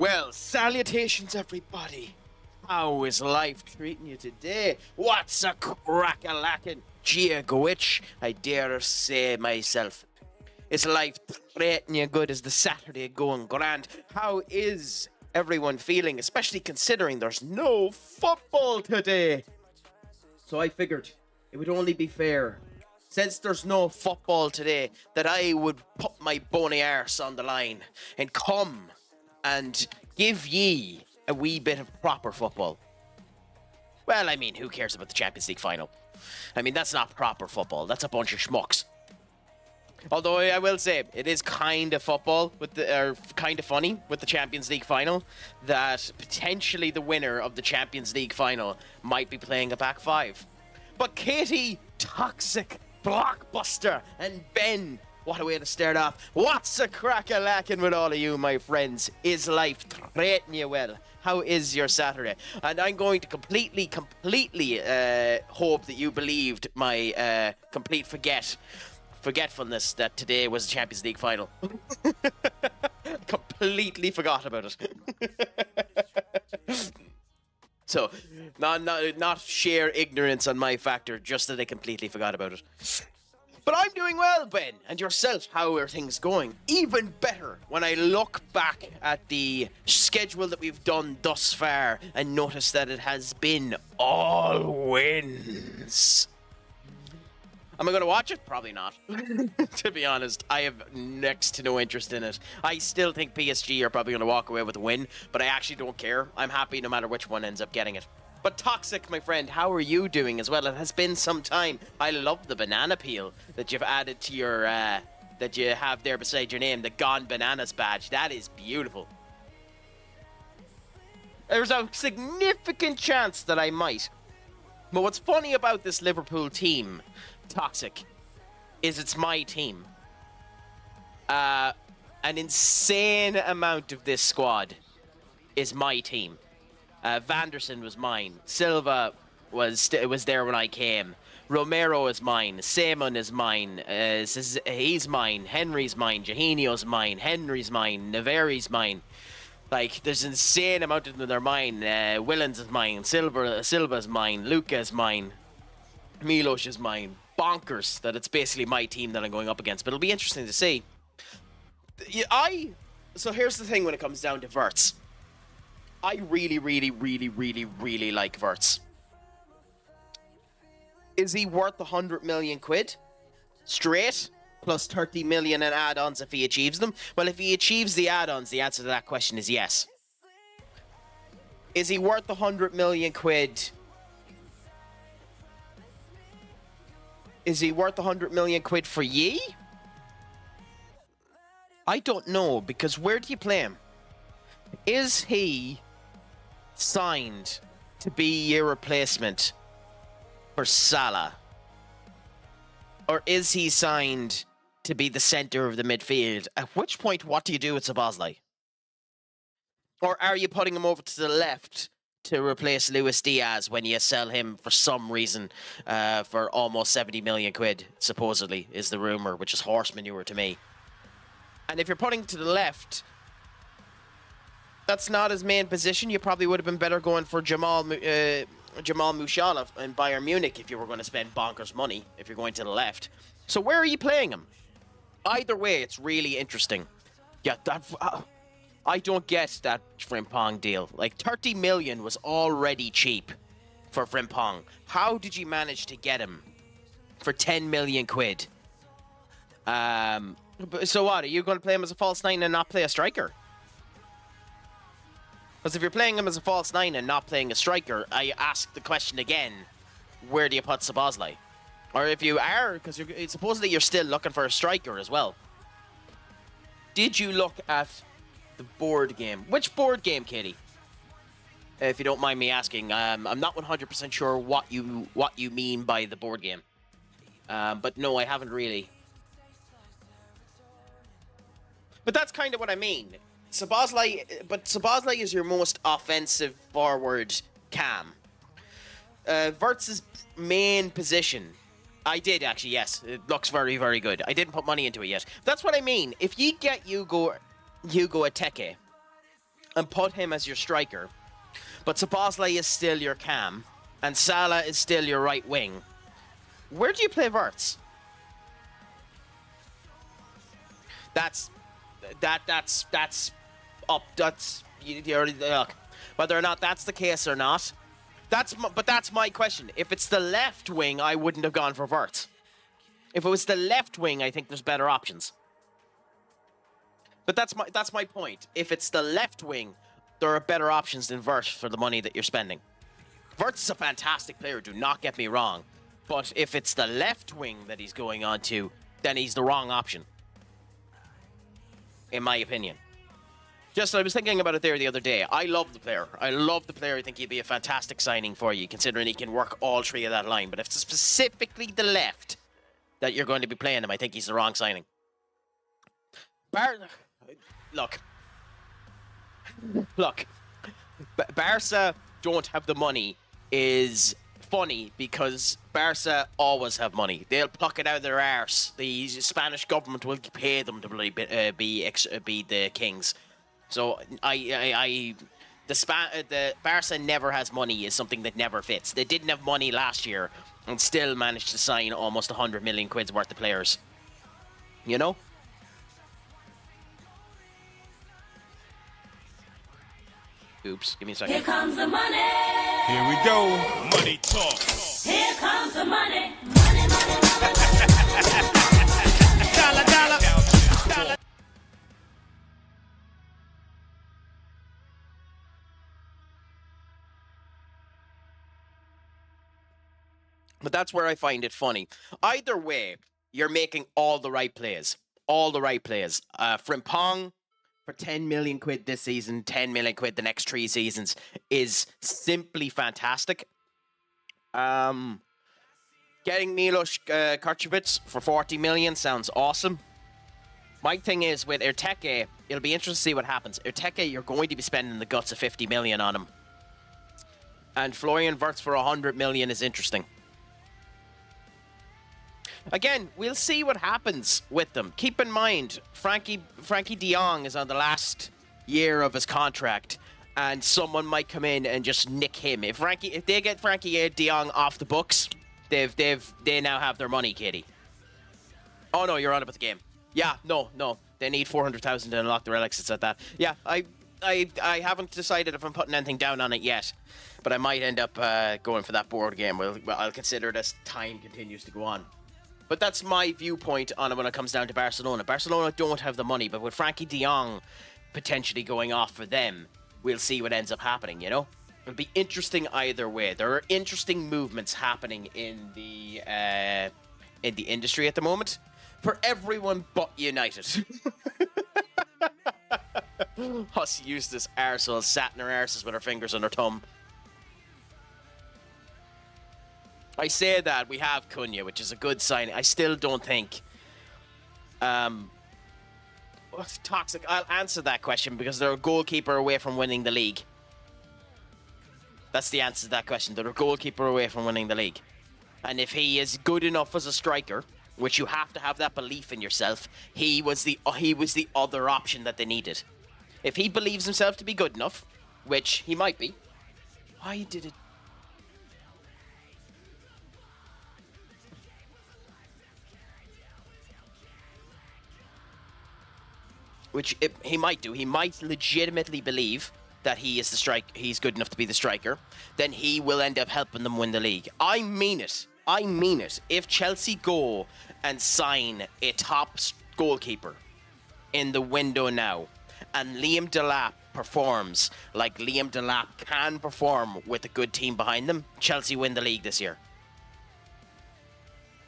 Well, salutations, everybody. How is life treating you today? What's a crack-a-lackin'? Gia Gwitch, I dare say myself. Is life treating you good? Is the Saturday going grand? How is everyone feeling, especially considering there's no football today? So I figured it would only be fair, since there's no football today, that I would put my bony arse on the line and come and give ye a wee bit of proper football. Well, I mean, who cares about the Champions League final? I mean, that's not proper football. That's a bunch of schmucks. Although I will say, it is kind of football, kind of funny with the Champions League final, that potentially the winner of the Champions League final might be playing a back five. But Katie, Toxic, Blockbuster, and Ben, what a way to start off. What's a crack-a-lackin' with all of you, my friends? Is life treating you well? How is your Saturday? And I'm going to completely hope that you believed my complete forgetfulness that today was the Champions League final. Completely forgot about it. So, not sheer ignorance on my factor, just that I completely forgot about it. But I'm doing well, Ben. And yourself, how are things going? Even better when I look back at the schedule that we've done thus far and notice that it has been all wins. Am I going to watch it? Probably not. To be honest, I have next to no interest in it. I still think PSG are probably going to walk away with a win, but I actually don't care. I'm happy no matter which one ends up getting it. But Toxic, my friend, how are you doing as well? It has been some time. I love the banana peel that you've added to your, that you have there beside your name, the Gone Bananas badge. That is beautiful. There's a significant chance that I might. But what's funny about this Liverpool team, Toxic, is it's my team. An insane amount of this squad is my team. Vanderson was mine. Silva was there when I came. Romero is mine. Seaman is mine. He's mine. Henry's mine. Jahinio's mine. Henry's mine. Naveri's mine. Like, there's an insane amount of them that are mine. Willens is mine. Silva's mine. Luca's mine. Milos is mine. Bonkers that it's basically my team that I'm going up against. But it'll be interesting to see. So here's the thing when it comes down to Verts. I really like Verts. Is he worth 100 million quid? Straight? Plus 30 million in add-ons if he achieves them? Well, if he achieves the add-ons, the answer to that question is yes. Is he worth 100 million quid? Is he worth 100 million quid for ye? I don't know, because where do you play him? Is he signed to be your replacement for Salah? Or is he signed to be the centre of the midfield? At which point, what do you do with Szoboszlai? Or are you putting him over to the left to replace Luis Diaz when you sell him for some reason for almost 70 million quid, supposedly, is the rumour, which is horse manure to me. And if you're putting to the left, that's not his main position. You probably would have been better going for Jamal Musiala in Bayern Munich if you were going to spend bonkers money, if you're going to the left. So where are you playing him? Either way, it's really interesting. Yeah, I don't get that Frimpong deal. Like, 30 million was already cheap for Frimpong. How did you manage to get him for 10 million quid? So what, are you going to play him as a false nine and not play a striker? Because if you're playing him as a false nine and not playing a striker, I ask the question again, where do you put Szoboszlai? Or if you are, because supposedly you're still looking for a striker as well. Did you look at the board game? Which board game, Katie? If you don't mind me asking. I'm not 100% sure what you mean by the board game. But no, I haven't really. But that's kind of what I mean. Szoboszlai is your most offensive forward cam. Verts' main position, I did actually, yes. It looks very, very good. I didn't put money into it yet. That's what I mean. If you get Hugo Ateke and put him as your striker, but Szoboszlai is still your cam, and Salah is still your right wing, where do you play Wirtz? That's up. That's you already look. Whether or not that's the case or not, that's my question. If it's the left wing, I wouldn't have gone for Wirtz. If it was the left wing, I think there's better options. But that's my point. If it's the left wing, there are better options than Wirtz for the money that you're spending. Wirtz is a fantastic player, do not get me wrong. But if it's the left wing that he's going on to, then he's the wrong option. In my opinion. Just, I was thinking about it there the other day. I love the player. I think he'd be a fantastic signing for you, considering he can work all three of that line. But if it's specifically the left that you're going to be playing him, I think he's the wrong signing. Look. Barca don't have the money is funny because Barca always have money. They'll pluck it out of their arse. The Spanish government will pay them to be the kings. So the Barca never has money is something that never fits. They didn't have money last year and still managed to sign almost 100 million quid's worth of players. You know? Oops, give me a second. Here comes the money. Here we go. Money talk. Here comes the money. Money, money, money. Dollar. But that's where I find it funny. Either way, you're making all the right plays. Frimpong for 10 million quid this season, 10 million quid the next 3 seasons is simply fantastic. Getting Milos Krajinovic for 40 million sounds awesome. My thing is with Erteke, it'll be interesting to see what happens. Erteke, you're going to be spending the guts of 50 million on him. And Florian Wirtz for 100 million is interesting. Again, we'll see what happens with them. Keep in mind, Frankie de Jong is on the last year of his contract, and someone might come in and just nick him. If they get Frankie de Jong off the books, they now have their money, Katie. Oh no, you're on about the game. Yeah, no, they need 400,000 to unlock the relics. It's at that. Yeah, I haven't decided if I'm putting anything down on it yet, but I might end up going for that board game. Well, I'll consider it as time continues to go on. But that's my viewpoint on it when it comes down to Barcelona. Barcelona don't have the money, but with Frankie de Jong potentially going off for them, we'll see what ends up happening, you know? It'll be interesting either way. There are interesting movements happening in the industry at the moment for everyone but United. Us Eustace arseholes sat in our arses with our fingers on our thumb. I say that we have Cunha, which is a good sign. I still don't think. What's toxic? I'll answer that question because they're a goalkeeper away from winning the league. That's the answer to that question. They're a goalkeeper away from winning the league. And if he is good enough as a striker, which you have to have that belief in yourself, he was the other option that they needed. If he believes himself to be good enough, which he might be, why did it? Which he might do. He might legitimately believe that he's good enough to be the striker. Then he will end up helping them win the league. I mean it. If Chelsea go and sign a top goalkeeper in the window now, and Liam Delap performs like Liam Delap can perform with a good team behind them, Chelsea win the league this year.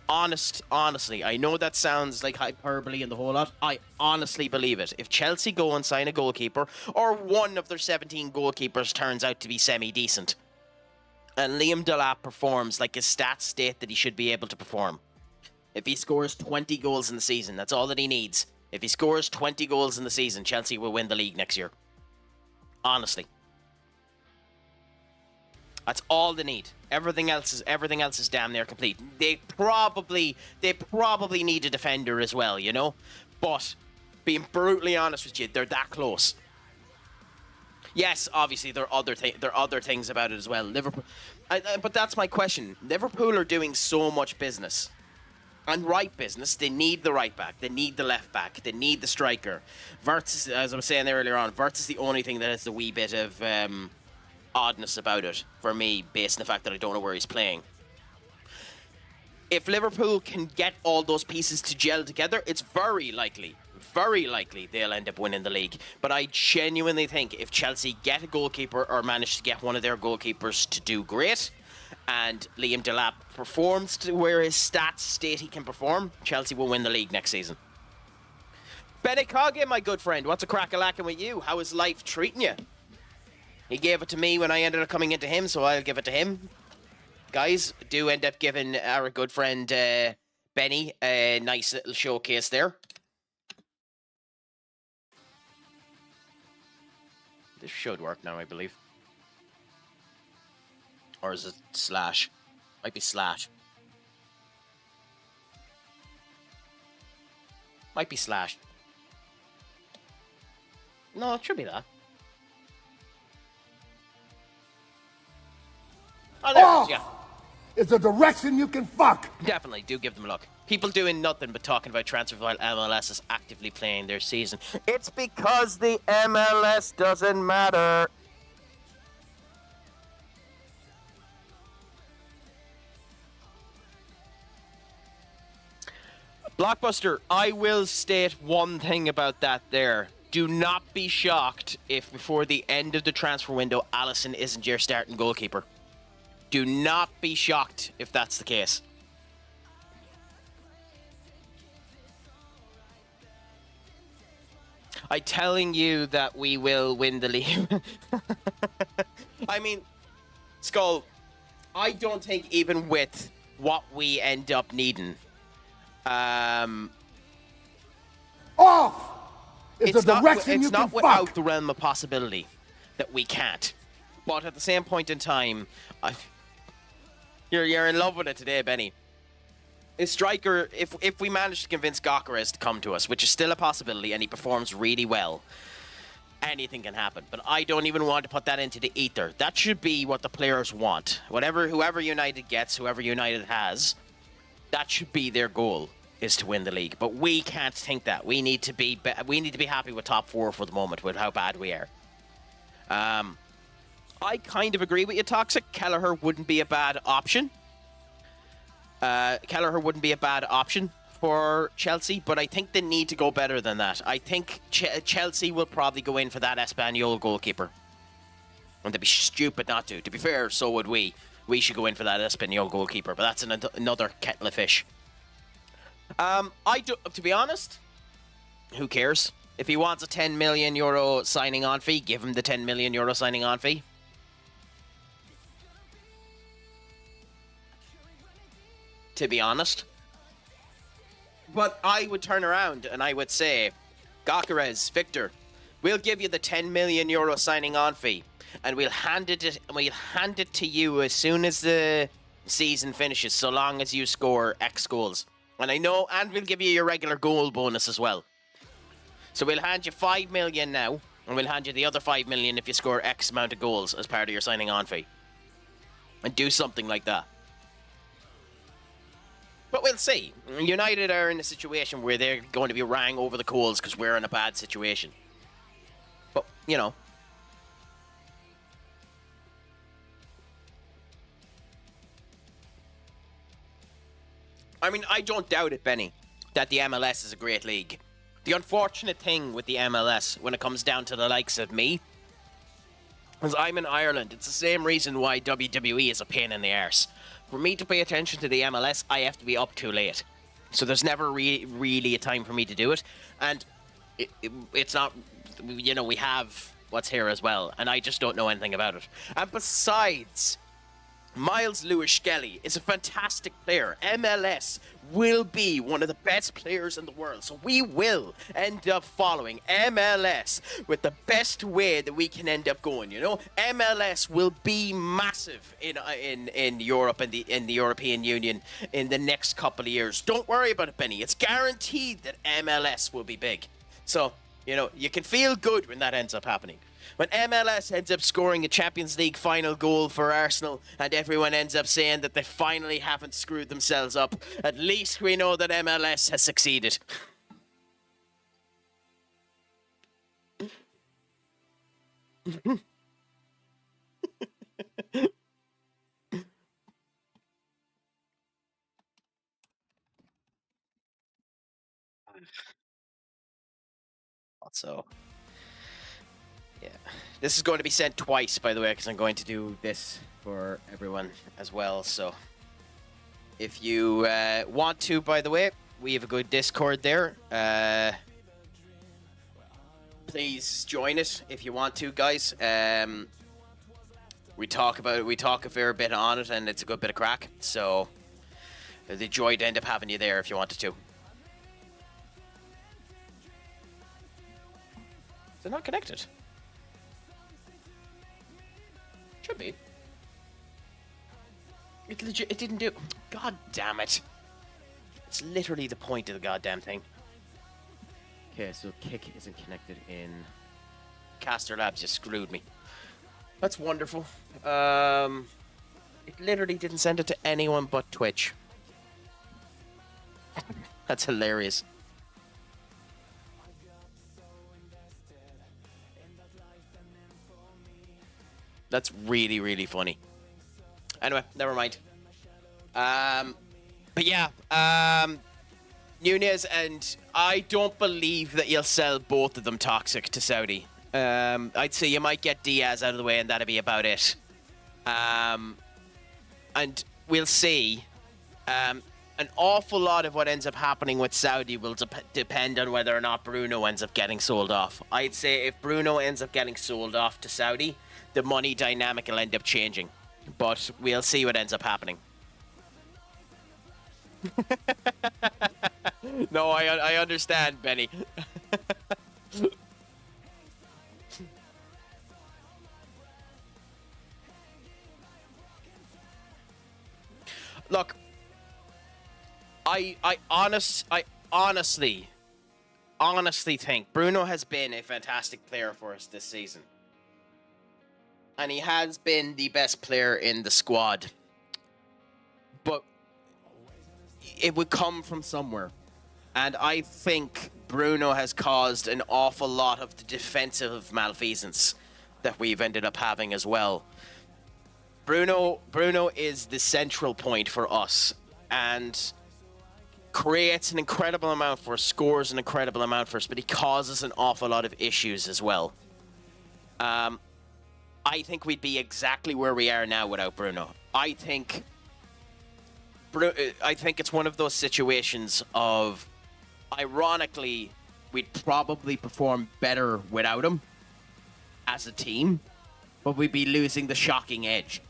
Honestly, I know that sounds like hyperbole and the whole lot. I honestly believe it. If Chelsea go and sign a goalkeeper, or one of their 17 goalkeepers turns out to be semi-decent, and Liam Delap performs like his stats state that he should be able to perform. If he scores 20 goals in the season, that's all that he needs. If he scores 20 goals in the season, Chelsea will win the league next year. Honestly. That's all they need. Everything else is damn near complete. They probably need a defender as well, you know? But being brutally honest with you, they're that close. Yes, obviously there are other things about it as well. Liverpool, but that's my question. Liverpool are doing so much business, and right business. They need the right back. They need the left back. They need the striker. Wirtz, as I was saying earlier on, Wirtz is the only thing that has the wee bit of oddness about it for me, based on the fact that I don't know where he's playing. If Liverpool can get all those pieces to gel together, it's very likely they'll end up winning the league. But I genuinely think if Chelsea get a goalkeeper or manage to get one of their goalkeepers to do great, and Liam Delap performs to where his stats state he can perform, Chelsea will win the league next season. Benny Coggin, my good friend, what's a crack-a-lackin' with you? How is life treating you? He gave it to me when I ended up coming into him, so I'll give it to him. Guys, do end up giving our good friend Benny a nice little showcase there. This should work now, I believe. Or is it slash? Might be slash. Might be slash. No, it should be that. Oh, there it is, yeah. It's a direction you can fuck. Definitely, do give them a look. People doing nothing but talking about transfer while MLS is actively playing their season. It's because the MLS doesn't matter. Blockbuster, I will state one thing about that there. Do not be shocked if before the end of the transfer window, Alisson isn't your starting goalkeeper. Do not be shocked if that's the case. I'm telling you that we will win the league. I mean, Skull, I don't think even with what we end up needing, Off! It's a direction you can not without fuck. the realm of possibility that we can't. But at the same point in time, you're in love with it today, Benny. A striker, if we manage to convince Gyökeres to come to us, which is still a possibility, and he performs really well, anything can happen. But I don't even want to put that into the ether. That should be what the players want. Whoever United gets, whoever United has, that should be their goal, is to win the league. But we can't think that. We need to be happy with top four for the moment, with how bad we are. I kind of agree with you, Toxic. Kelleher wouldn't be a bad option. Kelleher wouldn't be a bad option for Chelsea, but I think they need to go better than that. I think Chelsea will probably go in for that Espanyol goalkeeper. And they'd be stupid not to. To be fair, so would we. We should go in for that Espanyol goalkeeper, but that's another kettle of fish. To be honest, who cares? If he wants a €10 million signing on fee, give him the €10 million signing on fee. To be honest. But I would turn around and I would say, Gyökeres, Victor, we'll give you the €10 million signing on fee, and we'll hand it to you as soon as the season finishes, so long as you score X goals. And we'll give you your regular goal bonus as well. So we'll hand you $5 million now, and we'll hand you the other $5 million if you score X amount of goals as part of your signing on fee. And do something like that. But we'll see. United are in a situation where they're going to be rang over the coals because we're in a bad situation. But, you know. I mean, I don't doubt it, Benny, that the MLS is a great league. The unfortunate thing with the MLS, when it comes down to the likes of me, is I'm in Ireland. It's the same reason why WWE is a pain in the arse. For me to pay attention to the MLS, I have to be up too late. So there's never really a time for me to do it. And it's not, you know, we have what's here as well. And I just don't know anything about it. And besides, Miles Lewis-Skelly is a fantastic player. MLS will be one of the best players in the world. So we will end up following MLS with the best way that we can end up going, you know? MLS will be massive in Europe and in the European Union in the next couple of years. Don't worry about it, Benny. It's guaranteed that MLS will be big. So You know, you can feel good when that ends up happening. When MLS ends up scoring a Champions League final goal for Arsenal and everyone ends up saying that they finally haven't screwed themselves up, at least we know that MLS has succeeded. Also, yeah. This is going to be sent twice, by the way, because I'm going to do this for everyone as well. So if you want to, by the way, we have a good Discord there. Please join it if you want to, guys. We talk a fair bit on it, and it's a good bit of crack. So the joy to end up having you there if you wanted to. They're not connected. Should be. It didn't do. God damn it! It's literally the point of the goddamn thing. Okay, so Kick isn't connected in Caster Labs. You screwed me. That's wonderful. It literally didn't send it to anyone but Twitch. That's hilarious. That's really, really funny. Anyway, never mind. But yeah, Nunez, and I don't believe that you'll sell both of them toxic to Saudi. I'd say you might get Diaz out of the way, and that'll be about it. And we'll see. An awful lot of what ends up happening with Saudi will depend on whether or not Bruno ends up getting sold off. I'd say if Bruno ends up getting sold off to Saudi, the money dynamic will end up changing. But we'll see what ends up happening. No, I understand, Benny. Look, I honestly think Bruno has been a fantastic player for us this season. And he has been the best player in the squad. But it would come from somewhere. And I think Bruno has caused an awful lot of the defensive malfeasance that we've ended up having as well. Bruno is the central point for us and creates an incredible amount for us, scores an incredible amount for us, but he causes an awful lot of issues as well. I think we'd be exactly where we are now without Bruno. I think it's one of those situations of, ironically, we'd probably perform better without him as a team, but we'd be losing the shocking edge.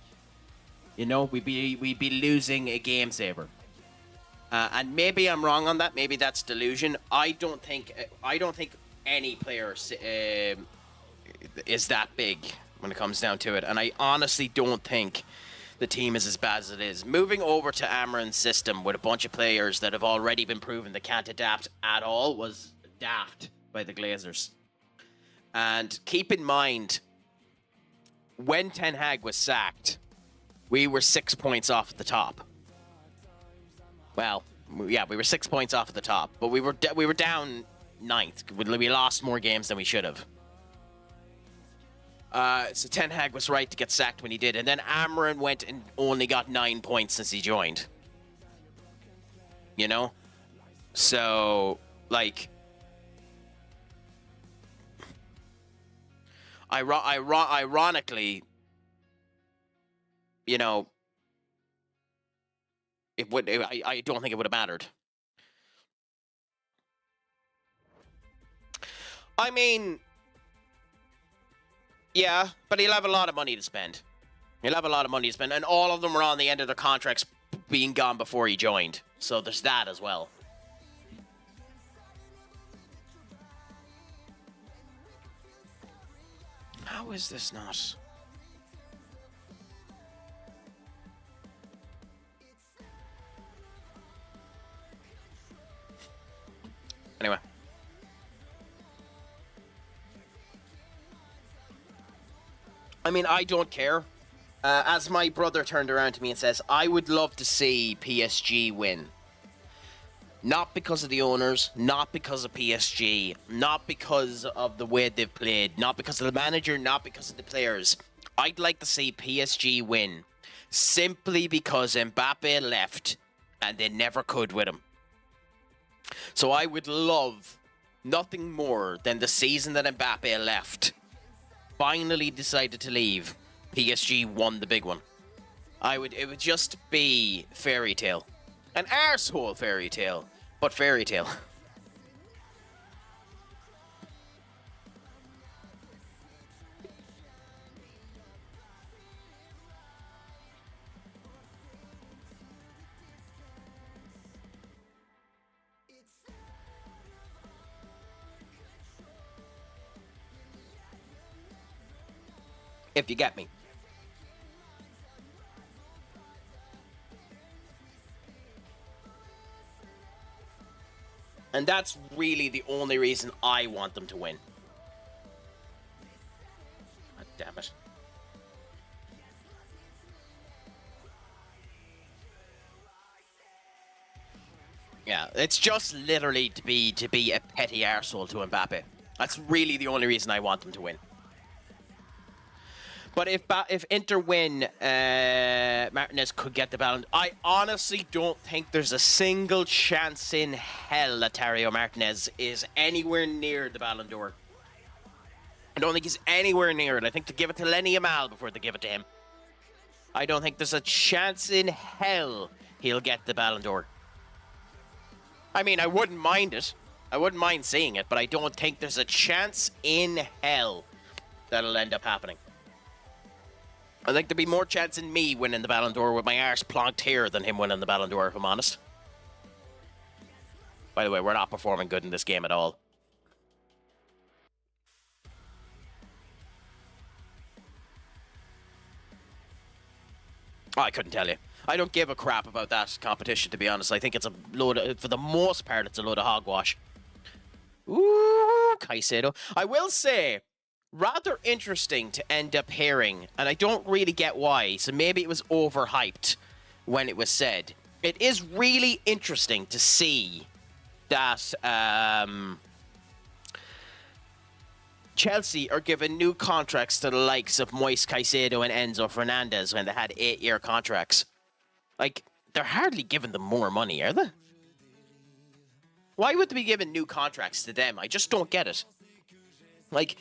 You know, we'd be losing a game saver. And maybe I'm wrong on that. Maybe that's delusion. I don't think any player is that big when it comes down to it. And I honestly don't think the team is as bad as it is. Moving over to Amarin's system with a bunch of players that have already been proven they can't adapt at all was daft by the Glazers. And keep in mind, when Ten Hag was sacked, we were 6 points off at the top. Well, yeah, we were 6 points off at the top, but we were down 9th. We lost more games than we should have. So Ten Hag was right to get sacked when he did, and then Amarin went and only got 9 points since he joined. You know? So, like, ironically, you know, I don't think it would have mattered. I mean, yeah, but he'll have a lot of money to spend. He'll have a lot of money to spend, and all of them were on the end of their contracts being gone before he joined. So there's that as well. How is this not? Anyway. I mean, I don't care. As my brother turned around to me and says, I would love to see PSG win. Not because of the owners, not because of PSG, not because of the way they've played, not because of the manager, not because of the players. I'd like to see PSG win simply because Mbappe left and they never could with him. So I would love nothing more than the season that Mbappe left, finally decided to leave, PSG won the big one. It would just be fairy tale. An arsehole fairy tale, but fairy tale. If you get me. And that's really the only reason I want them to win. God damn it. Yeah, it's just literally to be a petty arsehole to Mbappe. That's really the only reason I want them to win. But if Inter win, Martinez could get the Ballon. I honestly don't think there's a single chance in hell that Lautaro Martinez is anywhere near the Ballon d'Or. I don't think he's anywhere near it. I think to give it to Lamine Yamal before they give it to him. I don't think there's a chance in hell he'll get the Ballon d'Or. I mean, I wouldn't mind it. I wouldn't mind seeing it, but I don't think there's a chance in hell that'll end up happening. I think there'd be more chance in me winning the Ballon d'Or with my arse plonked here than him winning the Ballon d'Or, if I'm honest. By the way, we're not performing good in this game at all. Oh, I couldn't tell you. I don't give a crap about that competition, to be honest. I think it's a load of, for the most part, it's a load of hogwash. Ooh, Caicedo. I will say, rather interesting to end up hearing, and I don't really get why, so maybe it was overhyped when it was said. It is really interesting to see that Chelsea are giving new contracts to the likes of Moise Caicedo and Enzo Fernandez when they had 8-year contracts. Like, they're hardly giving them more money, are they? Why would they be giving new contracts to them? I just don't get it. Like,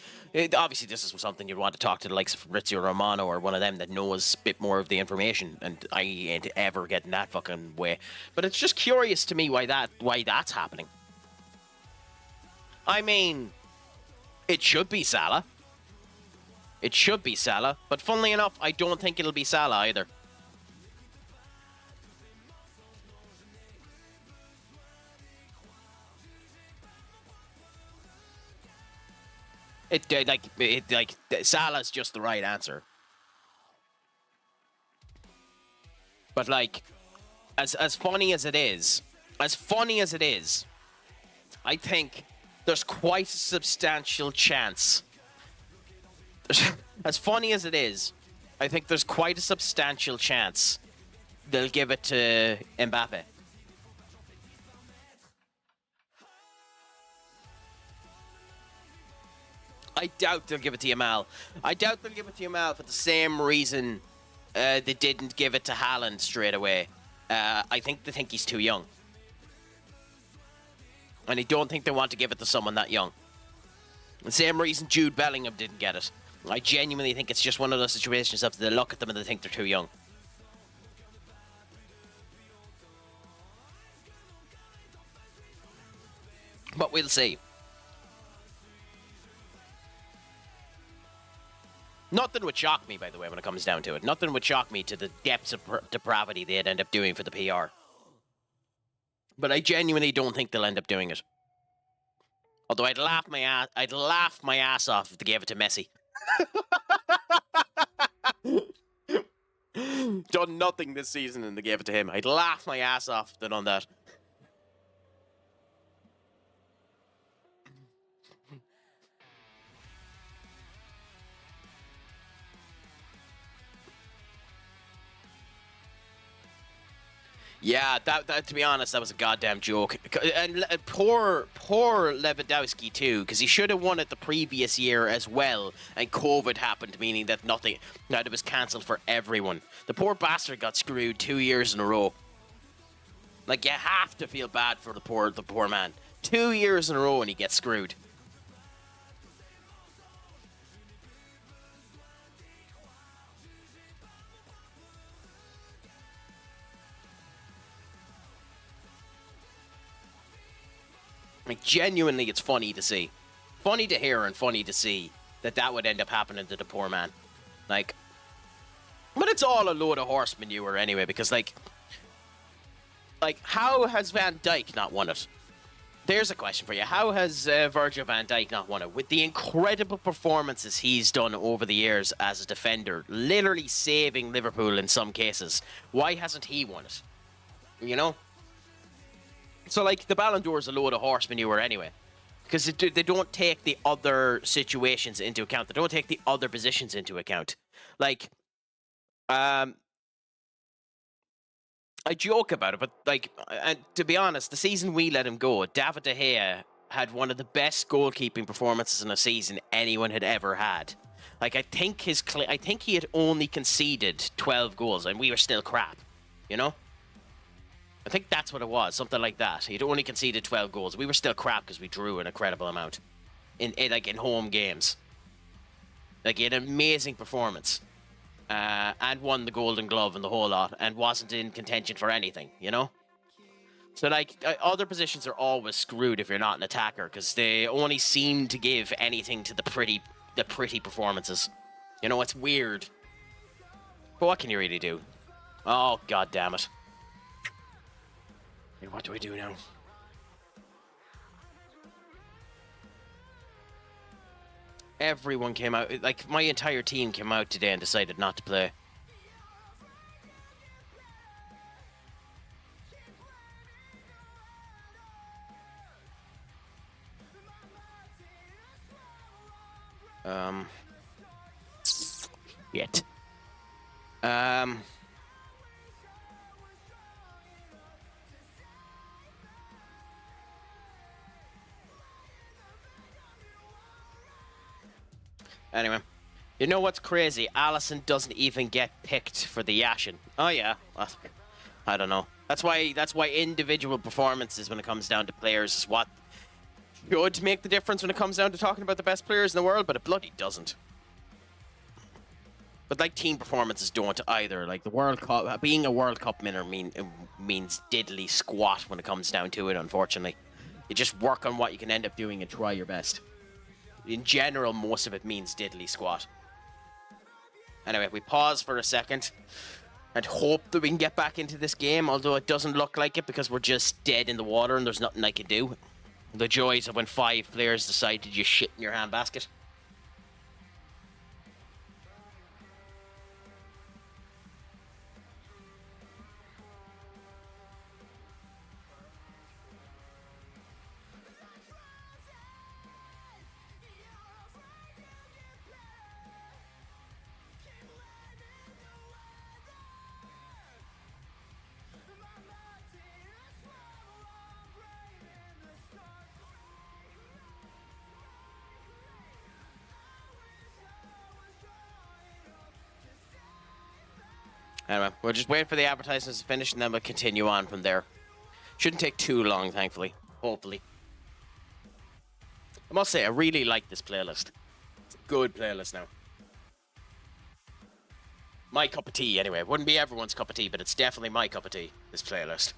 obviously this is something you'd want to talk to the likes of Fabrizio Romano or one of them that knows a bit more of the information, and I ain't ever getting that fucking way. But it's just curious to me why that's happening. I mean, it should be Salah. It should be Salah, but funnily enough, I don't think it'll be Salah either. Salah's just the right answer. But like, as funny as it is, I think there's quite a substantial chance. As funny as it is, I think there's quite a substantial chance they'll give it to Mbappe. I doubt they'll give it to Yamal. I doubt they'll give it to Yamal for the same reason they didn't give it to Haaland straight away. I think they think he's too young. And I don't think they want to give it to someone that young. The same reason Jude Bellingham didn't get it. I genuinely think it's just one of those situations of they look at them and they think they're too young. But we'll see. Nothing would shock me, by the way, when it comes down to it. Nothing would shock me to the depths of depravity they'd end up doing for the PR. But I genuinely don't think they'll end up doing it. Although I'd laugh my ass off if they gave it to Messi. Done nothing this season and they gave it to him. I'd laugh my ass off if they'd done that. Yeah, that to be honest, that was a goddamn joke. And poor Lewandowski too, because he should have won it the previous year as well, and COVID happened, meaning that it was cancelled for everyone. The poor bastard got screwed 2 years in a row. Like, you have to feel bad for the poor man. 2 years in a row and he gets screwed. Like, genuinely, it's funny to see. Funny to hear and funny to see that would end up happening to the poor man. Like, but it's all a load of horse manure anyway, because, like, how has Van Dijk not won it? There's a question for you. How has Virgil van Dijk not won it? With the incredible performances he's done over the years as a defender, literally saving Liverpool in some cases, why hasn't he won it? You know? So, like, the Ballon d'Or is a load of horse manure anyway. Because they don't take the other situations into account. They don't take the other positions into account. Like, I joke about it, but, like, and to be honest, the season we let him go, David De Gea had one of the best goalkeeping performances in a season anyone had ever had. Like, I think he had only conceded 12 goals, and we were still crap, you know? I think that's what it was, something like that. He'd only conceded 12 goals. We were still crap because we drew an incredible amount in home games. Like, he had an amazing performance and won the Golden Glove and the whole lot and wasn't in contention for anything, you know? So, like, other positions are always screwed if you're not an attacker because they only seem to give anything to the pretty performances. You know, it's weird. But what can you really do? Oh, god damn it. What do I do now? Everyone came out. Like, my entire team came out today and decided not to play. Yet. Anyway, you know what's crazy? Alisson doesn't even get picked for the Yashin. Oh yeah, I don't know. That's why individual performances when it comes down to players is what should make the difference when it comes down to talking about the best players in the world, but it bloody doesn't. But like team performances don't either. Like the World Cup, being a World Cup winner means diddly squat when it comes down to it. Unfortunately, you just work on what you can end up doing and try your best. In general, most of it means diddly squat. Anyway, we pause for a second and hope that we can get back into this game, although it doesn't look like it because we're just dead in the water and there's nothing I can do. The joys of when 5 players decide to just shit in your handbasket. Anyway, we'll just wait for the advertisements to finish and then we'll continue on from there. Shouldn't take too long, thankfully. Hopefully. I must say, I really like this playlist. It's a good playlist now. My cup of tea, anyway. It wouldn't be everyone's cup of tea, but it's definitely my cup of tea, this playlist.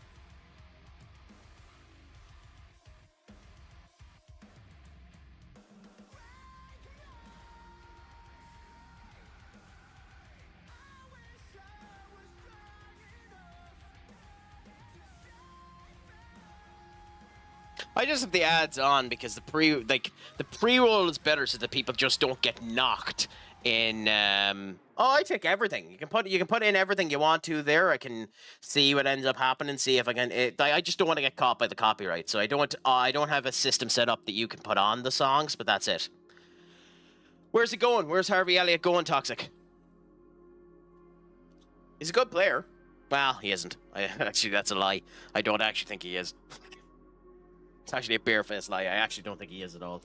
I just have the ads on because the pre-roll is better so that people just don't get knocked in. I take everything. You can put in everything you want to there. I can see what ends up happening. See if I can. I just don't want to get caught by the copyright. So I don't have a system set up that you can put on the songs. But that's it. Where's he going? Where's Harvey Elliott going? Toxic. He's a good player. Well, he isn't. Actually, that's a lie. I don't actually think he is. It's actually a barefaced lie. I actually don't think he is at all.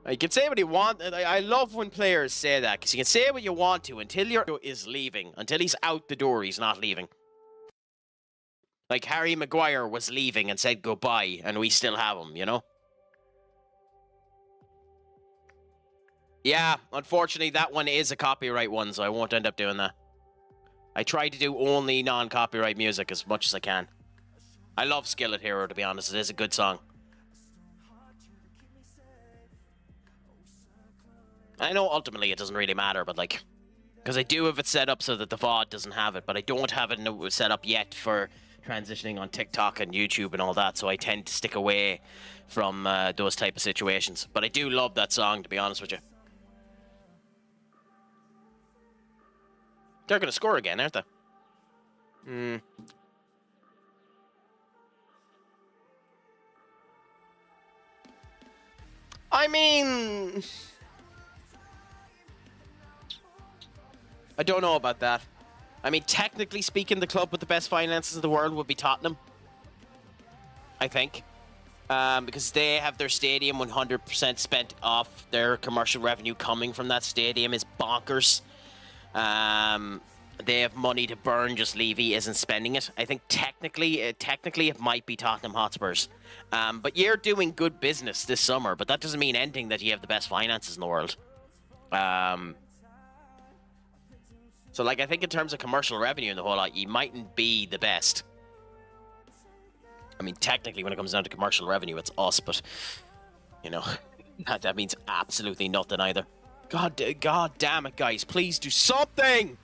You can say what you want. I love when players say that, because you can say what you want to until you're is leaving. Until he's out the door, he's not leaving. Like Harry Maguire was leaving and said goodbye, and we still have him, you know? Yeah, unfortunately, that one is a copyright one, so I won't end up doing that. I try to do only non-copyright music as much as I can. I love Skillet Hero, to be honest. It is a good song. I know ultimately it doesn't really matter, but like, because I do have it set up so that the VOD doesn't have it, but I don't have it set up yet for transitioning on TikTok and YouTube and all that, so I tend to stick away from those type of situations. But I do love that song, to be honest with you. They're going to score again, aren't they? I mean, I don't know about that. I mean, technically speaking, the club with the best finances in the world would be Tottenham. I think. Because they have their stadium 100% spent off. Their commercial revenue coming from that stadium is bonkers. They have money to burn, just Levy isn't spending it. I think technically it might be Tottenham Hotspurs. But you're doing good business this summer, but that doesn't mean anything that you have the best finances in the world. So, like, I think in terms of commercial revenue and the whole lot, you mightn't be the best. I mean, technically, when it comes down to commercial revenue, it's us, but, you know, that means absolutely nothing either. God damn it, guys. Please do something!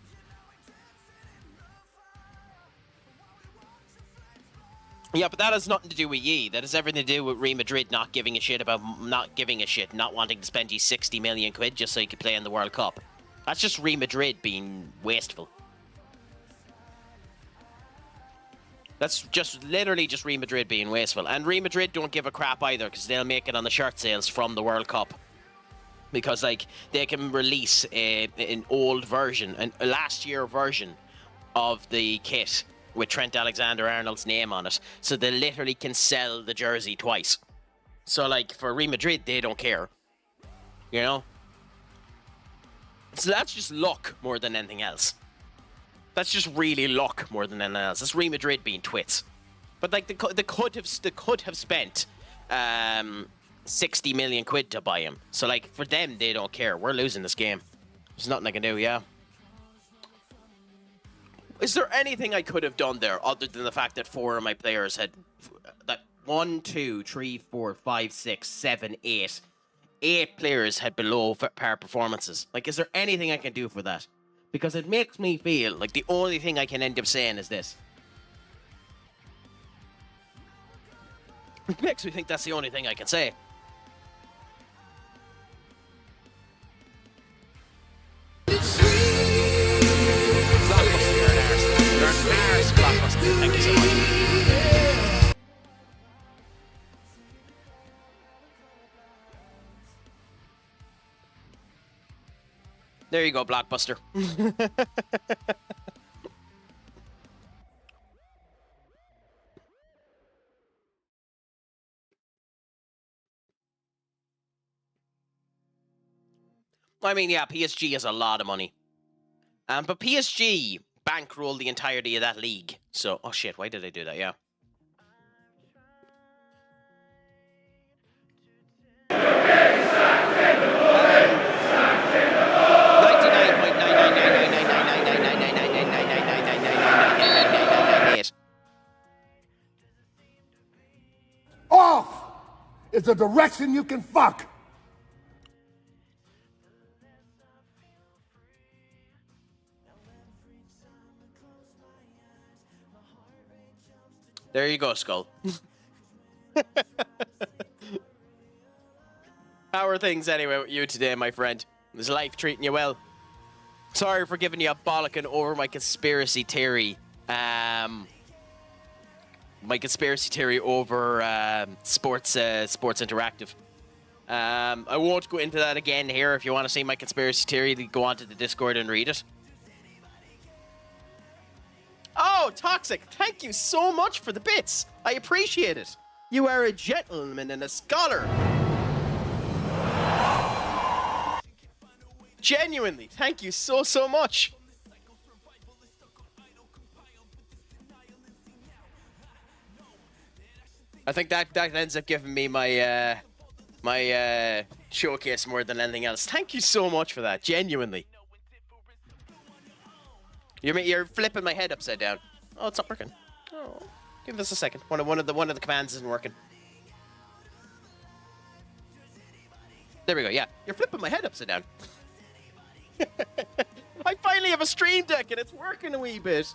Yeah, but that has nothing to do with ye. That has everything to do with Real Madrid not giving a shit, not wanting to spend you 60 million quid just so you could play in the World Cup. That's just Real Madrid being wasteful. That's just literally just Real Madrid being wasteful. And Real Madrid don't give a crap either, because they'll make it on the shirt sales from the World Cup. Because, like, they can release an old version, a last year version of the kit with Trent Alexander-Arnold's name on it. So they literally can sell the jersey twice. So, like, for Real Madrid, they don't care. You know? So that's just luck more than anything else. That's just really luck more than anything else. That's Real Madrid being twits. But, like, they could have spent 60 million quid to buy him. So, like, for them, they don't care. We're losing this game. There's nothing I can do, yeah. Is there anything I could have done there other than the fact that 4 of my players had... that 1, 2, 3, 4, 5, 6, 7, 8... 8 players had below par performances. Like, is there anything I can do for that? Because it makes me feel like the only thing I can end up saying is this. It makes me think that's the only thing I can say. Blockbuster, you're an arse. You're an arse, Blockbuster. Thank you so much. There you go, Blockbuster. I mean, yeah, PSG has a lot of money. But PSG bankrolled the entirety of that league. So, oh shit, why did I do that? Yeah. Off is the direction you can fuck. There you go, Skull. How are things anyway with you today, my friend? Is life treating you well? Sorry for giving you a bollocking over my conspiracy theory. My conspiracy theory over Sports Interactive. I won't go into that again here. If you want to see my conspiracy theory, go onto the Discord and read it. Oh, Toxic, thank you so much for the bits. I appreciate it. You are a gentleman and a scholar. Genuinely, thank you so much. I think that ends up giving me my my showcase more than anything else. Thank you so much for that, genuinely. You're flipping my head upside down. Oh, it's not working. Oh, give us a second. One of the commands isn't working. There we go. Yeah, you're flipping my head upside down. I finally have a stream deck and it's working a wee bit.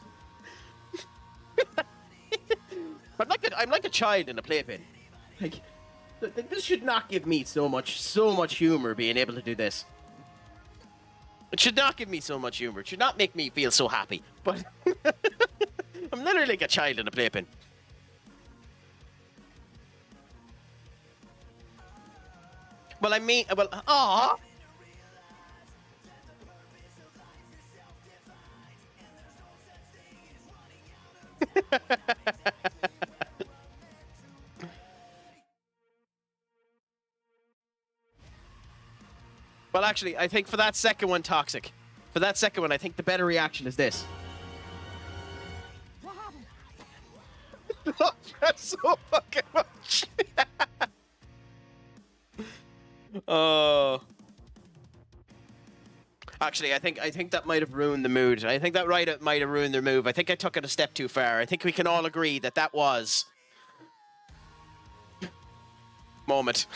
I'm like a child in a playpen. Like, this should not give me so much humor being able to do this. It should not give me so much humor. It should not make me feel so happy. But I'm literally like a child in a playpen. Well, I mean, well, aww. Well, actually, I think for that second one, Toxic. For that second one, I think the better reaction is this. That's so fucking much. Oh. Actually, I think that might have ruined the mood. I think that might have ruined their move. I think I took it a step too far. I think we can all agree that that was moment.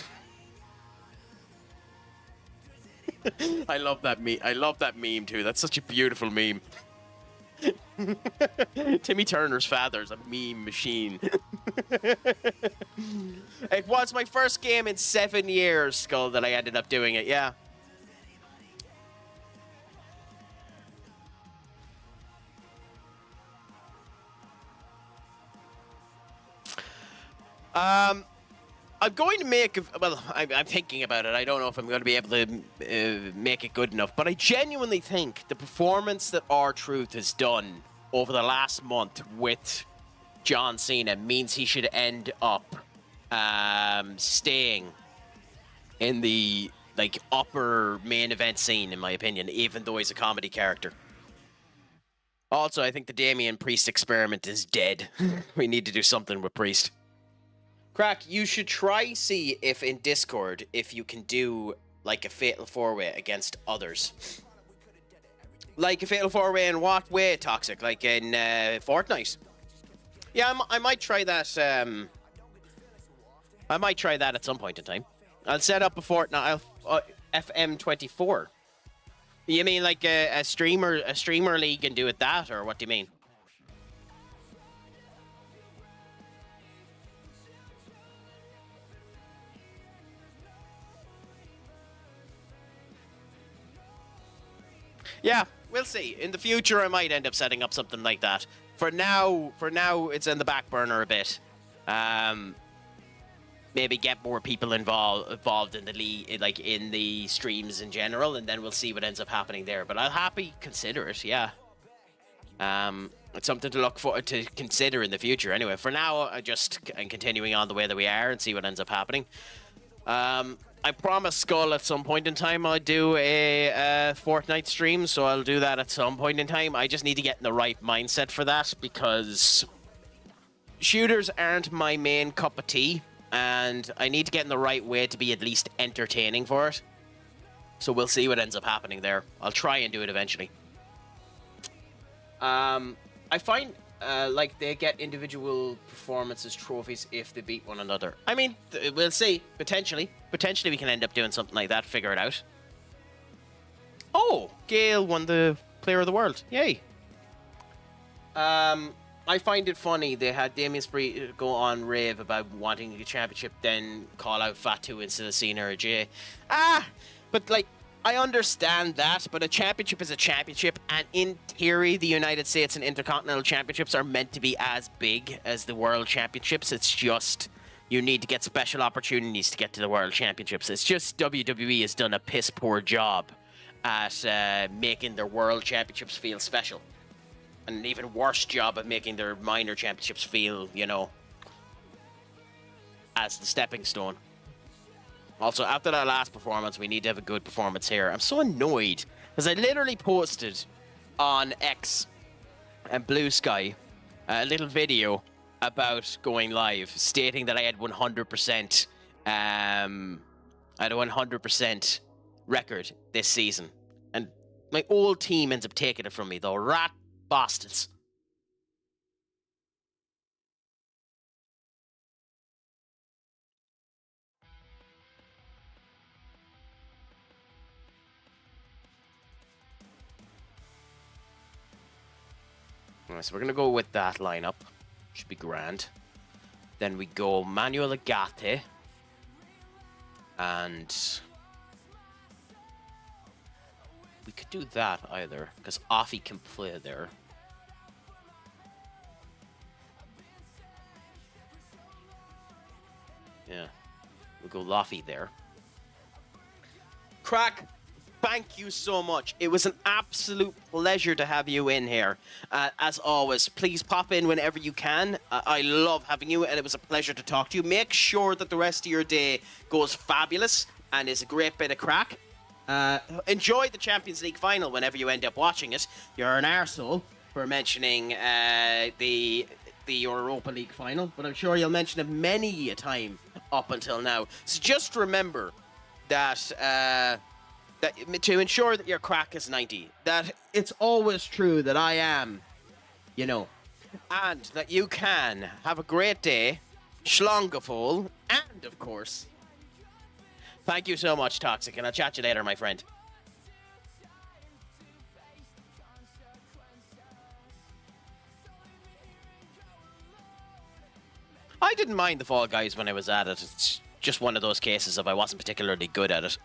I love that meme. I love that meme too. That's such a beautiful meme. Timmy Turner's father's a meme machine. It was my first game in 7 years, Skull, that I ended up doing it. Yeah. I'm going to make, well, I'm thinking about it. I don't know if I'm going to be able to make it good enough, but I genuinely think the performance that R-Truth has done over the last month with John Cena means he should end up staying in the upper main event scene, in my opinion, even though he's a comedy character. Also, I think the Damian Priest experiment is dead. We need to do something with Priest. Crack, you should try see if in Discord if you can do like a fatal 4-way against others. Like a fatal 4-way in what way, Toxic? Like in Fortnite? Yeah, I might try that. I might try that at some point in time. I'll set up a Fortnite FM24. You mean like a streamer league and do it that, or what do you mean? Yeah, we'll see. In the future, I might end up setting up something like that. For now, it's in the back burner a bit. Maybe get more people involved in the league, like in the streams in general, and then we'll see what ends up happening there. But I'll happy consider it. Yeah. It's something to look forward to consider in the future. Anyway, for now, I'm continuing on the way that we are and see what ends up happening. I promise Skull at some point in time I'll do a Fortnite stream, so I'll do that at some point in time. I just need to get in the right mindset for that, because shooters aren't my main cup of tea, and I need to get in the right way to be at least entertaining for it. So we'll see what ends up happening there. I'll try and do it eventually. I find like they get individual performances trophies if they beat one another. I mean, we'll see. Potentially we can end up doing something like that. Figure it out. Oh, Gale won the Player of the World. Yay. I find it funny they had Damian Priest go on rave about wanting a championship, then call out Fatu instead of Cena or Jay. But like, I understand that, but a championship is a championship, and in theory, the United States and Intercontinental Championships are meant to be as big as the World Championships. It's just, you need to get special opportunities to get to the World Championships. It's just WWE has done a piss-poor job at making their World Championships feel special. an even worse job of making their minor championships feel, as the stepping stone. Also, after that last performance, we need to have a good performance here. I'm so annoyed because I literally posted on X and Blue Sky a little video about going live, stating that I had 100%, I had a 100% record this season, and my old team ends up taking it from me, though. Rat bastards. Alright, so we're gonna go with that lineup. Should be grand. Then we go Manuel Agate. And we could do that either, because Offie can play there. Yeah, we'll go Laffy there. Crack, thank you so much. It was an absolute pleasure to have you in here. As always, please pop in whenever you can. I love having you, and it was a pleasure to talk to you. Make sure that the rest of your day goes fabulous and is a great bit of crack. Enjoy the Champions League final whenever you end up watching it. You're an arsehole for mentioning the Europa League final, but I'm sure you'll mention it many a time up until now. So just remember that to ensure that your crack is 90, that it's always true that I am, and that you can have a great day, Schlongeful, and of course, thank you so much, Toxic, and I'll chat to you later, my friend. I didn't mind the Fall Guys when I was at it. It's just one of those cases of I wasn't particularly good at it.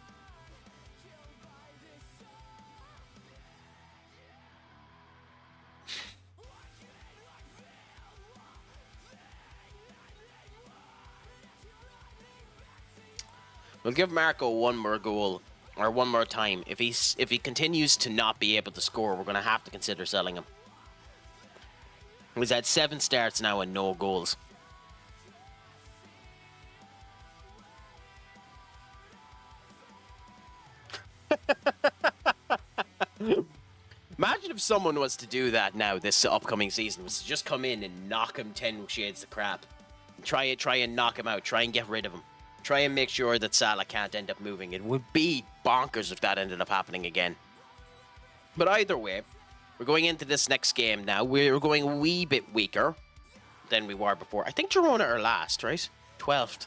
We'll give Marco one more goal, or one more time. If he continues to not be able to score, we're going to have to consider selling him. He's had 7 starts now and no goals. Imagine if someone was to do that now this upcoming season, was to just come in and knock him 10 shades of crap. Try and knock him out, try and get rid of him. Try and make sure that Salah can't end up moving. It would be bonkers if that ended up happening again. But either way, we're going into this next game now. We're going a wee bit weaker than we were before. I think Girona are last, right? 12th.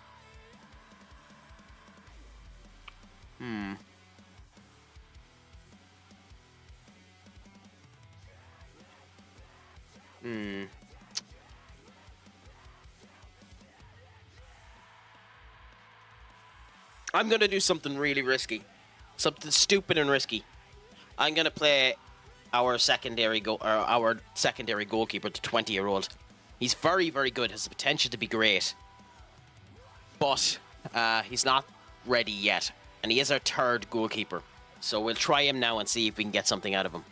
I'm going to do something really risky. Something stupid and risky. I'm going to play our secondary goalkeeper, the 20-year-old. He's very, very good. Has the potential to be great. But he's not ready yet. And he is our 3rd goalkeeper. So we'll try him now and see if we can get something out of him.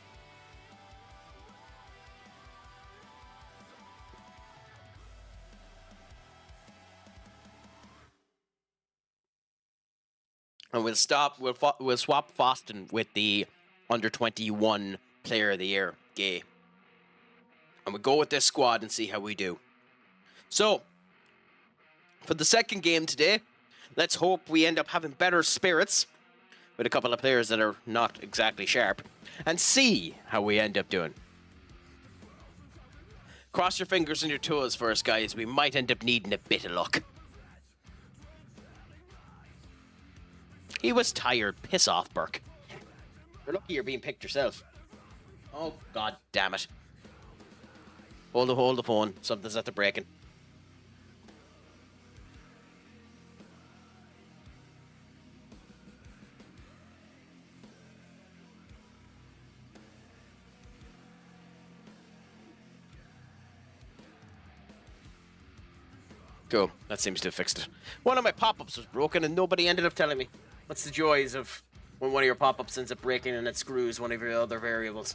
And we'll swap Foston with the under-21 player of the year, Gay. And we'll go with this squad and see how we do. So, for the second game today, let's hope we end up having better spirits with a couple of players that are not exactly sharp, and see how we end up doing. Cross your fingers and your toes first, guys. We might end up needing a bit of luck. He was tired. Piss off, Burke. You're lucky you're being picked yourself. Oh, god damn it. Hold the phone. Something's at the breaking. Cool. That seems to have fixed it. One of my pop-ups was broken and nobody ended up telling me. What's the joys of when one of your pop-ups ends up breaking and it screws one of your other variables?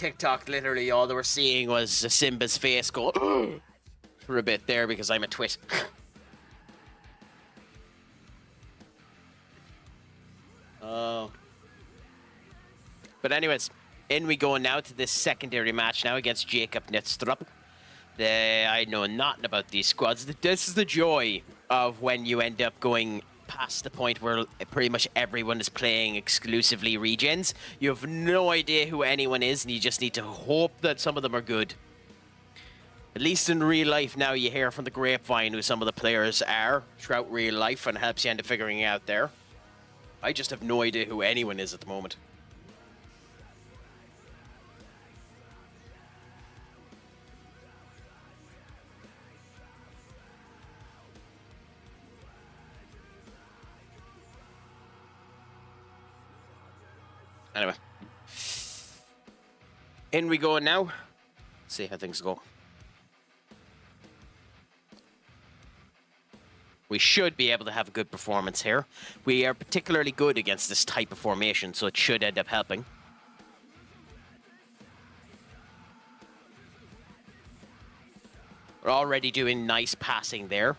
TikTok, literally all they were seeing was Simba's face go for a bit there because I'm a twit. Oh. But anyways, in we go now to this secondary match now against Jacob Nitstrup. I know nothing about these squads. This is the joy of when you end up going past the point where pretty much everyone is playing exclusively regens. You have no idea who anyone is, and you just need to hope that some of them are good. At least in real life now, you hear from the grapevine who some of the players are throughout real life, and it helps you end up figuring it out there. I just have no idea who anyone is at the moment. Anyway. In we go now. Let's see how things go. We should be able to have a good performance here. We are particularly good against this type of formation, so it should end up helping. We're already doing nice passing there.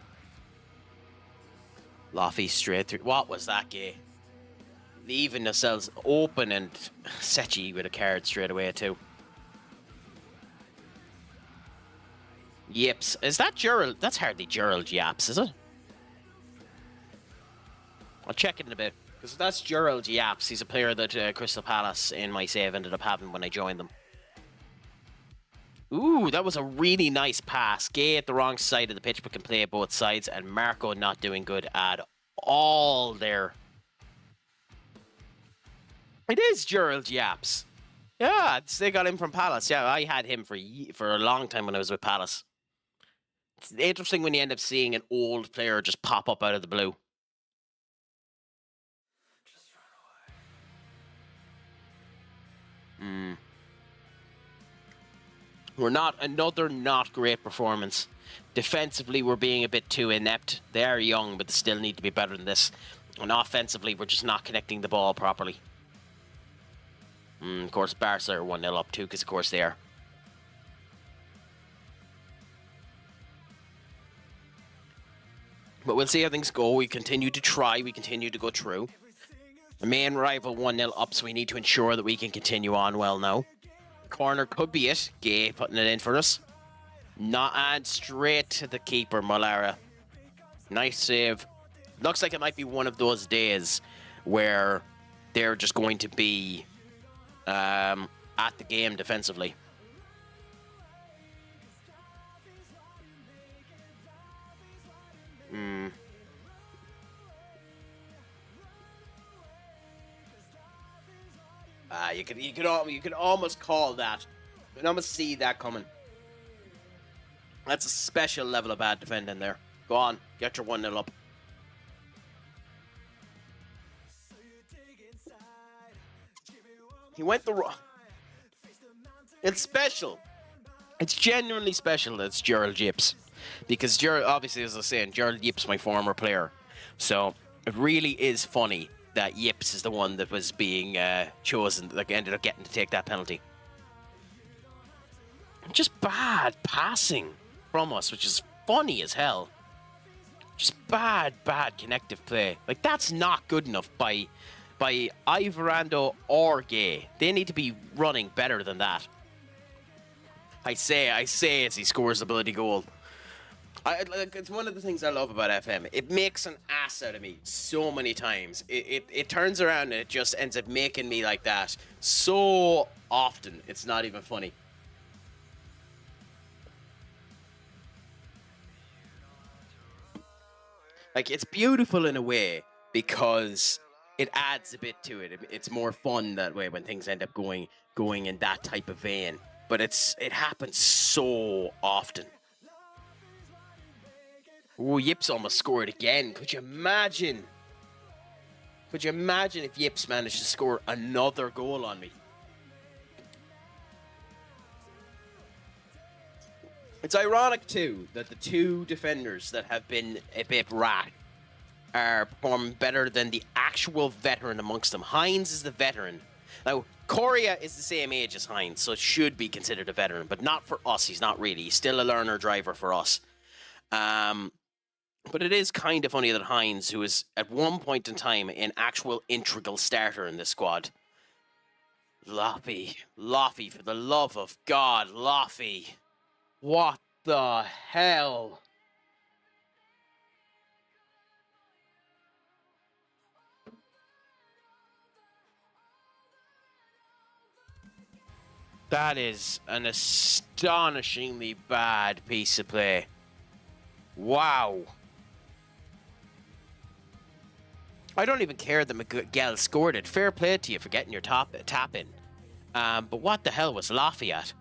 Laffy straight through. What was that, Gay? Leaving ourselves open, and Sechi with a card straight away too. Yips. Is that Gerald? That's hardly Gerald Yaps, is it? I'll check it in a bit. Because that's Gerald Yaps. He's a player that Crystal Palace in my save ended up having when I joined them. Ooh, that was a really nice pass. Gay at the wrong side of the pitch but can play both sides. And Marco not doing good at all there. It is Gerald Yaps. Yeah, they got him from Palace. Yeah, I had him for a long time when I was with Palace. It's interesting when you end up seeing an old player just pop up out of the blue. We're another not great performance. Defensively, we're being a bit too inept. They are young, but they still need to be better than this. And offensively, we're just not connecting the ball properly. Of course, Barca are 1-0 up too, because of course they are. But we'll see how things go. We continue to try. We continue to go through. The main rival 1-0 up, so we need to ensure that we can continue on well now. Corner could be it. Gay putting it in for us. Not and straight to the keeper, Molara. Nice save. Looks like it might be one of those days where they're just going to be at the game defensively. You could almost call that. You can almost see that coming. That's a special level of bad defending there. Go on, get your 1-0 up. He went the wrong. It's special. It's genuinely special that it's Gerald Yips. Because Gerald, obviously, as I was saying, Gerald Yips, my former player. So it really is funny that Yips is the one that was being chosen, that ended up getting to take that penalty. Just bad passing from us, which is funny as hell. Just bad connective play. Like, that's not good enough by Ivorando or Gay. They need to be running better than that. I say as he scores the bloody goal. It's one of the things I love about FM. It makes an ass out of me so many times. It turns around and it just ends up making me like that so often. It's not even funny. Like, it's beautiful in a way because it adds a bit to it. It's more fun that way when things end up going in that type of vein. But it happens so often. Oh, Yips almost scored again. Could you imagine? Could you imagine if Yips managed to score another goal on me? It's ironic, too, that the two defenders that have been a bit rat are performing better than the actual veteran amongst them. Hines is the veteran, Now, Correa is the same age as Hines, so should be considered a veteran, but not for us. He's not really. He's still a learner driver for us. But it is kind of funny that Hines, who is at one point in time an actual integral starter in this squad. Loffy, for the love of God, Loffy. What the hell? That is an astonishingly bad piece of play. Wow. I don't even care that Miguel scored it. Fair play to you for getting your tap in. But what the hell was Loffy at?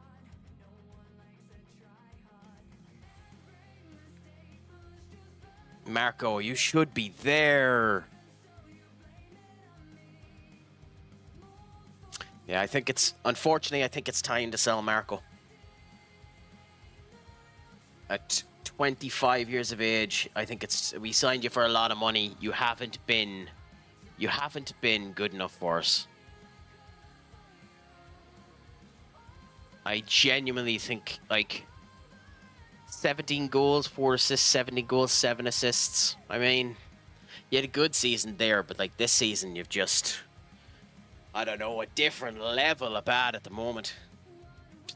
Marco, you should be there. Yeah, unfortunately, I think it's time to sell Marco. At 25 years of age, I think we signed you for a lot of money. You haven't been good enough for us. I genuinely think, like, 17 goals, 4 assists, 70 goals, 7 assists. I mean, you had a good season there, but like this season, you've just, I don't know, a different level of bad at the moment.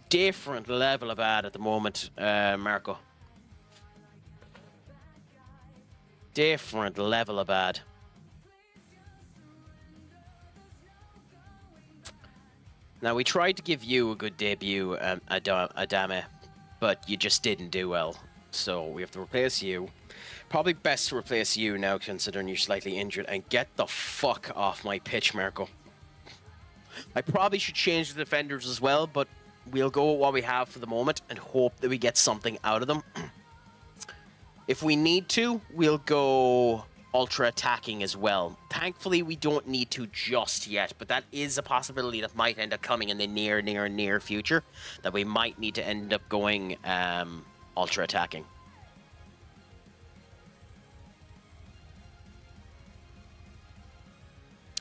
Different level of bad at the moment, Marco. Different level of bad. Now, we tried to give you a good debut, Adame, but you just didn't do well. So we have to replace you. Probably best to replace you now, considering you're slightly injured. And get the fuck off my pitch, Marco. I probably should change the defenders as well, but we'll go with what we have for the moment and hope that we get something out of them. If we need to, we'll go ultra attacking as well. Thankfully, we don't need to just yet, but that is a possibility that might end up coming in the near future, that we might need to end up going ultra attacking.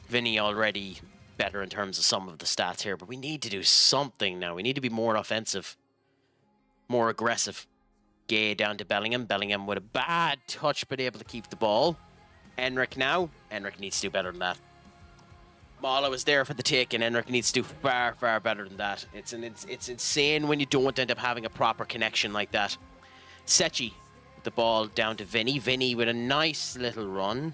Vinny already better in terms of some of the stats here, but we need to do something now. We need to be more offensive, more aggressive. Gay down to Bellingham. Bellingham with a bad touch, but able to keep the ball. Enric now. Enric needs to do better than that. Mala was there for the take, and Enric needs to do far, far better than that. It's insane when you don't end up having a proper connection like that. Sechi, the ball down to Vinny. Vinny with a nice little run.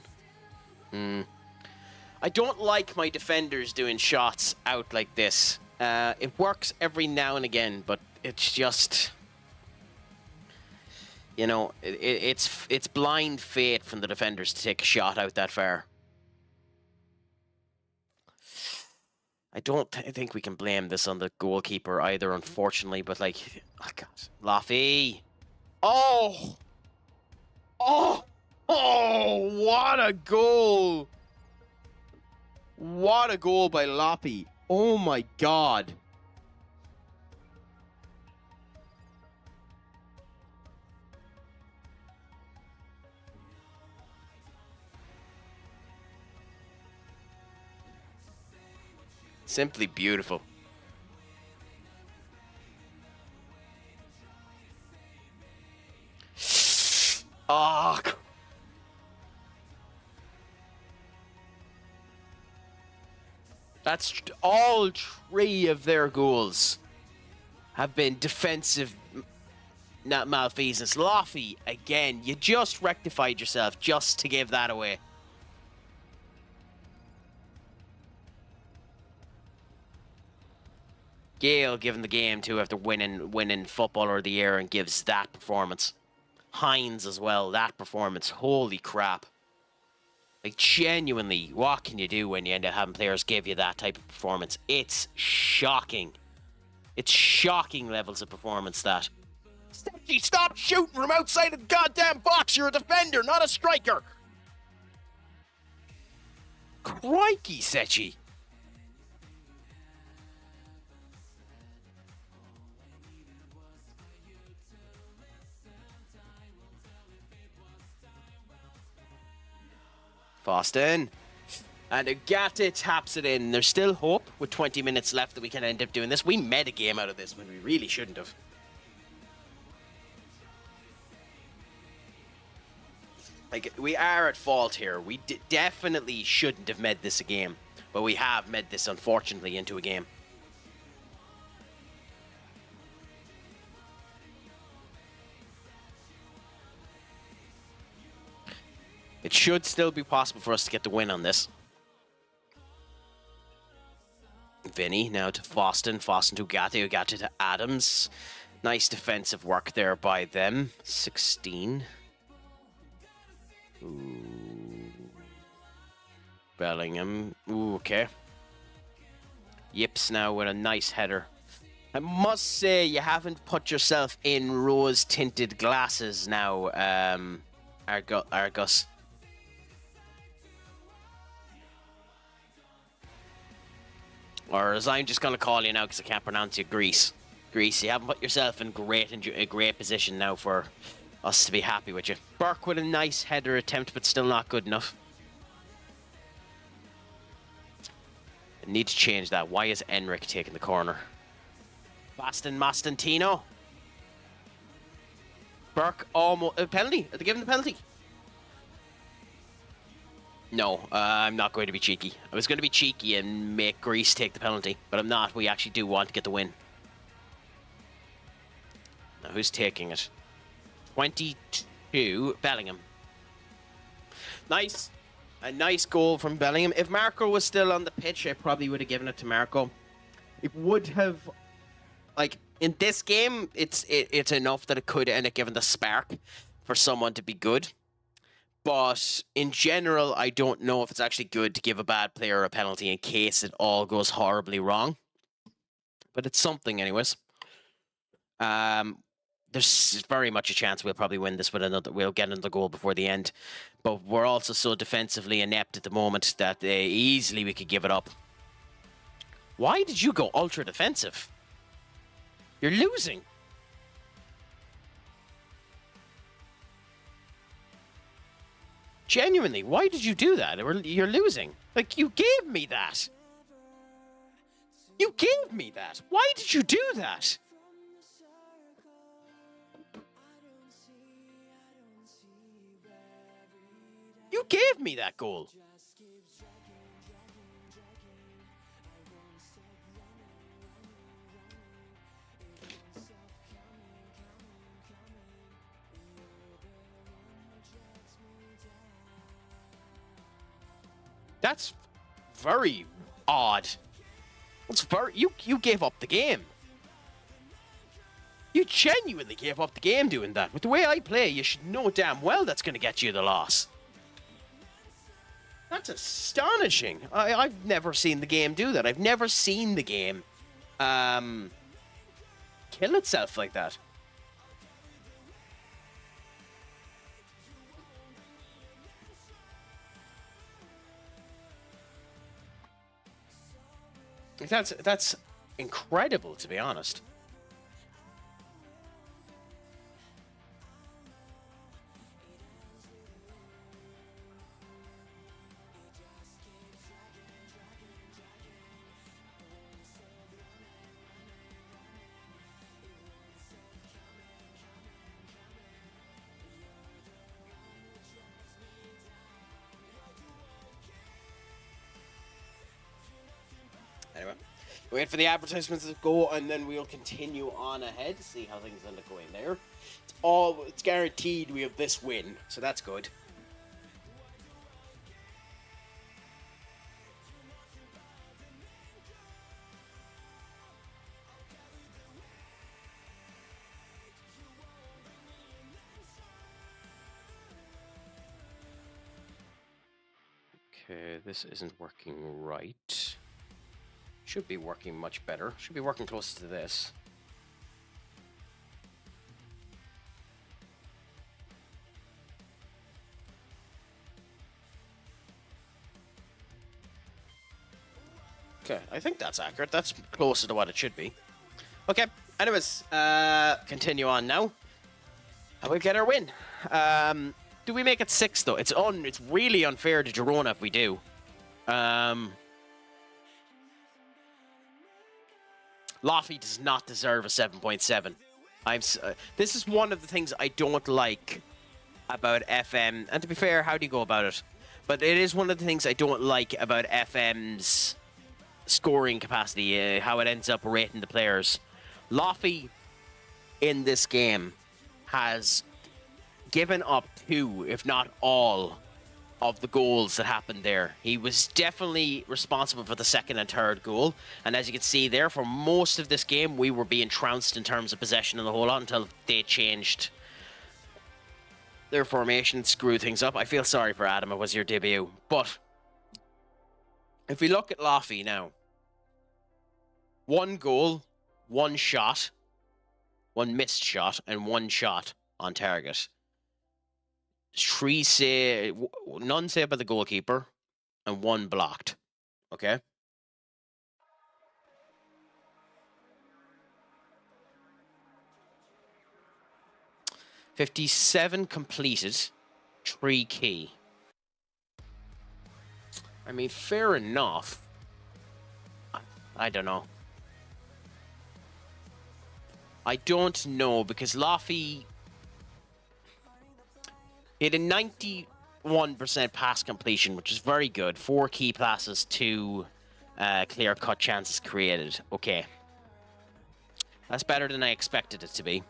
I don't like my defenders doing shots out like this. It works every now and again, but it's just, you know, it's blind fate from the defenders to take a shot out that far. I don't think we can blame this on the goalkeeper either, unfortunately, but like, oh God, Laffy. Oh, what a goal. What a goal by Lappy. Oh my God. Simply beautiful. Oh, that's all three of their goals have been defensive malfeasance. Laffy, again, you just rectified yourself just to give that away. Gale given the game too after winning Footballer of the Year and gives that performance. Hines as well, that performance. Holy crap. Like, genuinely, what can you do when you end up having players give you that type of performance? It's shocking. It's shocking levels of performance, that. Steffi, stop shooting from outside of the goddamn box. You're a defender, not a striker. Crikey, Sechi. Boston. And Ugarte taps it in. There's still hope with 20 minutes left that we can end up doing this. We made a game out of this when we really shouldn't have. Like, we are at fault here. We definitely shouldn't have made this a game. But we have made this, unfortunately, into a game. It should still be possible for us to get the win on this. Vinny now to Foston. Foston to Ugarte. Ugarte to Adams. Nice defensive work there by them. 16. Ooh. Bellingham. Ooh, okay. Yips now with a nice header. I must say, you haven't put yourself in rose-tinted glasses now, Argus. Or as I'm just going to call you now because I can't pronounce you, Greece. Greece, you haven't put yourself in a great position now for us to be happy with you. Burke with a nice header attempt, but still not good enough. I need to change that. Why is Enric taking the corner? Mastantino. Burke almost... penalty? Are they giving the penalty? No, I'm not going to be cheeky. I was going to be cheeky and make Greece take the penalty, but I'm not. We actually do want to get the win. Now, who's taking it? 22, Bellingham. Nice. A nice goal from Bellingham. If Marco was still on the pitch, I probably would have given it to Marco. It would have... Like, in this game, it's enough that it could end up giving the spark for someone to be good. But in general, I don't know if it's actually good to give a bad player a penalty in case it all goes horribly wrong. But it's something anyways. There's very much a chance we'll probably win this with another. We'll get another goal before the end. But we're also so defensively inept at the moment that easily we could give it up. Why did you go ultra defensive? You're losing. Genuinely, why did you do that? You're losing. Like, you gave me that. You gave me that. Why did you do that? You gave me that goal. That's very odd. It's very... You gave up the game. You genuinely gave up the game doing that. With the way I play, you should know damn well that's going to get you the loss. That's astonishing. I've never seen the game do that. I've never seen the game kill itself like that. That's incredible, to be honest. Anyway, wait for the advertisements to go, and then we'll continue on ahead to see how things end up going there. It's guaranteed we have this win, so that's good. Okay, this isn't working right. Should be working much better. Should be working close to this. Okay, I think that's accurate. That's closer to what it should be. Okay, anyways, continue on now. And we get our win. Do we make it 6 though? It's really unfair to Girona if we do. Loffy does not deserve a 7.7. This is one of the things I don't like about FM. And to be fair, how do you go about it? But it is one of the things I don't like about FM's scoring capacity, how it ends up rating the players. Loffy in this game has given up 2, if not all, of the goals that happened there. He was definitely responsible for the second and third goal. And as you can see there, for most of this game, we were being trounced in terms of possession and the whole lot until they changed their formation, screwed things up. I feel sorry for Adam. It was your debut. But if we look at Loffy now, 1 goal, 1 shot, 1 missed shot, and 1 shot on target. 3 save, none saved by the goalkeeper, and 1 blocked. Okay. $57 completed, 3 key. I mean, fair enough. I don't know. I don't know, because Loffy, he had a 91% pass completion, which is very good. 4 key passes, 2 clear-cut chances created. Okay. That's better than I expected it to be.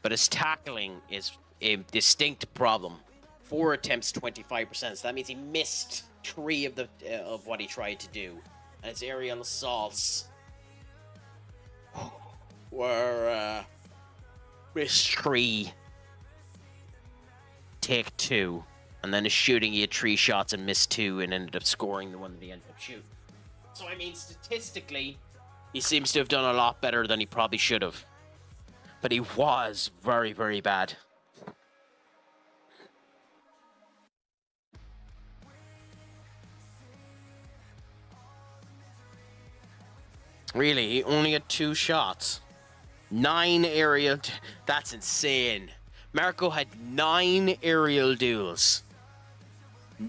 But his tackling is a distinct problem. 4 attempts, 25%. So that means he missed 3 of what he tried to do. And his aerial assaults were missed 3. Take 2. And then his shooting, he had 3 shots and missed 2 and ended up scoring the one that he ended up shooting. So, I mean, statistically, he seems to have done a lot better than he probably should have. But he was very, very bad. Really, he only had 2 shots. 9 aerial... That's insane. Marco had 9 aerial duels.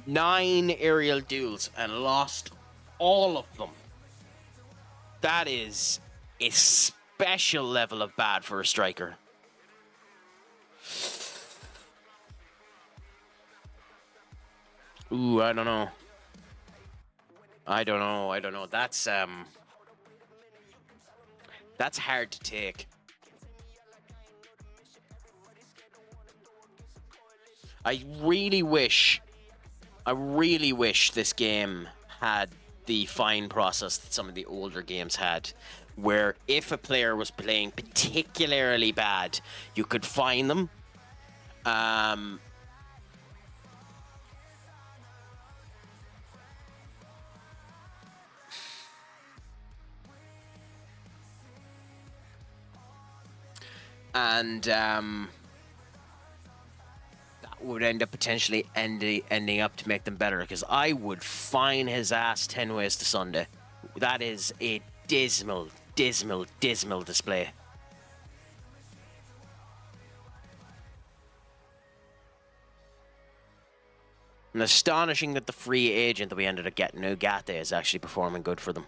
9 aerial duels and lost all of them. That is a special level of bad for a striker. Ooh, I don't know. I don't know. That's hard to take. I really wish this game had the fine process that some of the older games had, where if a player was playing particularly bad, you could fine them. That would end up potentially ending up to make them better, because I would fine his ass 10 ways to Sunday. That is a dismal display. And astonishing that the free agent that we ended up getting, Ugarte, is actually performing good for them.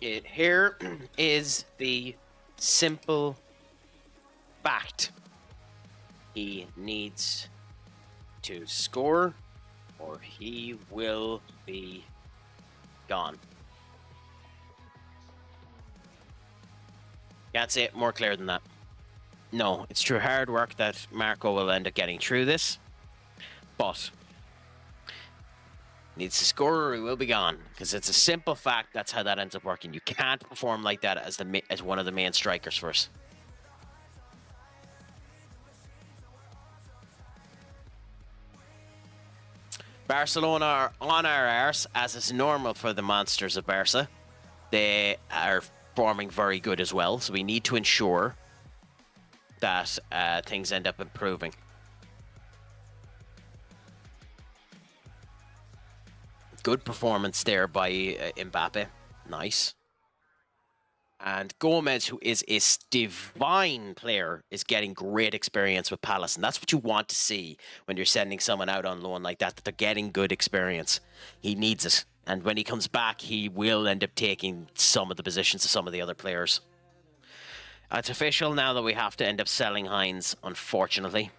Here is the simple fact. He needs to score or he will be gone. Can't say it more clear than that. No, it's through hard work that Marco will end up getting through this, but needs to score or he will be gone, because it's a simple fact. That's how that ends up working. You can't perform like that as one of the main strikers for us. Barcelona are on our arse, as is normal for the monsters of Barca. They are performing very good as well, so we need to ensure that things end up improving. Good performance there by Mbappe. Nice. And Gomez, who is a divine player, is getting great experience with Palace. And that's what you want to see when you're sending someone out on loan like that they're getting good experience. He needs it. And when he comes back, he will end up taking some of the positions of some of the other players. It's official now that we have to end up selling Hines, unfortunately.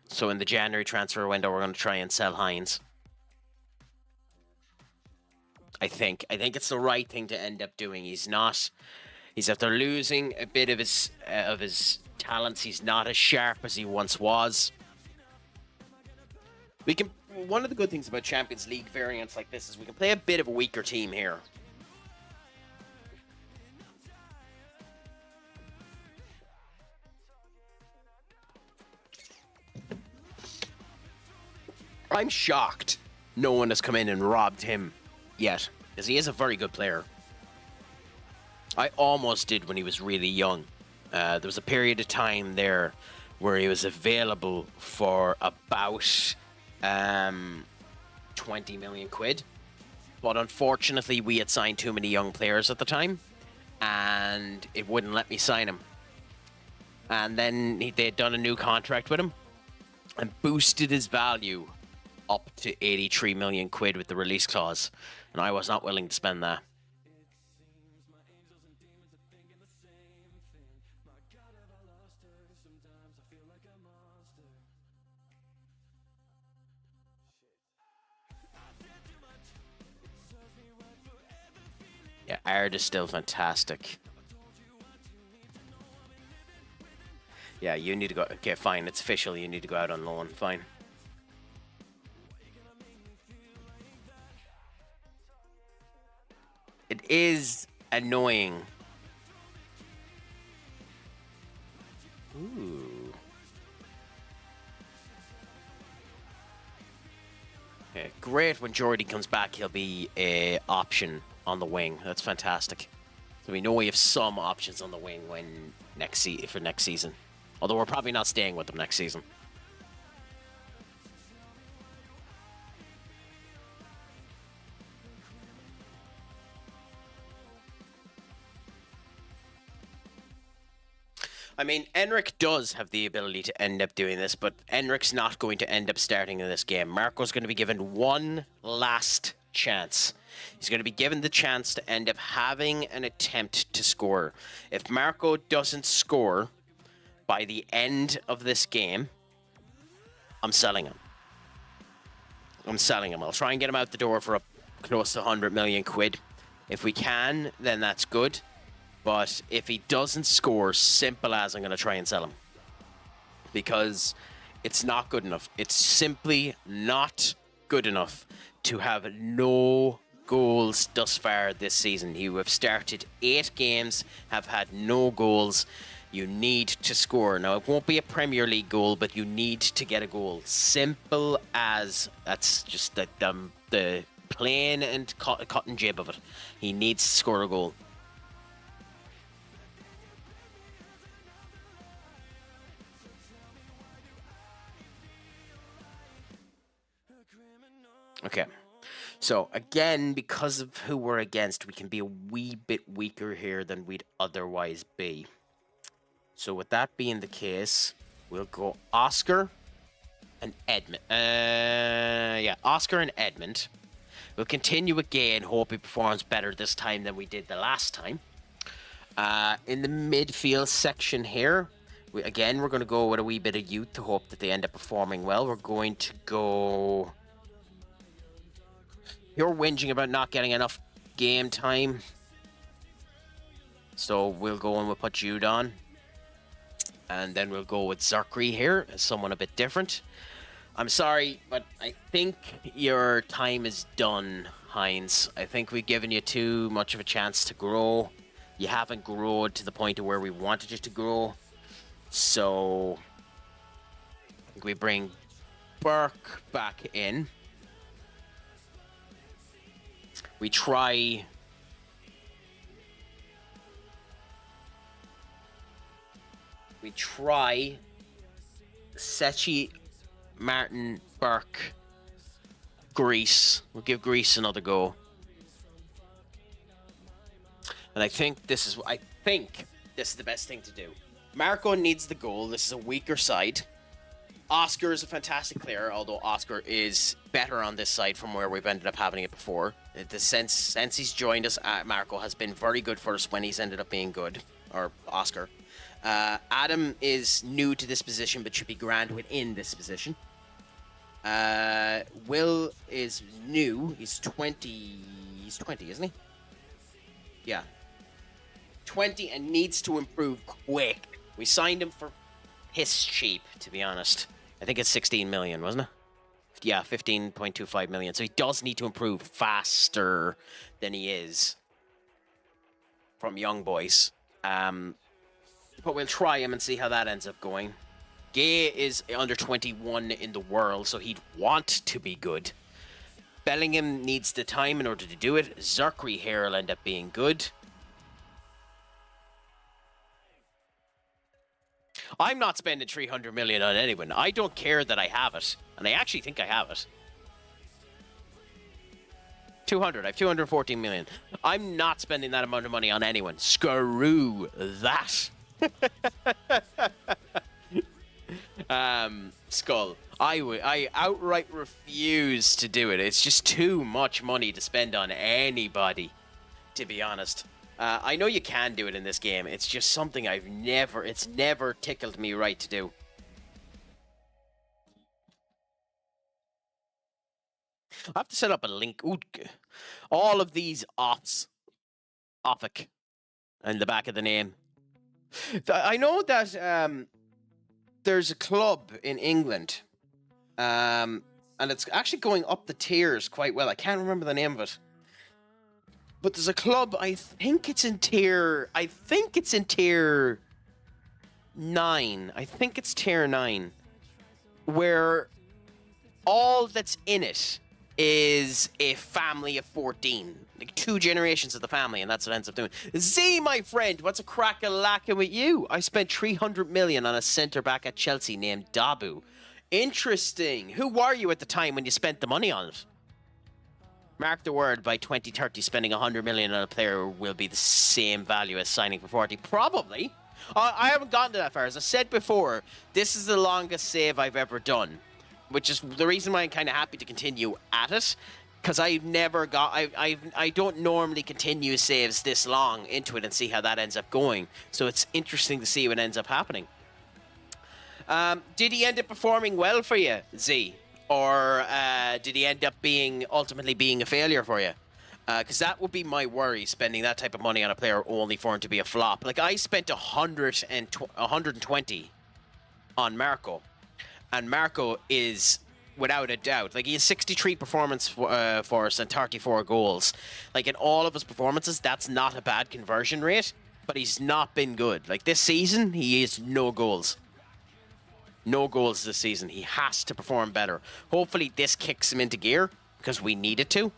So in the January transfer window, we're going to try and sell Hines. I think it's the right thing to end up doing. He's after losing a bit of his talents. He's not as sharp as he once was. One of the good things about Champions League variants like this is we can play a bit of a weaker team here. I'm shocked no one has come in and robbed him yet, because he is a very good player. I almost did when he was really young. There was a period of time there where he was available for about 20 million quid. But unfortunately, we had signed too many young players at the time, and it wouldn't let me sign him. And then they had done a new contract with him and boosted his value up to 83 million quid with the release clause. And I was not willing to spend that. Yeah, Ard is still fantastic. Yeah, you need to go. Okay, fine. It's official. You need to go out on loan. Fine. It is annoying. Ooh. Yeah, great. When Jordy comes back, he'll be an option on the wing. That's fantastic. So we know we have some options on the wing when for next season. Although we're probably not staying with them next season. I mean, Enric does have the ability to end up doing this, but Enric's not going to end up starting in this game. Marco's going to be given one last chance. He's going to be given the chance to end up having an attempt to score. If Marco doesn't score by the end of this game, I'm selling him. I'll try and get him out the door for close to 100 million quid. If we can, then that's good. But if he doesn't score, simple as I'm going to try and sell him. Because it's not good enough. It's simply not good enough to have no goals thus far this season. You have started 8 games, have had no goals. You need to score. Now, it won't be a Premier League goal, but you need to get a goal. Simple as. That's just the plain and cut and jib of it. He needs to score a goal. Okay, so again, because of who we're against, we can be a wee bit weaker here than we'd otherwise be. So with that being the case, we'll go Oscar and Edmund. Oscar and Edmund. We'll continue with Gay and hope he performs better this time than we did the last time. In the midfield section here, we're going to go with a wee bit of youth to hope that they end up performing well. We're going to go... You're whinging about not getting enough game time. So we'll go and we'll put Jude on. And then we'll go with Zerkri here as someone a bit different. I'm sorry, but I think your time is done, Hines. I think we've given you too much of a chance to grow. You haven't grown to the point of where we wanted you to grow. So I think we bring Burke back in. We try... Sechi, Martin, Burke, Greece. We'll give Greece another go. And I think this is the best thing to do. Marco needs the goal. This is a weaker side. Oscar is a fantastic player, although Oscar is better on this side from where we've ended up having it before. Since he's joined us, Marco has been very good for us when he's ended up being good, or Oscar. Adam is new to this position, but should be grand within this position. Will is new. He's 20. He's 20, isn't he? Yeah. 20 and needs to improve quick. We signed him for piss cheap, to be honest. I think it's 16 million, wasn't it? Yeah, 15.25 million. So he does need to improve faster than he is from young boys. But we'll try him and see how that ends up going. Gay is under 21 in the world, so he'd want to be good. Bellingham needs the time in order to do it. Zerkri here will end up being good. I'm not spending 300 million on anyone. I don't care that I have it. And I actually think I have it. 200. I have 214 million. I'm not spending that amount of money on anyone. Screw that. Skull. I outright refuse to do it. It's just too much money to spend on anybody, to be honest. I know you can do it in this game. It's just something it's never tickled me right to do. I have to set up a link. Ooh, all of these Offic in the back of the name. I know that there's a club in England, and it's actually going up the tiers quite well. I can't remember the name of it. But there's a club, I think it's in tier 9. I think it's tier 9. Where all that's in it is a family of 14. Like 2 generations of the family, and that's what it ends up doing. Z, my friend, what's a crack-a-lackin' with you? I spent 300 million on a centre-back at Chelsea named Dabu. Interesting. Who were you at the time when you spent the money on it? Mark the word, by 2030, spending 100 million on a player will be the same value as signing for 40. Probably. I haven't gotten to that far. As I said before, this is the longest save I've ever done, which is the reason why I'm kind of happy to continue at it, because I've never got... I don't normally continue saves this long into it and see how that ends up going. So it's interesting to see what ends up happening. Did he end up performing well for you, Z? Or did he end up ultimately being a failure for you? Because that would be my worry, spending that type of money on a player only for him to be a flop. Like, I spent 120 on Marco. And Marco is, without a doubt, like, he has 63 performance for us and 34 goals. Like, in all of his performances, that's not a bad conversion rate. But he's not been good. Like, this season, he has no goals. No goals this season. He has to perform better. Hopefully this kicks him into gear, because we need it to.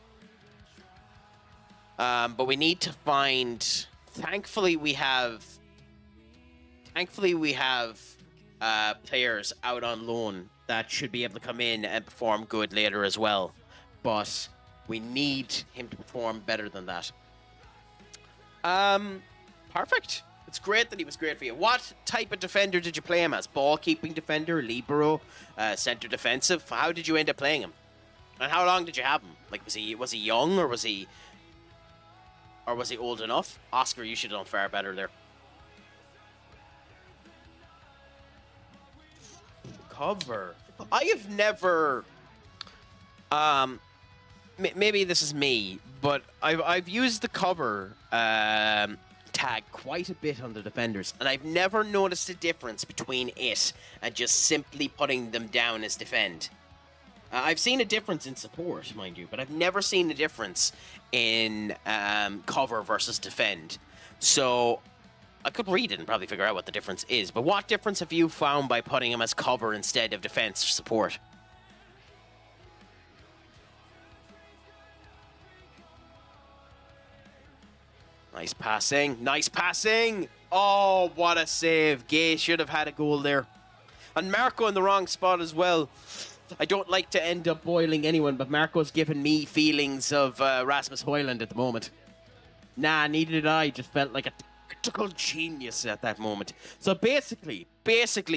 But we need to find... Thankfully we have players out on loan that should be able to come in and perform good later as well. But we need him to perform better than that. Perfect. It's great that he was great for you. What type of defender did you play him as? Ball-keeping defender, libero, center defensive? How did you end up playing him? And how long did you have him? Like, was he young, or was he old enough? Oscar, you should have done far better there. Cover. I have never... maybe this is me, but I've used the cover... tag quite a bit on the defenders, and I've never noticed a difference between it and just simply putting them down as defend. I've seen a difference in support, mind you, but I've never seen a difference in cover versus defend. So I could read it and probably figure out what the difference is, but what difference have you found by putting him as cover instead of defense or support? Nice passing. Nice passing. Oh, what a save. Gay should have had a goal there. And Marco in the wrong spot as well. I don't like to end up boiling anyone, but Marco's given me feelings of Rasmus Højlund at the moment. Nah, neither did I. Just felt like a tactical genius at that moment. So basically,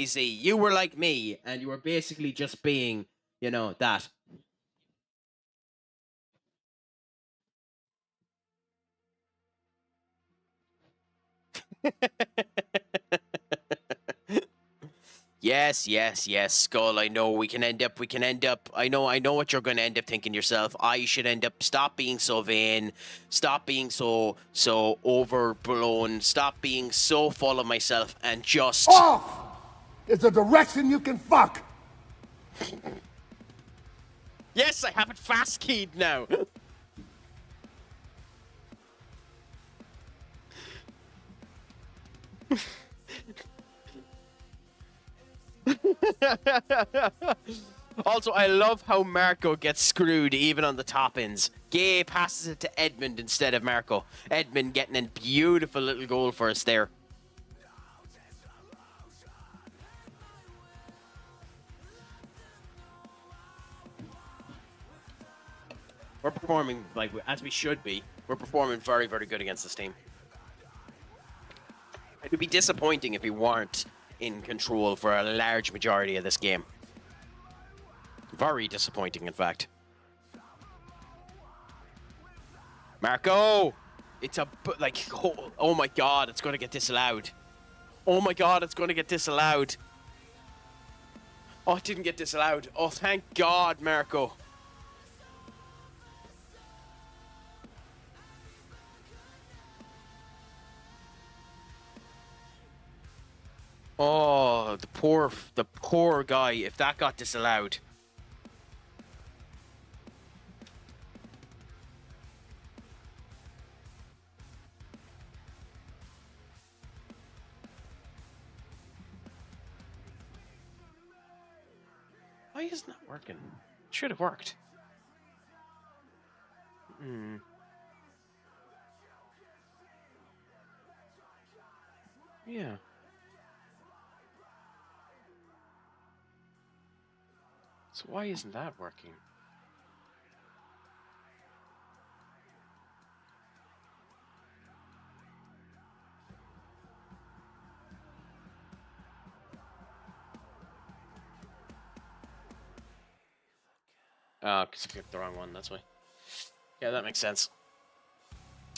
Z, you were like me, and you were basically just being, that. Yes, Skull. I know we can end up. I know what you're going to end up thinking yourself. I should end up. Stop being so vain. Stop being so overblown. Stop being so full of myself and just. Off is a direction you can fuck. Yes, I have it fast keyed now. Also, I love how Marco gets screwed even on the top ends. Gay passes it to Edmund instead of Marco. Edmund getting a beautiful little goal for us there. We're performing like as we should be. We're performing very, very good against this team. It would be disappointing if we weren't in control for a large majority of this game. Very disappointing, in fact. Marco! It's a... like... oh my god, it's going to get disallowed. Oh my god, it's going to get disallowed. Oh, it didn't get disallowed. Oh, thank god, Marco. Oh, the poor guy, if that got disallowed. Why isn't that working? It should have worked. Yeah. So why isn't that working? Oh, because I picked the wrong one, that's why. Yeah, that makes sense.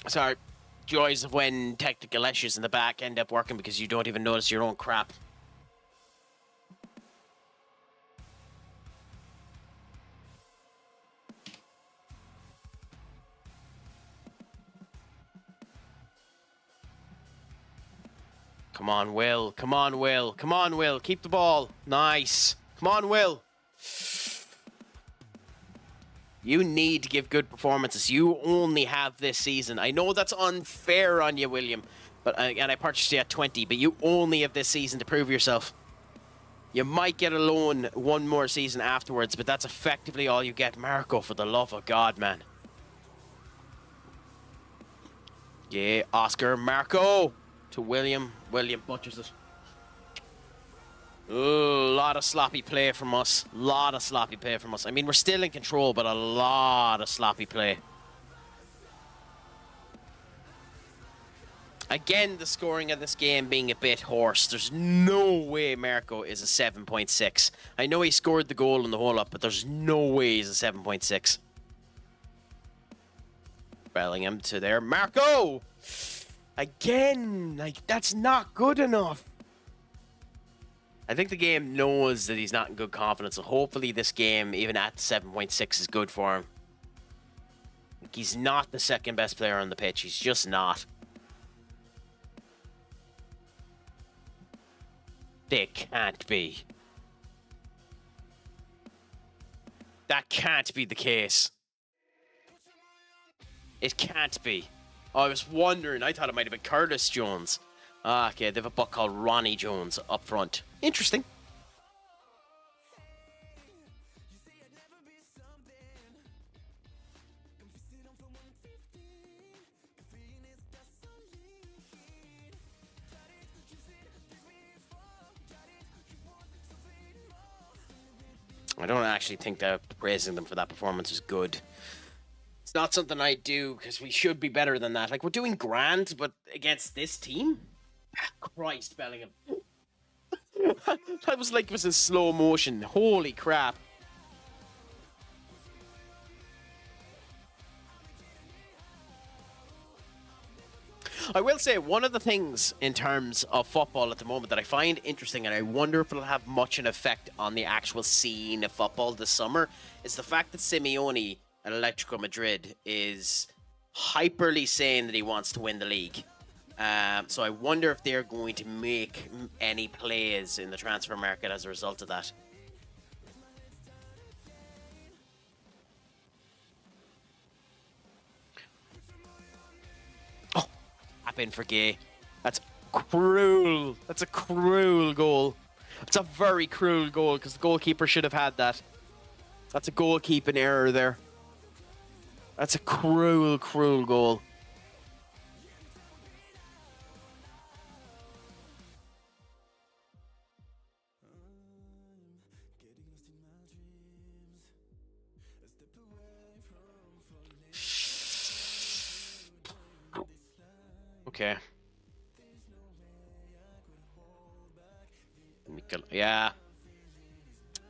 Sorry. Joys of when technical issues in the back end up working because you don't even notice your own crap. Come on, Will. Come on, Will. Come on, Will. Keep the ball. Nice. Come on, Will. You need to give good performances. You only have this season. I know that's unfair on you, William. And I purchased you at 20, but you only have this season to prove yourself. You might get a loan one more season afterwards, but that's effectively all you get. Marco, for the love of God, man. Yeah, Oscar, Marco. To William. William butchers it. A lot of sloppy play from us. I mean, we're still in control, but a lot of sloppy play. Again, the scoring of this game being a bit hoarse. There's no way Marco is a 7.6. I know he scored the goal in the whole up, but there's no way he's a 7.6. Bellingham to there. Marco! Again! Like, that's not good enough. I think the game knows that he's not in good confidence, so hopefully this game, even at 7.6, is good for him. He's not the second best player on the pitch. He's just not. They can't be. That can't be the case. It can't be. Oh, I was wondering. I thought it might have been Curtis Jones. Ah, okay, they have a buck called Ronnie Jones up front. Interesting. I don't actually think that praising them for that performance was good. It's not something I do because we should be better than that. Like, we're doing grand, but against this team? Christ, Bellingham. That was like it was in slow motion. Holy crap. I will say, one of the things in terms of football at the moment that I find interesting, and I wonder if it'll have much an effect on the actual scene of football this summer, is the fact that Simeone at Atletico Madrid is hyperly saying that he wants to win the league. So I wonder if they're going to make any plays in the transfer market as a result of that. In for Gay. That's cruel. That's a cruel goal. It's a very cruel goal because the goalkeeper should have had that. That's a goalkeeping error there. That's a cruel, cruel goal. Okay. Yeah.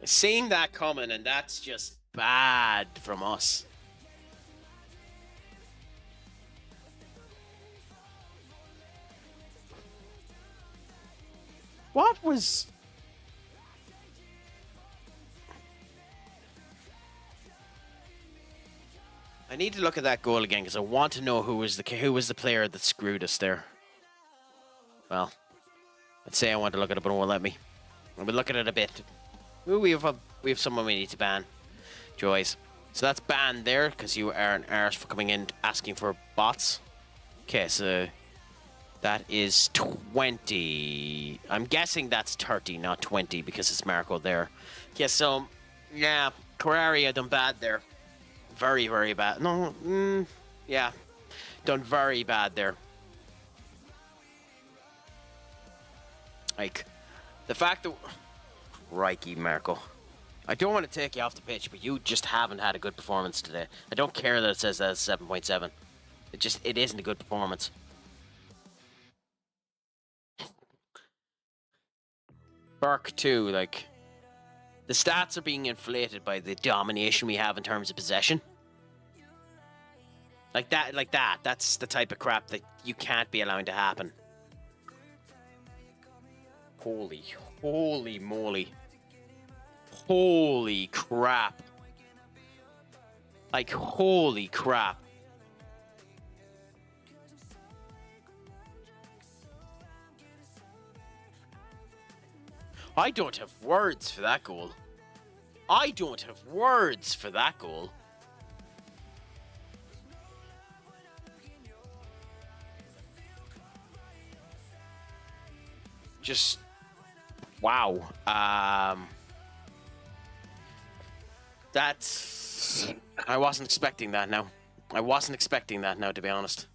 I seen that coming, and that's just bad from us. What was... I need to look at that goal again because I want to know who was the player that screwed us there. Well, I'd say I want to look at it, but it won't let me. I'll be looking at it a bit. Ooh, we have someone we need to ban. Joys. So that's banned there because you are an arse for coming in asking for bots. Okay, so that is 20. I'm guessing that's 30, not 20, because it's Marco there. Okay, so yeah, Carrari done bad there. Very, very bad. No, yeah. Done very bad there. Like, the fact that... Crikey, Marco. I don't want to take you off the pitch, but you just haven't had a good performance today. I don't care that it says that's 7.7. It isn't a good performance. Burke, too, like... The stats are being inflated by the domination we have in terms of possession. Like that. That's the type of crap that you can't be allowing to happen. Holy moly. Holy crap. Like, holy crap. I don't have words for that goal. I don't have words for that goal. Just wow. That's... I wasn't expecting that now. I wasn't expecting that now, to be honest.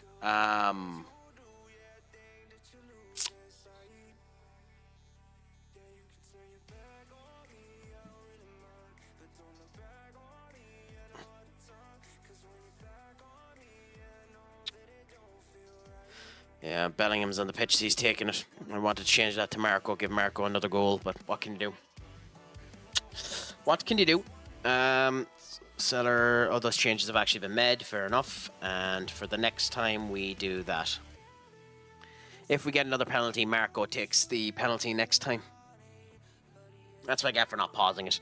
Yeah, Bellingham's on the pitch. He's taking it. I wanted to change that to Marco, give Marco another goal, but what can you do? What can you do? Seller, those changes have actually been made, fair enough. And for the next time, we do that. If we get another penalty, Marco takes the penalty next time. That's what I get for not pausing it.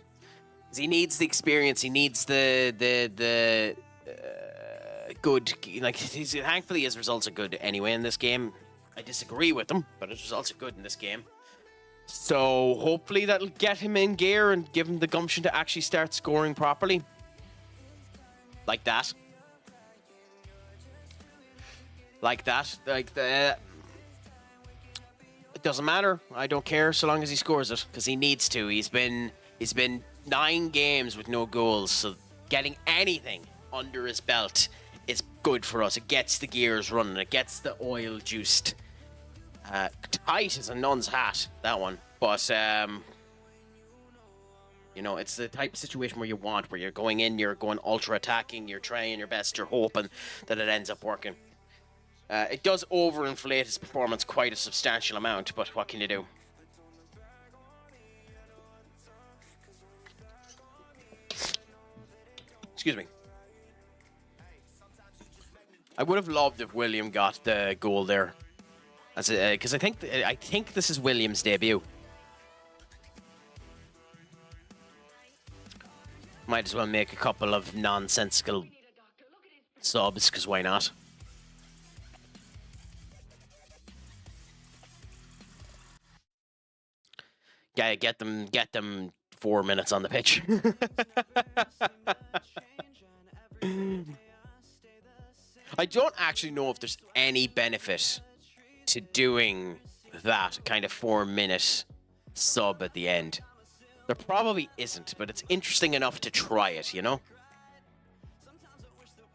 Because he needs the experience, he needs the good, like, thankfully his results are good anyway in this game. I disagree with them, but his results are good in this game. So hopefully that'll get him in gear and give him the gumption to actually start scoring properly. Like that. Like that. Like the... It doesn't matter. I don't care so long as he scores it, because he needs to. He's been 9 games with no goals, so getting anything under his belt is good for us. It gets the gears running. It gets the oil juiced. Tight as a nun's hat, that one. But You know, it's the type of situation where you want, where you're going in, you're going ultra attacking, you're trying your best, you're hoping that it ends up working. It does overinflate his performance quite a substantial amount, but what can you do? Excuse me. I would have loved if William got the goal there, because I think this is William's debut. Might as well make a couple of nonsensical subs, because why not? Yeah, get them 4 minutes on the pitch. I don't actually know if there's any benefit to doing that kind of 4-minute sub at the end. There probably isn't, but it's interesting enough to try it, you know?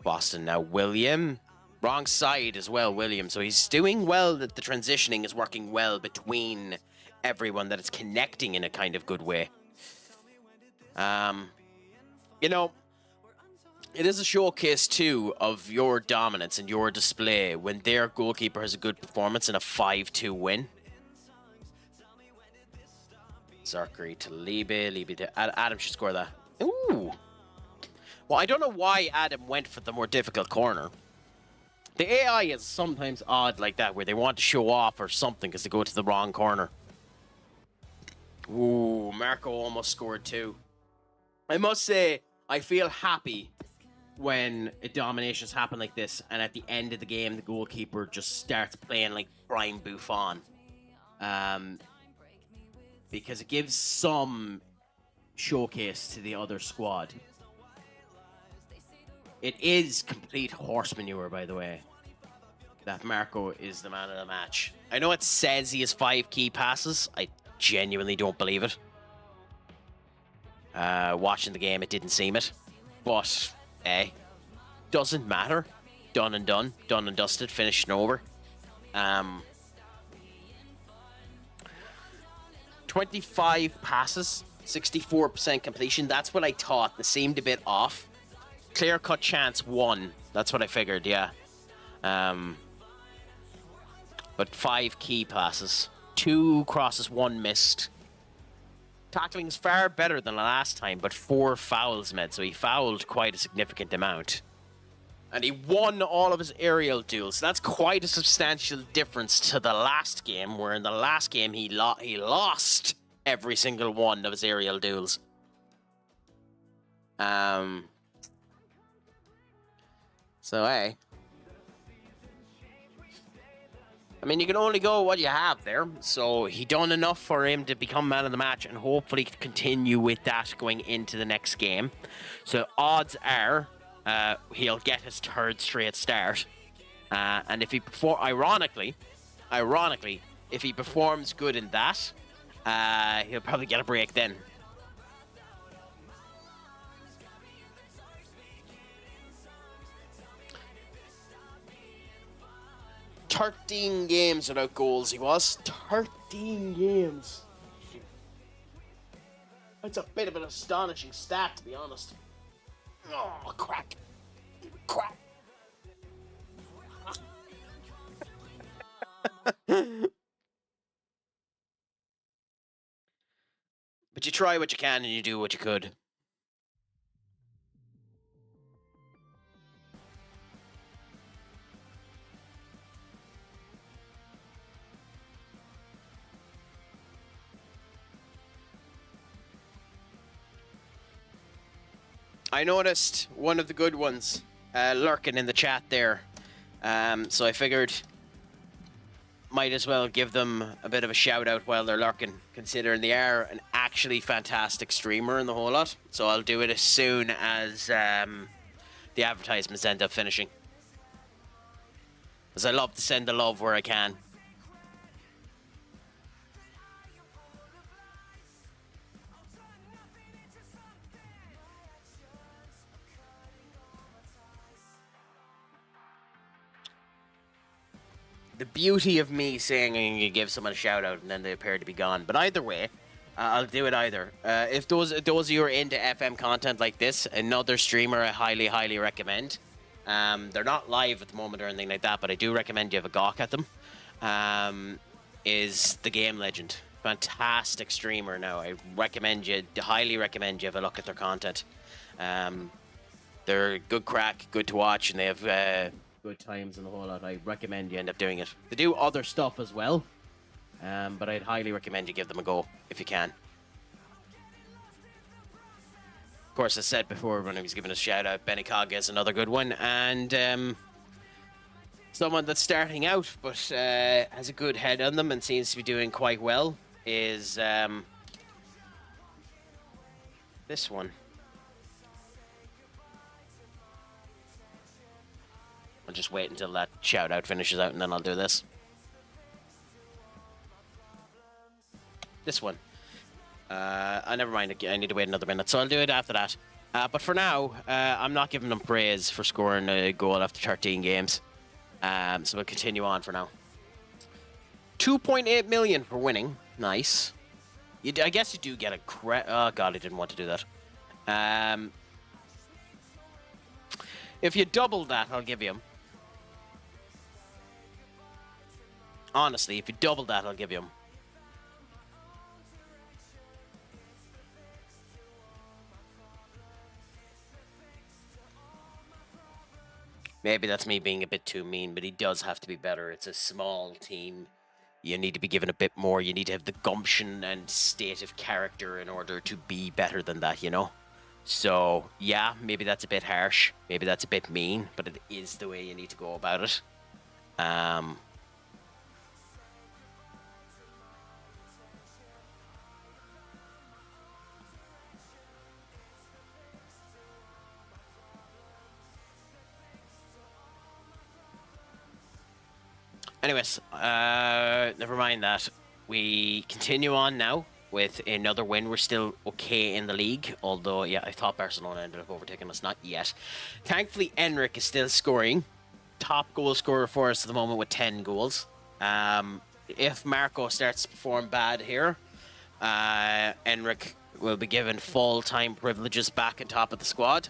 Boston now, William. Wrong side as well, William. So he's doing well, that the transitioning is working well between everyone, that it's connecting in a kind of good way. You know, it is a showcase, too, of your dominance and your display when their goalkeeper has a good performance in a 5-2 win. Zachary to Liebe to Adam should score that. Ooh. Well, I don't know why Adam went for the more difficult corner. The AI is sometimes odd like that, where they want to show off or something because they go to the wrong corner. Ooh, Marco almost scored too. I must say, I feel happy when dominations happen like this, and at the end of the game, the goalkeeper just starts playing like prime Buffon. Because it gives some showcase to the other squad. It is complete horse manure, by the way, that Marco is the man of the match. I know it says he has 5 key passes. I genuinely don't believe it. Watching the game, it didn't seem it. But, doesn't matter. Done and done. Done and dusted. Finished and over. 25 passes, 64% completion. That's what I thought. They seemed a bit off. Clear-cut chance 1. That's what I figured, yeah. But 5 key passes. 2 crosses, 1 missed. Tackling is far better than last time, but 4 fouls made, so he fouled quite a significant amount. And he won all of his aerial duels. That's quite a substantial difference to the last game, where in the last game he lost every single one of his aerial duels. So, hey. I mean, you can only go what you have there. So, he done enough for him to become man of the match and hopefully continue with that going into the next game. So, odds are he'll get his 3rd straight start. And if he ironically, if he performs good in that, he'll probably get a break then. "13 games without goals he was. 13 games. That's a bit of an astonishing stat, to be honest. Oh, crack. Crack. But you try what you can and you do what you could. I noticed one of the good ones lurking in the chat there. So I figured might as well give them a bit of a shout out while they're lurking, considering they are an actually fantastic streamer and the whole lot. So I'll do it as soon as the advertisements end up finishing. As I love to send the love where I can. The beauty of me saying I'm going to give someone a shout out and then they appear to be gone. But either way, I'll do it either. If those of you are into FM content like this, another streamer I highly recommend. They're not live at the moment or anything like that, but I do recommend you have a gawk at them. Is the Game Legend. Fantastic streamer now. I highly recommend you have a look at their content. They're good crack, good to watch, and they have good times and the whole lot. I recommend you end up doing it. They do other stuff as well, but I'd highly recommend you give them a go if you can. Of course, I said before when I was giving a shout out, Benny Cog is another good one, and someone that's starting out but has a good head on them and seems to be doing quite well is this one. I'll just wait until that shout out finishes out and then I'll do this. This one. Never mind, I need to wait another minute, so I'll do it after that. But for now, I'm not giving them praise for scoring a goal after 13 games. So we'll continue on for now. 2.8 million for winning. Nice. I guess you do get a oh god, I didn't want to do that. If you double that, I'll give you them. Honestly, if you double that, I'll give you them. Maybe that's me being a bit too mean, but he does have to be better. It's a small team. You need to be given a bit more. You need to have the gumption and state of character in order to be better than that, you know? So, yeah, maybe that's a bit harsh. Maybe that's a bit mean, but it is the way you need to go about it. Anyways, never mind that. We continue on now with another win. We're still okay in the league, although, yeah, I thought Barcelona ended up overtaking us. Not yet. Thankfully, Enric is still scoring. Top goal scorer for us at the moment with 10 goals. If Marco starts to perform bad here, Enric will be given full-time privileges back on top of the squad.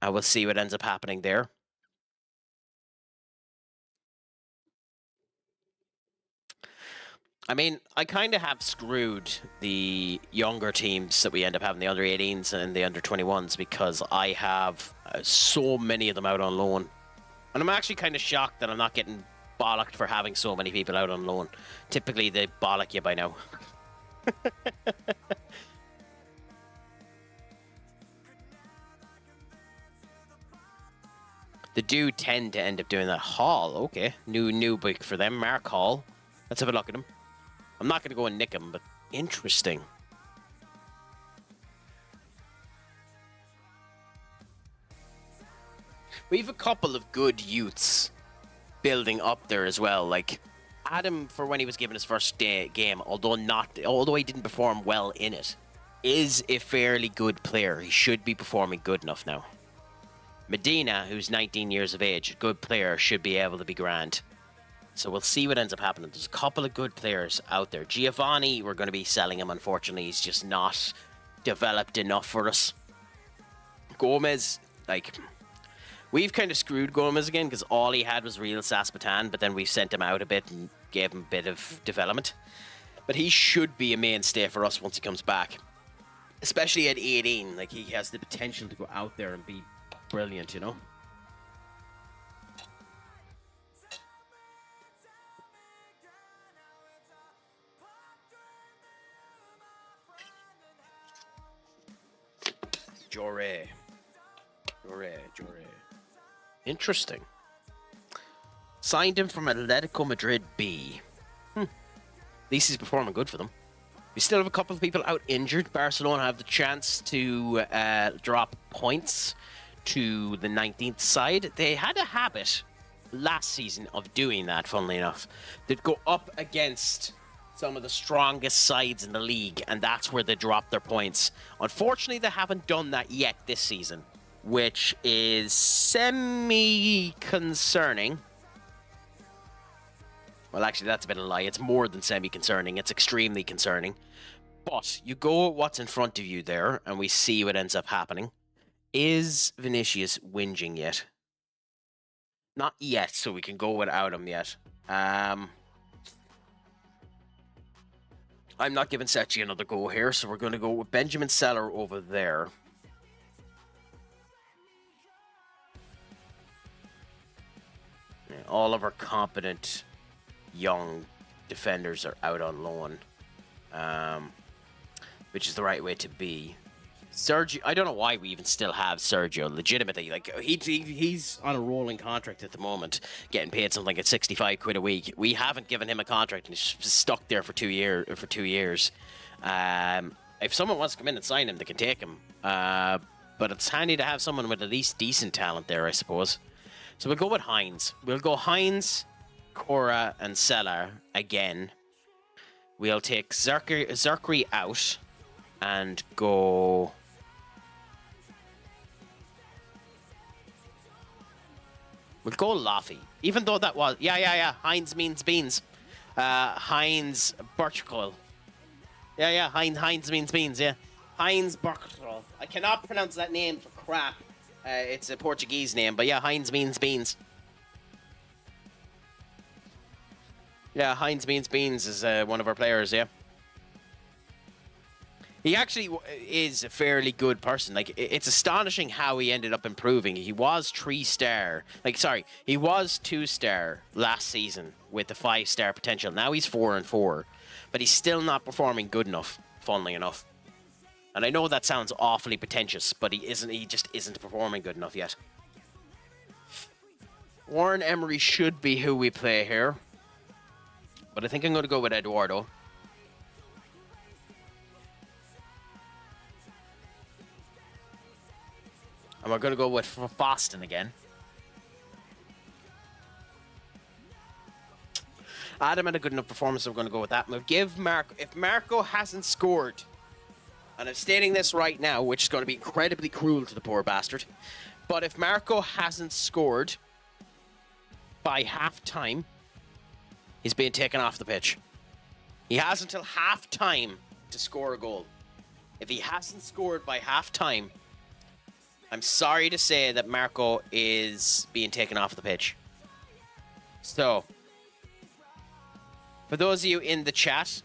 We'll see what ends up happening there. I mean, I kind of have screwed the younger teams that we end up having, the under 18s and the under 21s, because I have so many of them out on loan. And I'm actually kind of shocked that I'm not getting bollocked for having so many people out on loan. Typically, they bollock you by now. They do tend to end up doing that. Hall, okay. New book for them. Mark Hall. Let's have a look at him. I'm not going to go and nick him, but interesting. We have a couple of good youths building up there as well. Like Adam, for when he was given his first game, although he didn't perform well in it, is a fairly good player. He should be performing good enough now. Medina, who's 19 years of age, a good player, should be able to be grand. So we'll see what ends up happening. There's a couple of good players out there. Giovanni, we're going to be selling him, unfortunately. He's just not developed enough for us. Gomez, like, we've kind of screwed Gomez again because all he had was Real Saspatan, but then we sent him out a bit and gave him a bit of development. But he should be a mainstay for us once he comes back. Especially at 18. Like, he has the potential to go out there and be brilliant, you know? Jore. Interesting. Signed him from Atletico Madrid B. At least he's performing good for them. We still have a couple of people out injured. Barcelona have the chance to drop points to the 19th side. They had a habit last season of doing that, funnily enough. They'd go up against some of the strongest sides in the league, and that's where they drop their points. Unfortunately, they haven't done that yet this season, which is semi-concerning. Well, actually, that's a bit of a lie. It's more than semi-concerning. It's extremely concerning. But you go with what's in front of you there, and we see what ends up happening. Is Vinicius whinging yet? Not yet, so we can go without him yet. I'm not giving Sechi another go here, so we're going to go with Benjamin Seller over there. All of our competent young defenders are out on loan, which is the right way to be. Sergio, I don't know why we even still have Sergio. Legitimately, like he's on a rolling contract at the moment, getting paid something like £65 a week. We haven't given him a contract, and he's stuck there for 2 years. If someone wants to come in and sign him, they can take him. But it's handy to have someone with at least decent talent there, I suppose. So we'll go with Hines. We'll go Hines, Cora, and Seller again. We'll take Zerkri out and go... We'll go Laffy. Even though that was... Yeah. Hines means beans. Hines Birchcoil. Yeah. Hines means beans, yeah. Hines Birchcoil. I cannot pronounce that name for crap. It's a Portuguese name, but yeah, Hines means beans. Yeah, Hines means beans is one of our players, yeah. He actually is a fairly good person. Like, it's astonishing how he ended up improving. He was 3-star. He was 2-star last season with the 5-star potential. Now he's 4-4, but he's still not performing good enough, funnily enough. And I know that sounds awfully pretentious, but he just isn't performing good enough yet. Warren Emery should be who we play here. But I think I'm going to go with Eduardo. And we're going to go with Foston again. Adam had a good enough performance, so we're going to go with that. We'll give Marco... If Marco hasn't scored... And I'm stating this right now, which is going to be incredibly cruel to the poor bastard. But if Marco hasn't scored by half-time, he's being taken off the pitch. He has until half-time to score a goal. If he hasn't scored by half-time, I'm sorry to say that Marco is being taken off the pitch. So, for those of you in the chat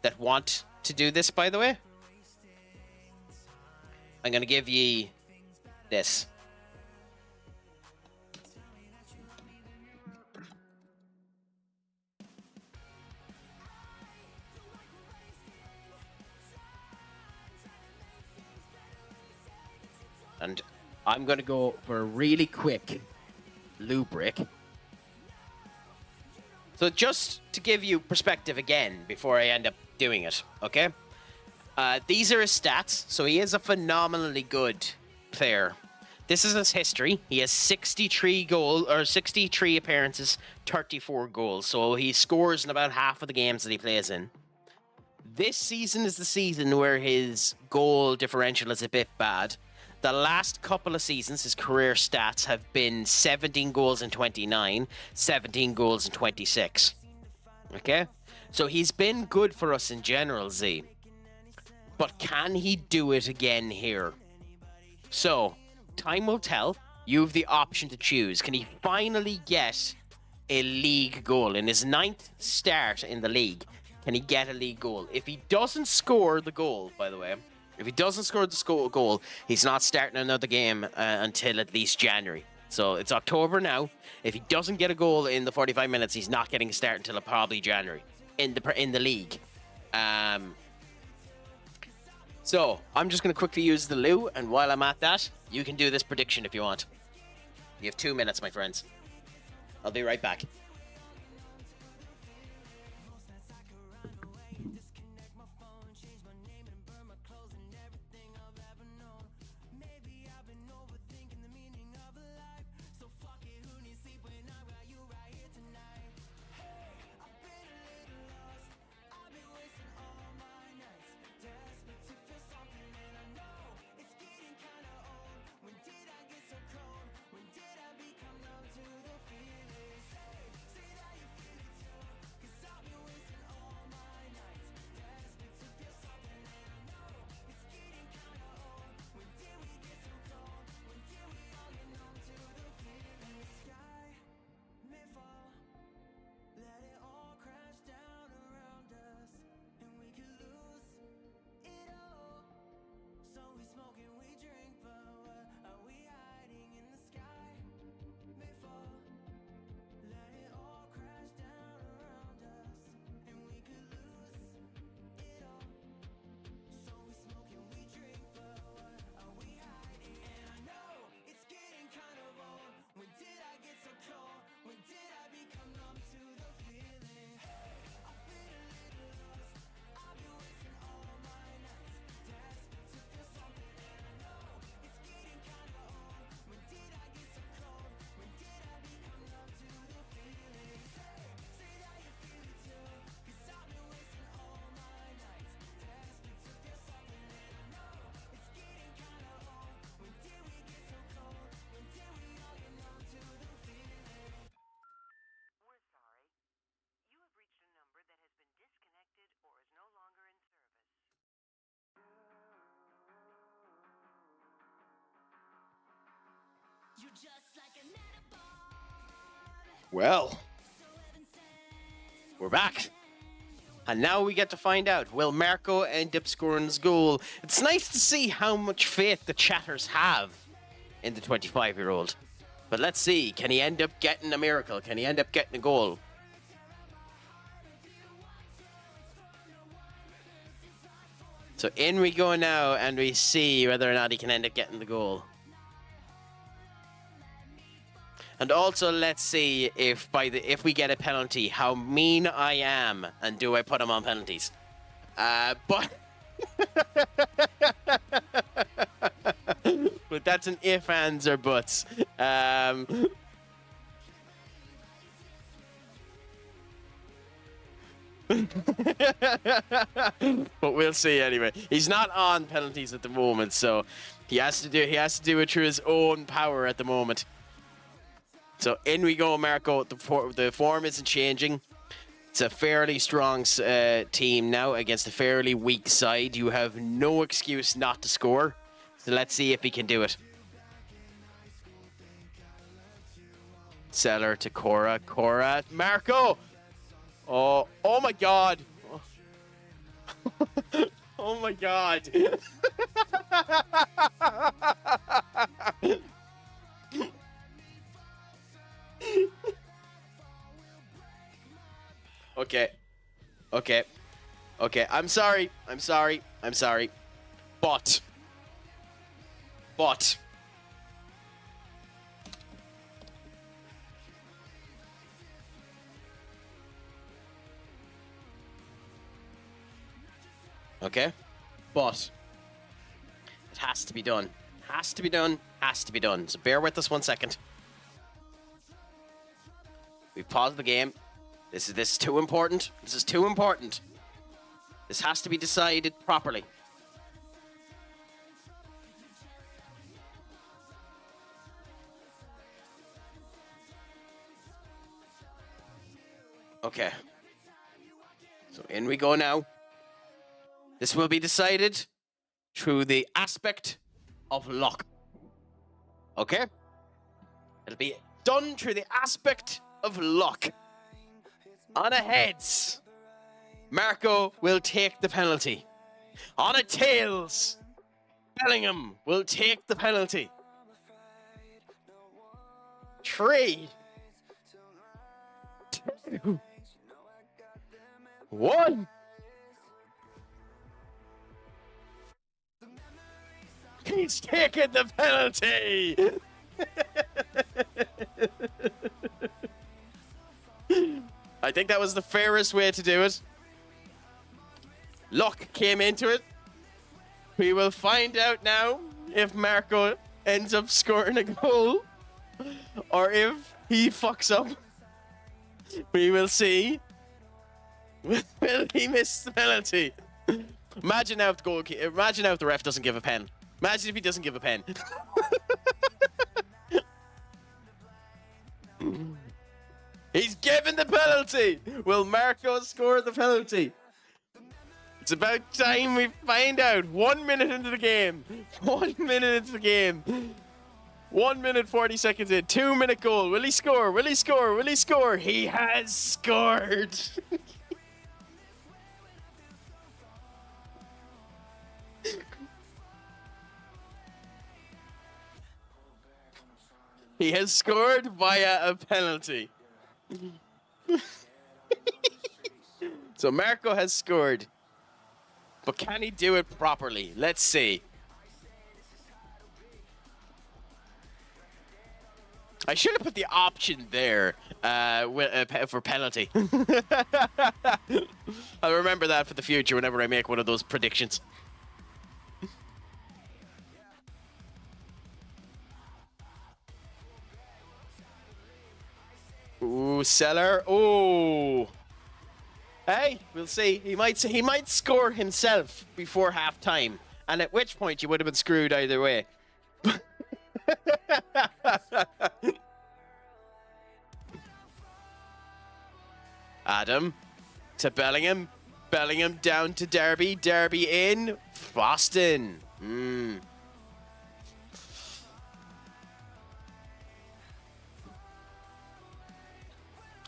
that want to do this, by the way, I'm going to give ye this. And I'm going to go for a really quick lubric. So just to give you perspective again before I end up doing it, okay? These are his stats, so he is a phenomenally good player. This is his history. He has 63 appearances, 34 goals. So he scores in about half of the games that he plays in. This season is the season where his goal differential is a bit bad. The last couple of seasons, his career stats have been 17 goals in 29, 17 goals in 26. Okay? So he's been good for us in general, Z. But can he do it again here? So, time will tell. You have the option to choose. Can he finally get a league goal? In his 9th start in the league, can he get a league goal? If he doesn't score the goal, by the way, if he doesn't score the goal, he's not starting another game until at least January. So, it's October now. If he doesn't get a goal in the 45 minutes, he's not getting a start until probably January in the league. So, I'm just going to quickly use the loo, and while I'm at that, you can do this prediction if you want. You have 2 minutes, my friends. I'll be right back. Well, we're back. And now we get to find out, will Marco end up scoring his goal? It's nice to see how much faith the chatters have in the 25-year-old. But let's see, can he end up getting a miracle? Can he end up getting a goal? So in we go now, and we see whether or not he can end up getting the goal. And also, let's see if we get a penalty, how mean I am, and do I put him on penalties? But that's an if, ands, or buts. But we'll see anyway. He's not on penalties at the moment, so he has to do it through his own power at the moment. So in we go, Marco. The form isn't changing. It's a fairly strong team now against a fairly weak side. You have no excuse not to score. So let's see if he can do it. Seller to Cora. Cora. Marco! Oh my God. Oh my God. Okay. I'm sorry. But. Okay. But. It has to be done. Has to be done. So bear with us 1 second. We've paused the game. This is too important. This has to be decided properly. Okay. So in we go now. This will be decided through the aspect of luck. Okay? It'll be done through the aspect of luck. On a heads, Marco will take the penalty. On a tails, Bellingham will take the penalty. 3, 2, 1. He's taking the penalty. I think that was the fairest way to do it. Luck came into it. We will find out now if Marco ends up scoring a goal or if he fucks up. We will see. Will he miss the penalty? Imagine now if the ref doesn't give a pen. Imagine if he doesn't give a pen. He's given the penalty. Will Marco score the penalty? It's about time we find out. 1 minute into the game. 1 minute into the game. 1 minute 40 seconds in. 2 minute goal. Will he score? Will he score? Will he score? He has scored. He has scored via a penalty. So Marco has scored. But can he do it properly? Let's see. I should have put the option there for penalty. I'll remember that for the future whenever I make one of those predictions. Ooh, Seller. Ooh. Hey, we'll see. He might score himself before half time, and at which point you would have been screwed either way. Adam to Bellingham. Bellingham down to Derby. Derby in. Boston.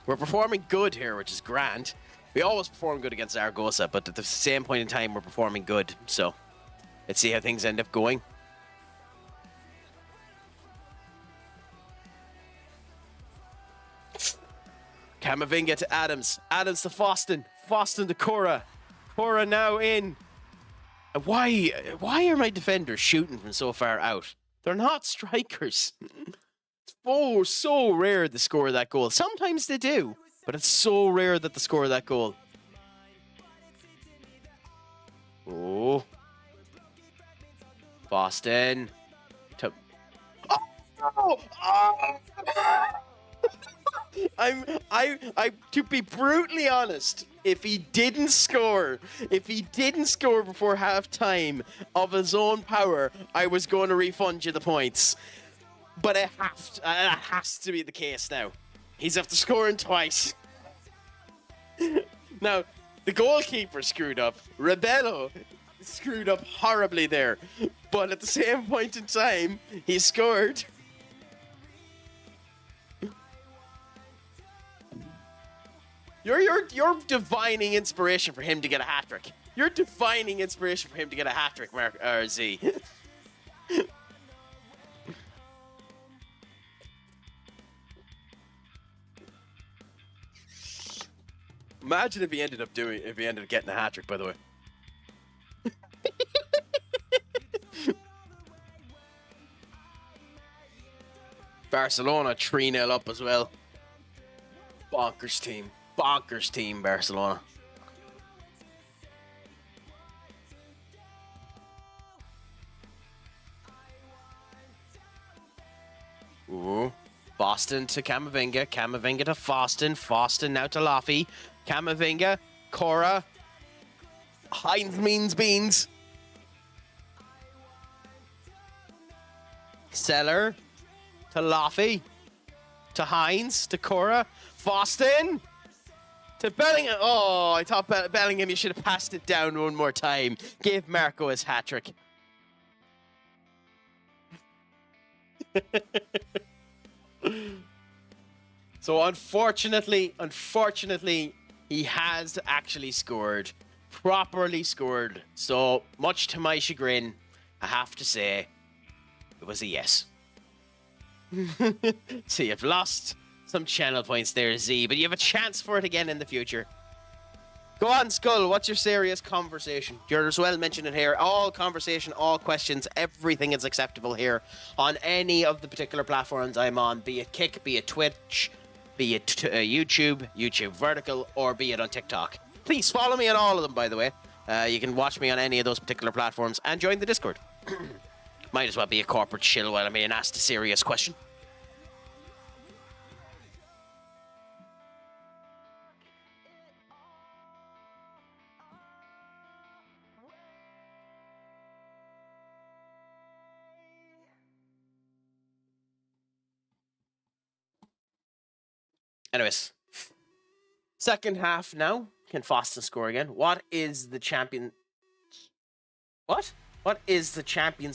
We're performing good here, which is grand. We always perform good against Zaragoza, but at the same point in time, we're performing good. So let's see how things end up going. Camavinga to Adams. Adams to Foston. Foston to Cora. Cora now in. Why are my defenders shooting from so far out? They're not strikers. It's so rare to score that goal. Sometimes they do, but it's so rare that they score that goal. Oh. Boston. To... Oh! To be brutally honest, if he didn't score before half time of his own power, I was going to refund you the points. But it has to be the case now. He's after scoring twice. Now, the goalkeeper screwed up. Rebello screwed up horribly there. But at the same point in time, he scored. You're divining inspiration for him to get a hat-trick. You're divining inspiration for him to get a hat-trick, Mark Z. Imagine if he ended up getting a hat-trick, by the way. Barcelona 3-0 up as well. Bonkers team, Barcelona. Ooh. Boston to Camavinga. Camavinga to Foston. Foston now to Laffy. Camavinga. Cora. Heinz means beans. Seller to Laffy. To Heinz. To Cora. Foston. To Bellingham. Oh, I thought Bellingham, you should have passed it down one more time. Give Marco his hat-trick. So unfortunately, he has actually scored. Properly scored. So much to my chagrin, I have to say, it was a yes. So you've lost some channel points there, Z, but you have a chance for it again in the future. Go on, Skull, what's your serious conversation? You're as well mentioning it here. All conversation, all questions, everything is acceptable here on any of the particular platforms I'm on, be it Kick, be it Twitch, be it YouTube Vertical, or be it on TikTok. Please follow me on all of them, by the way. You can watch me on any of those particular platforms and join the Discord. Might as well be a corporate shill while I'm being asked a serious question. Anyways, second half now. Can Foston score again? What is the Champions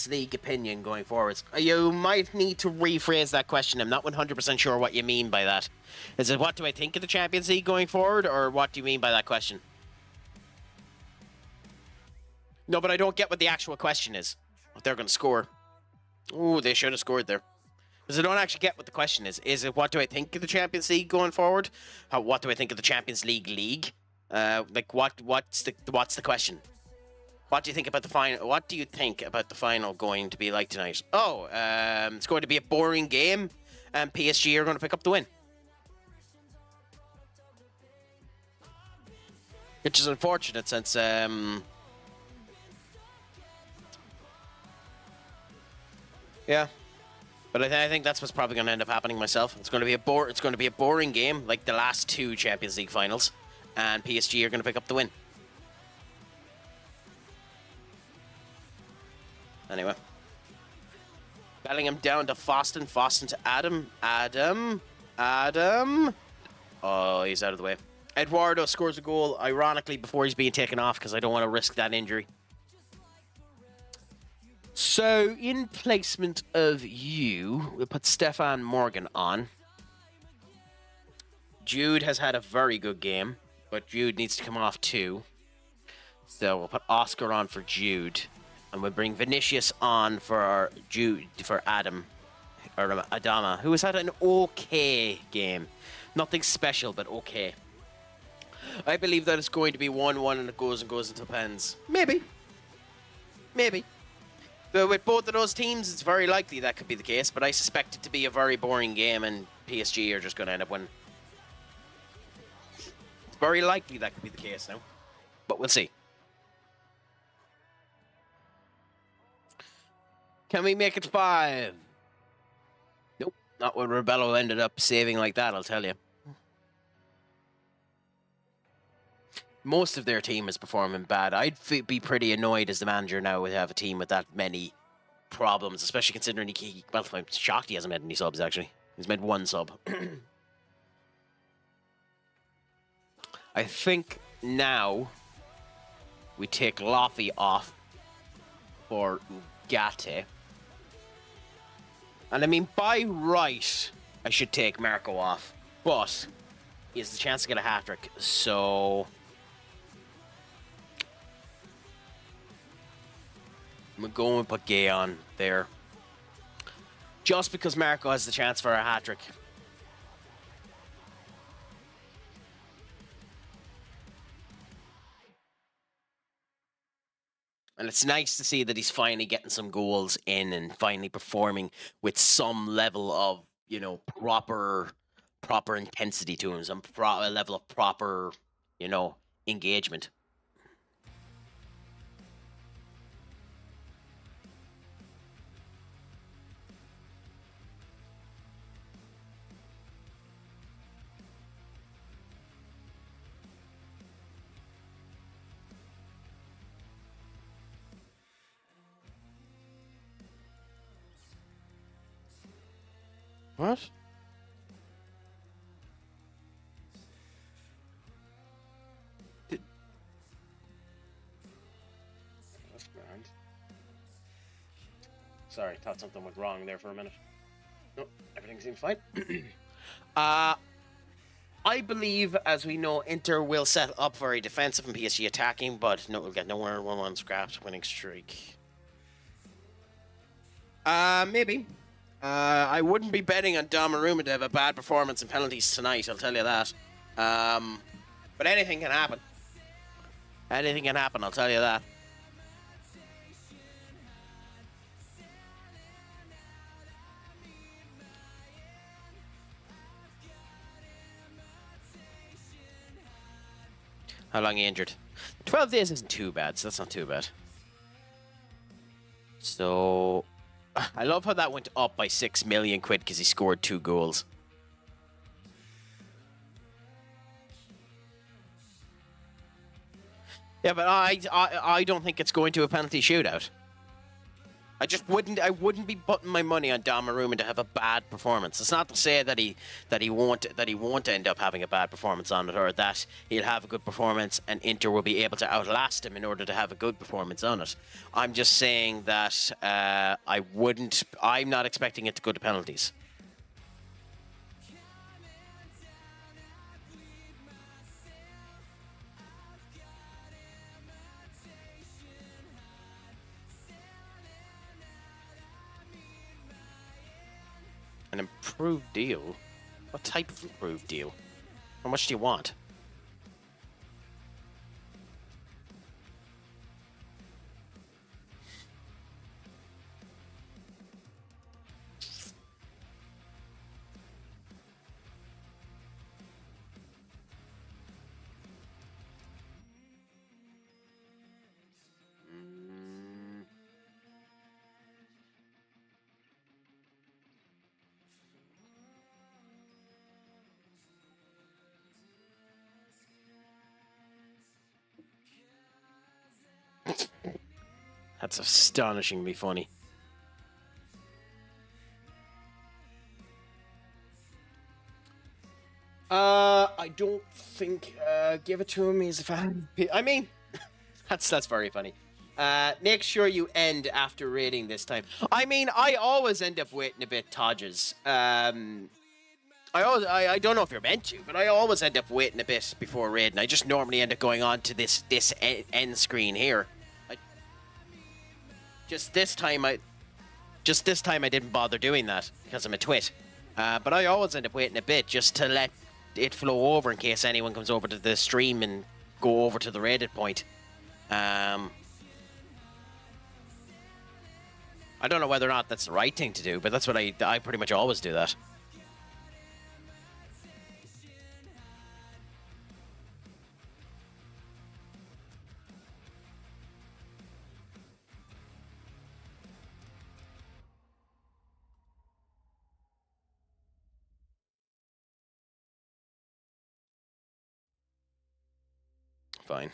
League opinion going forwards? You might need to rephrase that question. I'm not 100% sure what you mean by that. Is it what do I think of the Champions League going forward, or what do you mean by that question? No, but I don't get what the actual question is. What they're going to score. Oh, they should have scored there. Because I don't actually get what the question is. Is it what do I think of the Champions League going forward? What do I think of the Champions League? What's the question? What do you think about the final? What do you think about the final going to be like tonight? Oh, it's going to be a boring game, and PSG are going to pick up the win, which is unfortunate since yeah. But I think that's what's probably going to end up happening myself. It's going to be a boring game, like the last two Champions League finals, and PSG are going to pick up the win. Anyway, Bellingham down to Foston. Foston to Adam. Adam. Oh, he's out of the way. Eduardo scores a goal, ironically, before he's being taken off because I don't want to risk that injury. So, in placement of you, we'll put Stefan Morgan on. Jude has had a very good game, but Jude needs to come off too. So we'll put Oscar on for Jude, and we'll bring Vinicius on for Adam, or Adama, who has had an okay game. Nothing special, but okay. I believe that it's going to be 1-1 and it goes until pens. Maybe. But with both of those teams, it's very likely that could be the case, but I suspect it to be a very boring game and PSG are just going to end up winning. It's very likely that could be the case now, but we'll see. Can we make it 5? Nope, not when Rebello ended up saving like that, I'll tell you. Most of their team is performing bad. I'd be pretty annoyed as the manager now to have a team with that many problems, especially considering well, I'm shocked he hasn't made any subs, actually. He's made 1 sub. I think now we take Lofi off for Ugarte. And I mean, by right, I should take Marco off. But he has the chance to get a hat-trick, so I'm going to put Gay on there. Just because Marco has the chance for a hat-trick. And it's nice to see that he's finally getting some goals in and finally performing with some level of, you know, proper intensity to him, some level of proper, you know, engagement. What? That's grand. Sorry, thought something went wrong there for a minute. Nope, everything seems fine. I believe, as we know, Inter will set up very defensive and PSG attacking, but no, we'll get nowhere. 1-1 scraps, winning streak. Maybe. I wouldn't be betting on Donnarumma to have a bad performance in penalties tonight, I'll tell you that. But anything can happen. Anything can happen, I'll tell you that. How long are you injured? 12 days isn't too bad, so that's not too bad. So I love how that went up by 6 million quid because he scored 2 goals. Yeah, but I don't think it's going to a penalty shootout. I wouldn't be putting my money on Donnarumma to have a bad performance. It's not to say that he won't end up having a bad performance on it, or that he'll have a good performance and Inter will be able to outlast him in order to have a good performance on it. I'm just saying that I'm not expecting it to go to penalties. An improved deal? What type of improved deal? How much do you want? That's astonishingly funny. I don't think give it to him. He's a fan. I mean, that's very funny. Make sure you end after rating this time. I mean, I always end up waiting a bit, Todges. I don't know if you're meant to, but I always end up waiting a bit before raiding. I just normally end up going on to this end screen here. Just this time I didn't bother doing that because I'm a twit. But I always end up waiting a bit just to let it flow over in case anyone comes over to the stream and go over to the raided point. I don't know whether or not that's the right thing to do, but that's what I pretty much always do that. Fine.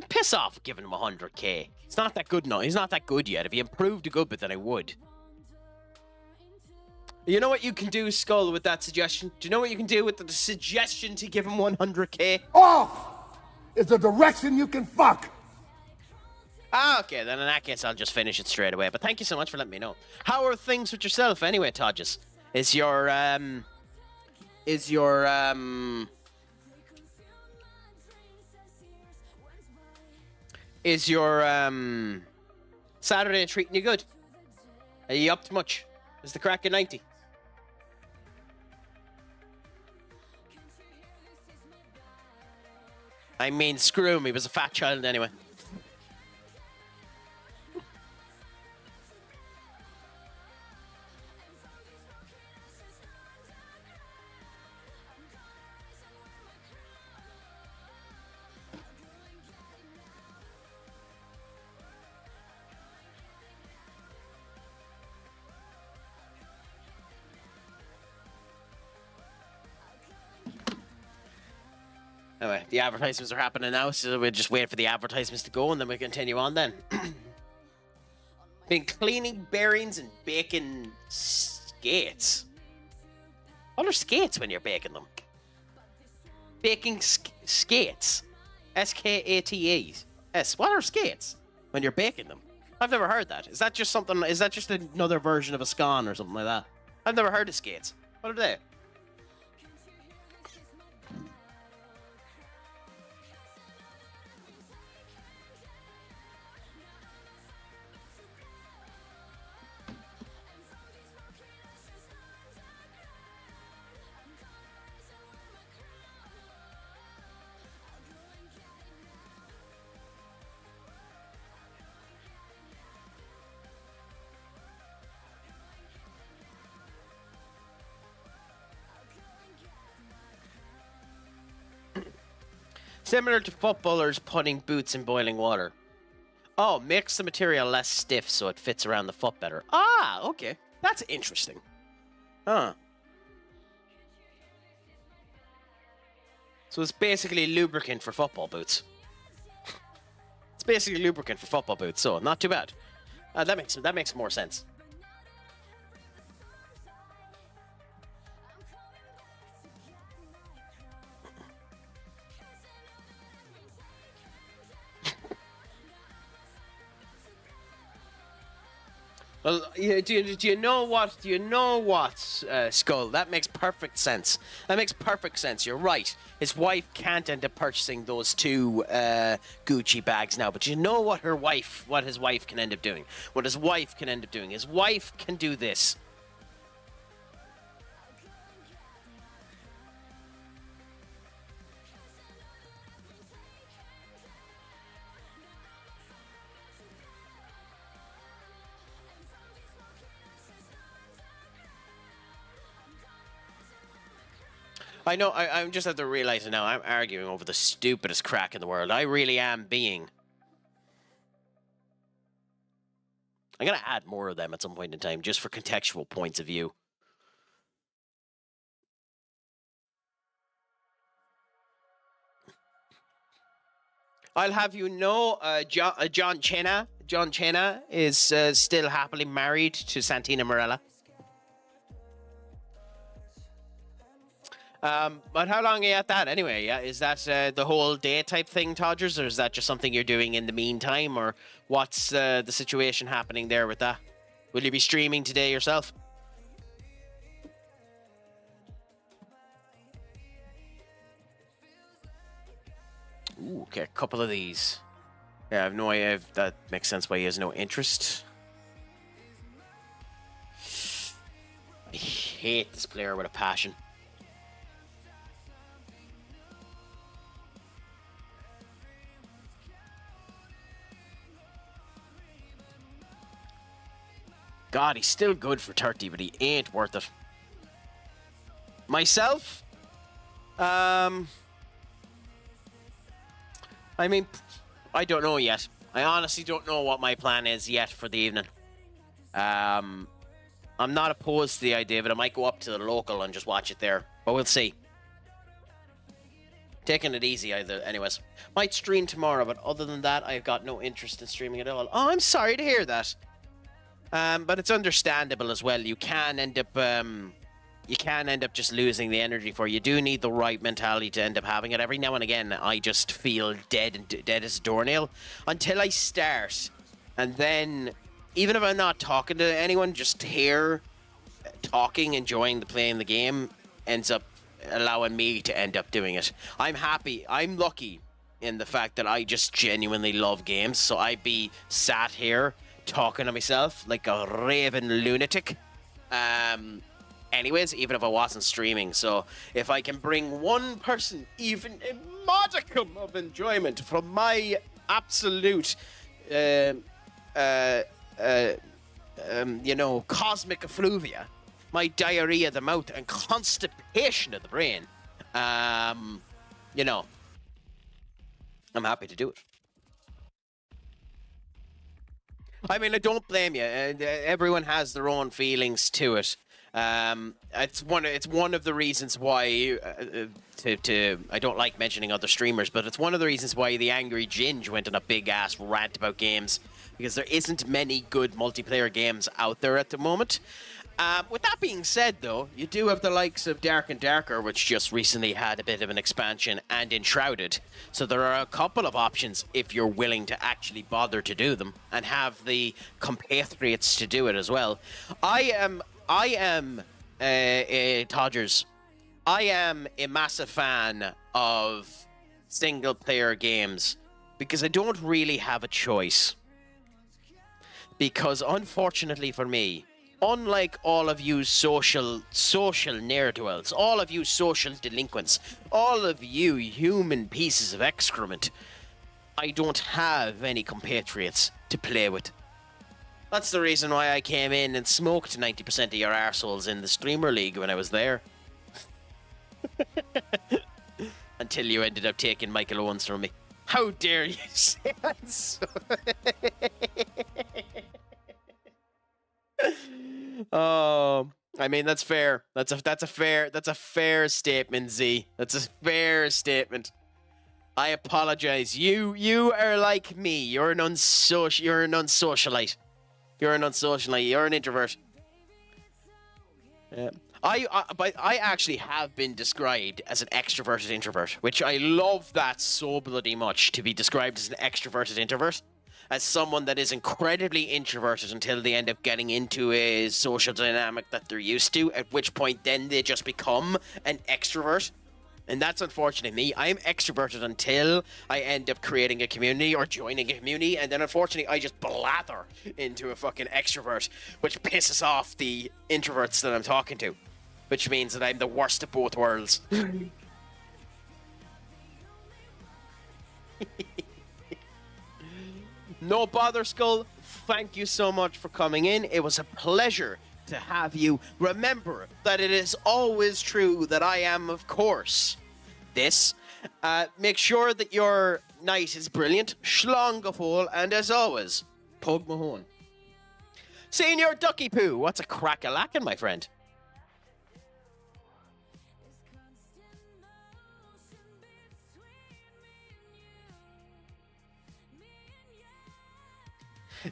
Piss off giving him 100k. It's not that good, no. He's not that good yet. If he improved a good bit, then I would. You know what you can do, Skull, with that suggestion? Do you know what you can do with the suggestion to give him 100k? Off is the direction you can fuck. Ah, okay, then in that case, I'll just finish it straight away. But thank you so much for letting me know. How are things with yourself anyway, Todges? Is your Saturday treating you good? Are you up to much? Is the crack at 90? I mean, screw him, he was a fat child anyway. Anyway, the advertisements are happening now, so we'll just wait for the advertisements to go and then we continue on then. Been cleaning bearings and baking skates. What are skates when you're baking them? Baking skates. S-K-A-T-E. S. What are skates when you're baking them? I've never heard that. Is that just something, is that just another version of a scone or something like that? I've never heard of skates. What are they? Similar to footballers putting boots in boiling water. Oh, makes the material less stiff so it fits around the foot better. Ah, okay. That's interesting. Huh. So it's basically lubricant for football boots. It's basically lubricant for football boots, so not too bad. That makes more sense. Well, do you know what? Skull? That makes perfect sense. That makes perfect sense. You're right. His wife can't end up purchasing those two Gucci bags now. But you know what his wife can end up doing? What his wife can end up doing? His wife can do this. I know, I'm just have to realize it now. I'm arguing over the stupidest crack in the world. I really am being. I'm going to add more of them at some point in time, just for contextual points of view. I'll have you know, John Chenna is still happily married to Santina Morella. But how long are you at that anyway? Yeah, is that the whole day type thing, Todgers, or is that just something you're doing in the meantime, or what's the situation happening there with that? Will you be streaming today yourself? Ooh, okay, a couple of these. Yeah, I have no idea if that makes sense why he has no interest. I hate this player with a passion. God, he's still good for 30, but he ain't worth it. Myself? I mean, I don't know yet. I honestly don't know what my plan is yet for the evening. I'm not opposed to the idea, but I might go up to the local and just watch it there. But we'll see. Taking it easy, anyways. Might stream tomorrow, but other than that, I've got no interest in streaming at all. Oh, I'm sorry to hear that. But it's understandable as well. You can end up just losing the energy for it. You do need the right mentality to end up having it. Every now and again, I just feel dead as a doornail until I start. And then, even if I'm not talking to anyone, just here, talking, enjoying playing the game, ends up allowing me to end up doing it. I'm happy. I'm lucky in the fact that I just genuinely love games. So I'd be sat here talking to myself like a raving lunatic. Anyways, even if I wasn't streaming. So if I can bring one person even a modicum of enjoyment from my absolute cosmic effluvia, my diarrhea of the mouth and constipation of the brain, I'm happy to do it. I mean, I don't blame you. Everyone has their own feelings to it. It's one of the reasons why I don't like mentioning other streamers, but it's one of the reasons why the Angry Ginge went on a big ass rant about games, because there isn't many good multiplayer games out there at the moment. With that being said, though, you do have the likes of Dark and Darker, which just recently had a bit of an expansion, and Enshrouded. So there are a couple of options if you're willing to actually bother to do them and have the compatriots to do it as well. I am Todgers. I am a massive fan of single-player games because I don't really have a choice. Because unfortunately for me, unlike all of you social ne'er-do-wells, all of you social delinquents, all of you human pieces of excrement, I don't have any compatriots to play with. That's the reason why I came in and smoked 90% of your arseholes in the Streamer League when I was there. Until you ended up taking Michael Owens from me. How dare you say that? Oh, I mean, that's fair. That's a fair statement, Z. That's a fair statement. I apologize. You are like me. You're an unsocialite. You're an unsocialite. You're an introvert. Yeah. But I actually have been described as an extroverted introvert, which I love that so bloody much, to be described as an extroverted introvert. As someone that is incredibly introverted until they end up getting into a social dynamic that they're used to, at which point then they just become an extrovert. And that's unfortunate me. I'm extroverted until I end up creating a community or joining a community, and then unfortunately I just blather into a fucking extrovert, which pisses off the introverts that I'm talking to, which means that I'm the worst of both worlds. No bother, Skull. Thank you so much for coming in. It was a pleasure to have you. Remember that it is always true that I am, of course, this. Make sure that your night is brilliant. Schlongafol, and as always, Pug Mahone. Senior Ducky Poo, what's a crack-a-lackin', my friend?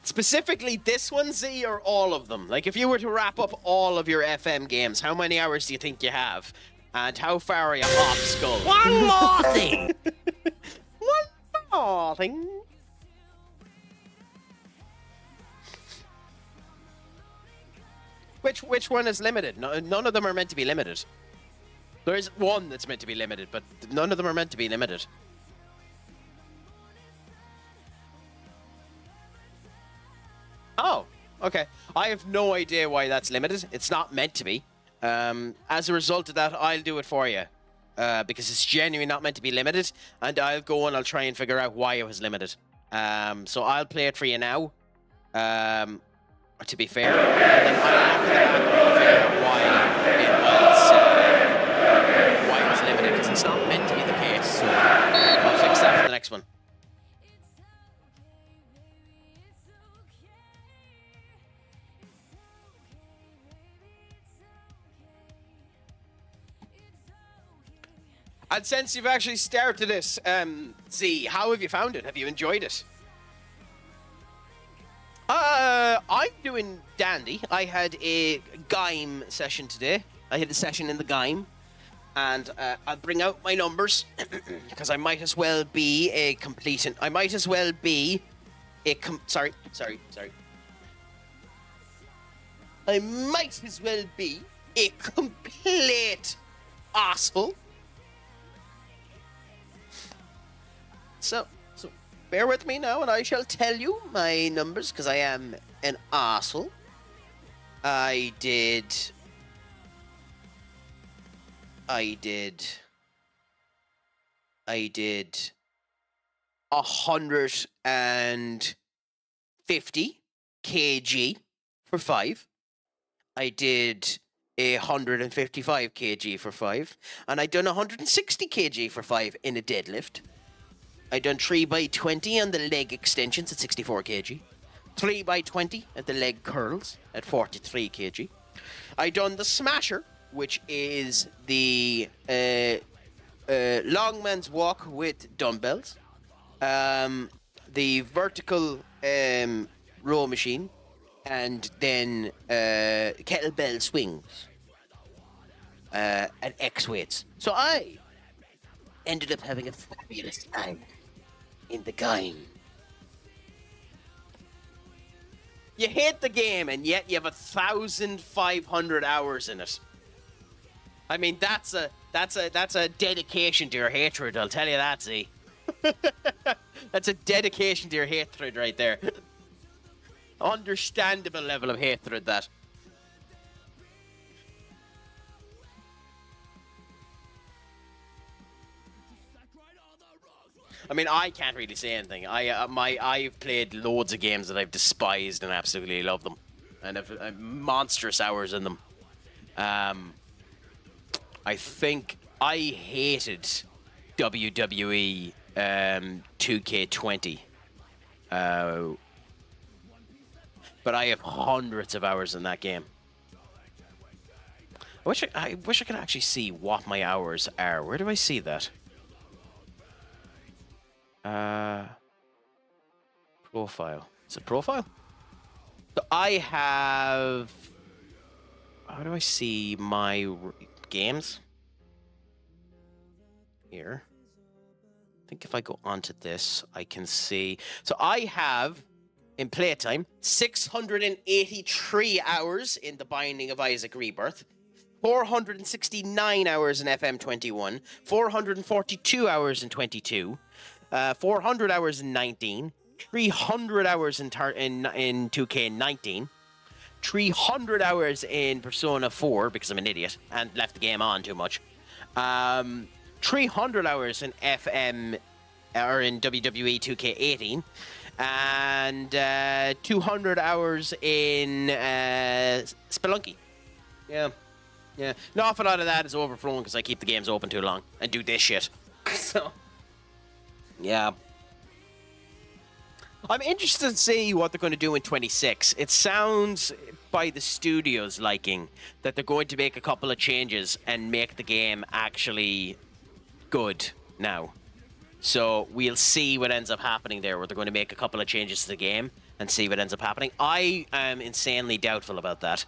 Specifically this one, Z, or all of them? Like, if you were to wrap up all of your FM games, how many hours do you think you have? And how far are you off, Skull? One more thing! One more thing? Which one is limited? No, none of them are meant to be limited. There is one that's meant to be limited, but none of them are meant to be limited. Okay. I have no idea why that's limited. It's not meant to be. As a result of that, I'll do it for you. Because it's genuinely not meant to be limited, and I'll go and I'll try and figure out why it was limited. So I'll play it for you now. To be fair, and then I'll look at the back and figure out why it was limited, because it's not meant to be the case. So I'll fix that for the next one. And since you've actually started this, Z, how have you found it? Have you enjoyed it? I'm doing dandy. I had a Gaim session today. I had a session in the Gaim, and I'll bring out my numbers because I might as well be a completant. I might as well be a sorry. I might as well be a complete asshole. So bear with me now, and I shall tell you my numbers, because I am an arsehole. I did 150 kg for 5. I did 155 kg for 5, and I done 160 kg for 5 in a deadlift. I done 3x20 on the leg extensions at 64 kg. 3x20 at the leg curls at 43 kg. I done the smasher, which is the long man's walk with dumbbells. The vertical row machine, and then kettlebell swings and X weights. So I ended up having a fabulous time in the game. You hate the game, and yet you have 1,500 hours in it. I mean, that's a dedication to your hatred. I'll tell you that, Z. That's a dedication to your hatred right there. Understandable level of hatred, that. I mean, I can't really say anything. I've played loads of games that I've despised and absolutely love them, and I've monstrous hours in them. I think I hated WWE 2K20, but I have hundreds of hours in that game. I wish I could actually see what my hours are. Where do I see that? Profile. Is it profile? So I have... How do I see my games? Here. I think if I go onto this, I can see... So I have, in playtime, 683 hours in The Binding of Isaac Rebirth, 469 hours in FM21, 442 hours in 22, 400 hours in 19, 300 hours in 2K19, 300 hours in Persona 4 because I'm an idiot and left the game on too much, 300 hours in FM or in WWE 2K18, and 200 hours in Spelunky. Yeah. An awful lot of that is overflowing because I keep the games open too long and do this shit. So, yeah. I'm interested to see what they're going to do in 26. It sounds, by the studio's liking, that they're going to make a couple of changes and make the game actually good now. So we'll see what ends up happening there, where they're going to make a couple of changes to the game and see what ends up happening. I am insanely doubtful about that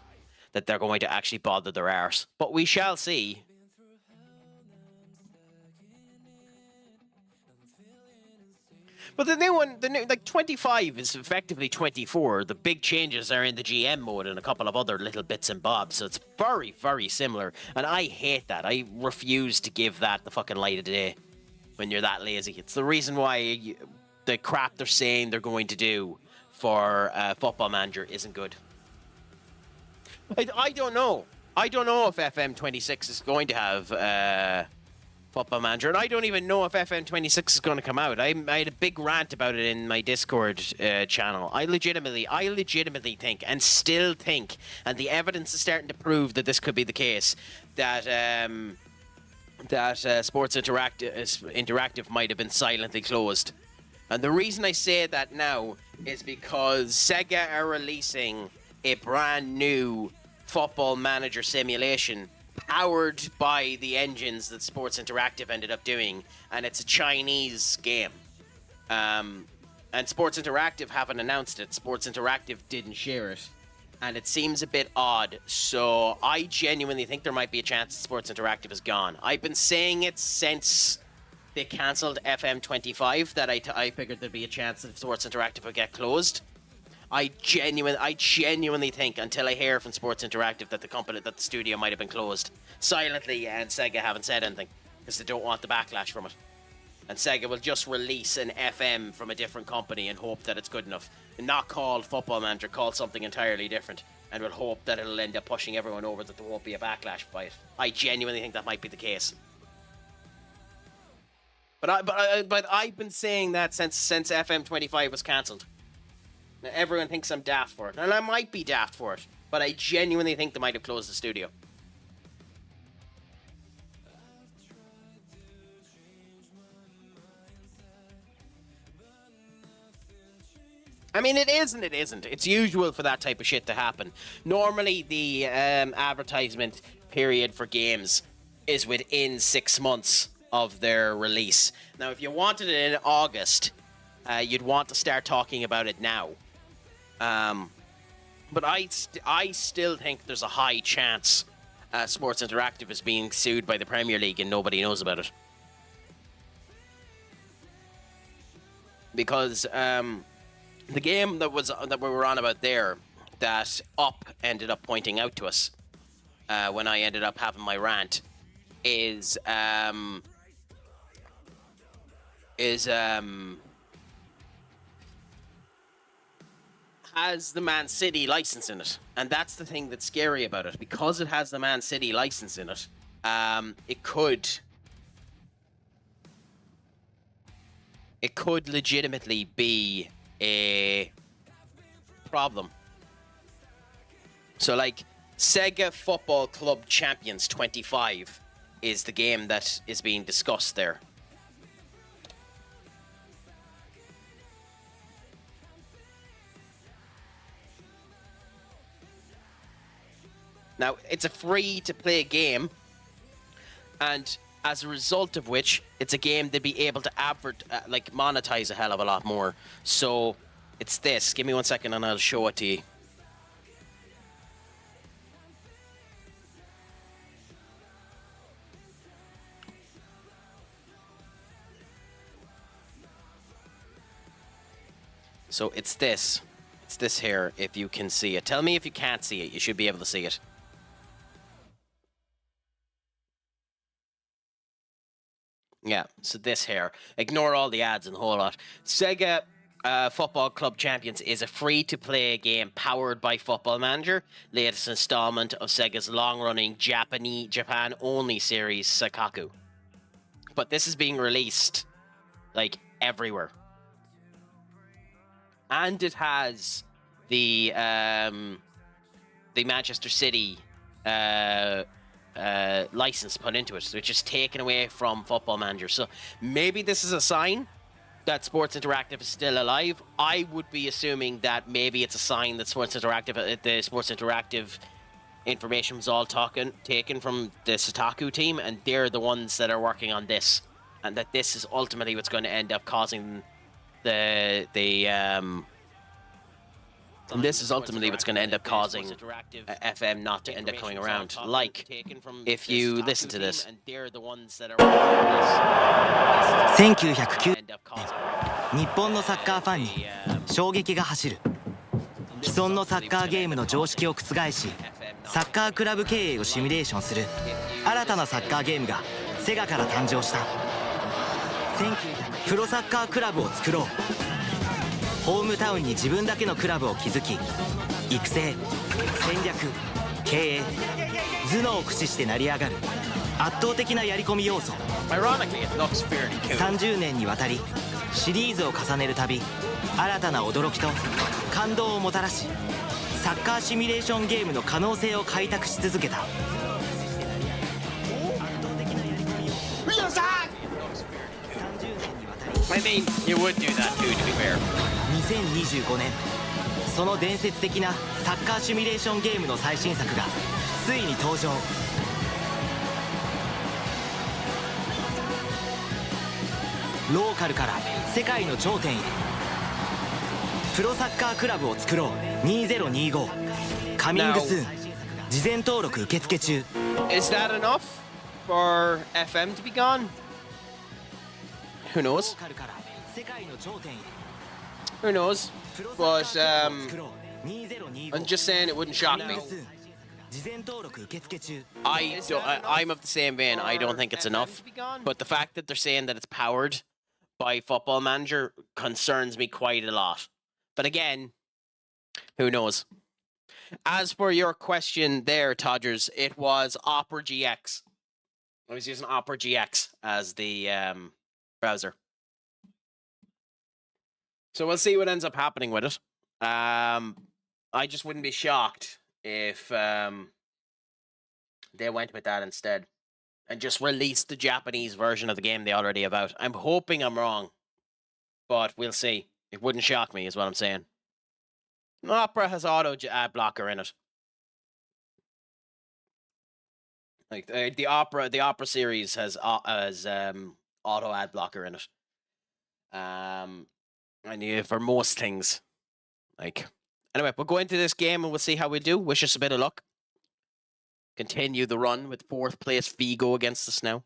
they're going to actually bother their arse. But we shall see. But the new one, like 25 is effectively 24. The big changes are in the GM mode and a couple of other little bits and bobs. So it's very, very similar. And I hate that. I refuse to give that the fucking light of day when you're that lazy. It's the reason why the crap they're saying they're going to do for Football Manager isn't good. I don't know. I don't know if FM26 is going to have Football Manager, and I don't even know if FM26 is going to come out. I had a big rant about it in my Discord channel. I legitimately think, and still think, and the evidence is starting to prove that this could be the case, that Sports Interactive might have been silently closed. And the reason I say that now is because Sega are releasing a brand new Football Manager simulation powered by the engines that Sports Interactive ended up doing, and it's a Chinese game. And Sports Interactive haven't announced it. Sports Interactive didn't share it, and it seems a bit odd. So I genuinely think there might be a chance that Sports Interactive is gone. I've been saying it since they cancelled FM25 that I figured there'd be a chance that Sports Interactive would get closed. I genuinely think, until I hear from Sports Interactive, that the studio might have been closed silently, and Sega haven't said anything because they don't want the backlash from it. And Sega will just release an FM from a different company and hope that it's good enough, and not call Football Manager, call something entirely different, and will hope that it'll end up pushing everyone over, that there won't be a backlash by it. I genuinely think that might be the case. But I've been saying that since FM25 was cancelled. Now, everyone thinks I'm daft for it, and I might be daft for it, but I genuinely think they might have closed the studio. I mean, it is and it isn't. It's usual for that type of shit to happen. Normally, the advertisement period for games is within 6 months of their release. Now, if you wanted it in August, you'd want to start talking about it now. But I still think there's a high chance Sports Interactive is being sued by the Premier League and nobody knows about it. Because the game that we were on about there, that Up ended up pointing out to us when I ended up having my rant, is has the Man City license in it, and that's the thing that's scary about it. Because it has the Man City license in it, it could legitimately be a problem. So, like, Sega Football Club Champions 25 is the game that is being discussed there. Now, it's a free-to-play game, and as a result of which, it's a game they'd be able to monetize a hell of a lot more. So, it's this. Give me 1 second and I'll show it to you. So, it's this. It's this here, if you can see it. Tell me if you can't see it. You should be able to see it. Yeah, so this here. Ignore all the ads and the whole lot. Sega Football Club Champions is a free-to-play game powered by Football Manager, latest installment of Sega's long-running Japan-only series, Sakaku. But this is being released, like, everywhere. And it has the Manchester City license put into it, which is taken away from Football Manager. So maybe this is a sign that Sports Interactive is still alive. I would be assuming that maybe it's a sign that the Sports Interactive information was all taken from the Sataku team, and they're the ones that are working on this, and that this is ultimately what's going to end up causing this is ultimately what's going to end up causing FM not to end up coming around. Like, if you listen to this. 1909年日本のサッカーファンに衝撃が走る。既存のサッカーゲームの常識を覆し、サッカークラブ経営をシミュレーションする新たなサッカーゲームがセガから誕生した。プロサッカークラブを作ろう。ホームタウンに自分だけのクラブを築き、育成、戦略、経営頭脳を駆使して成り上がる圧倒的なやり込み要素。 Ironically, it looks fairly cool. 30年にわたりシリーズを重ねるたび新たな驚きと感動をもたらし、サッカーシミュレーションゲームの可能性を開拓し続けた。 I mean, you would do that too, to be fair. 2025年、その伝説的なサッカーシミュレーションゲームの最新作がついに登場。ローカルから世界の頂点へ、プロサッカークラブを作ろう2025、カミングスーン。事前登録受付中。 Is that enough for FM to be gone? Who ロ knows? ーカルから世界の頂点へ、 Who knows? プロサッカー But クラブを作ろう2025。 I'm just saying it wouldn't shock me. 事前登録受付中。 I'm of the same vein. I don't think it's enough. But the fact that they're saying that it's powered by Football Manager concerns me quite a lot. But again, who knows? As for your question there, Todgers, it was Opera GX. I was using Opera GX as the browser. So we'll see what ends up happening with it. I just wouldn't be shocked if they went with that instead and just released the Japanese version of the game they already have out. I'm hoping I'm wrong, but we'll see. It wouldn't shock me, is what I'm saying. Opera has auto ad blocker in it. Like the Opera series has auto ad blocker in it. And for most things, like anyway, we'll go into this game and we'll see how we do. Wish us a bit of luck. Continue the run with 4th place Vigo against us now.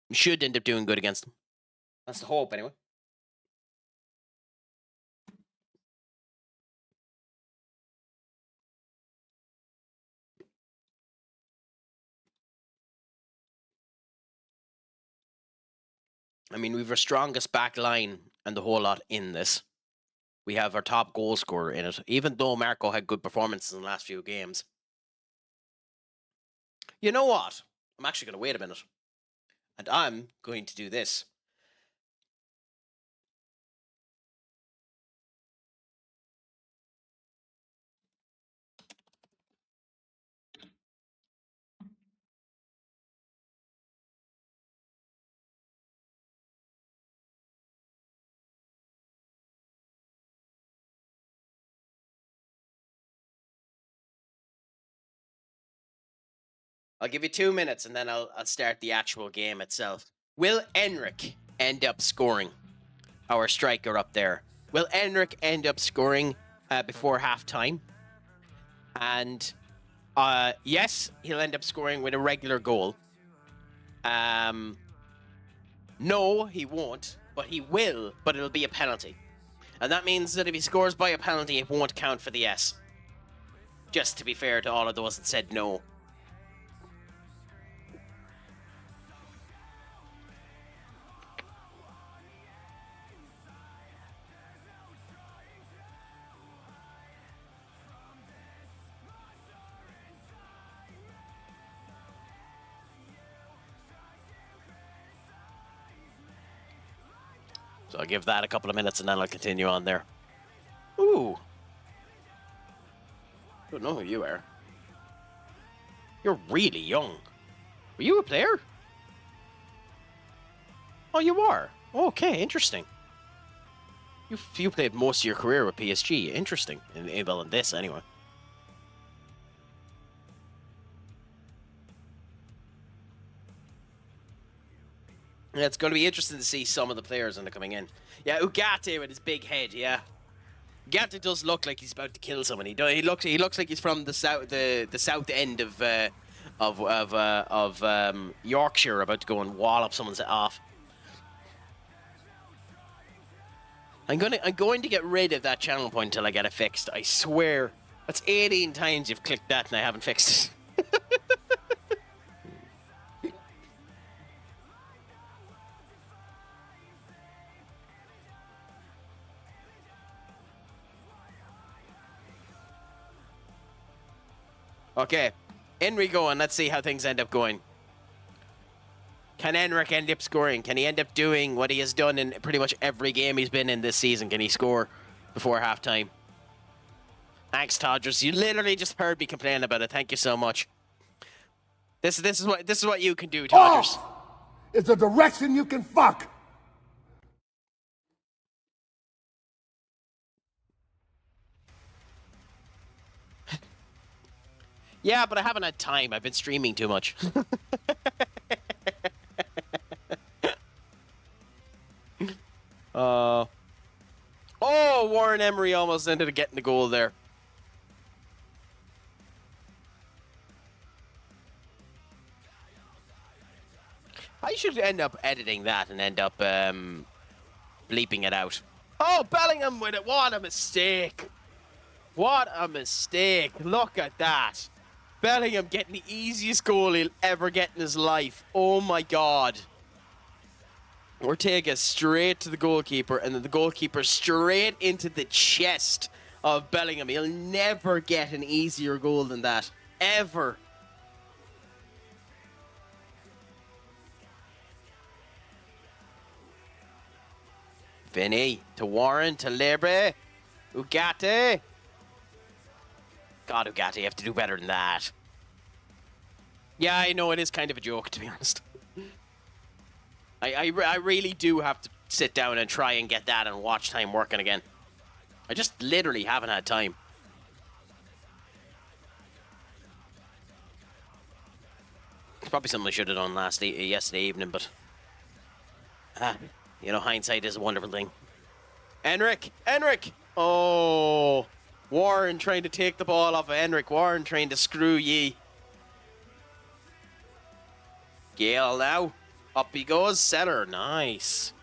We should end up doing good against them. That's the hope, anyway. I mean, we've our strongest back line and the whole lot in this. We have our top goal scorer in it, even though Marco had good performances in the last few games. You know what? I'm actually going to wait a minute. And I'm going to do this. I'll give you 2 minutes and then I'll start the actual game itself. Will Enric end up scoring? Our striker up there. Will Enric end up scoring before halftime? And yes, he'll end up scoring with a regular goal. No, he won't, but he will, but it'll be a penalty. And that means that if he scores by a penalty, it won't count for the S. Just to be fair to all of those that said no. So I'll give that a couple of minutes and then I'll continue on there. Ooh. Don't know who you are. You're really young. Were you a player? Oh, you are. Okay, interesting. You played most of your career with PSG. Interesting. In this, anyway. Yeah, it's going to be interesting to see some of the players when they're coming in. Yeah, Ugarte with his big head, yeah. Ugarte does look like he's about to kill someone. He looks like he's from the south end of Yorkshire, about to go and wallop someone's off. I'm going to get rid of that channel point until I get it fixed. I swear. That's 18 times you've clicked that and I haven't fixed it. Okay, In we go, and let's see how things end up going. Can Enric end up scoring? Can he end up doing what he has done in pretty much every game he's been in this season? Can he score before halftime? Thanks, Todgers. You literally just heard me complain about it. Thank you so much. This is what you can do, Todgers. Off is a direction you can fuck. Yeah, but I haven't had time. I've been streaming too much. Oh, Warren Emery almost ended up getting the goal there. I should end up editing that and end up bleeping it out. Oh, Bellingham with it. What a mistake. What a mistake. Look at that. Bellingham getting the easiest goal he'll ever get in his life. Oh my God. Ortega straight to the goalkeeper, and then the goalkeeper straight into the chest of Bellingham. He'll never get an easier goal than that. Ever. Vinny to Warren to Libre. Ugarte. God, Ugarte, you have to do better than that. Yeah, I know it is kind of a joke, to be honest. I really do have to sit down and try and get that and watch time working again. I just literally haven't had time. It's probably something I should have done yesterday evening, but you know, hindsight is a wonderful thing. Enric! Oh, Warren trying to take the ball off of Enric. Warren trying to screw ye. Gale now. Up he goes. Center. Nice.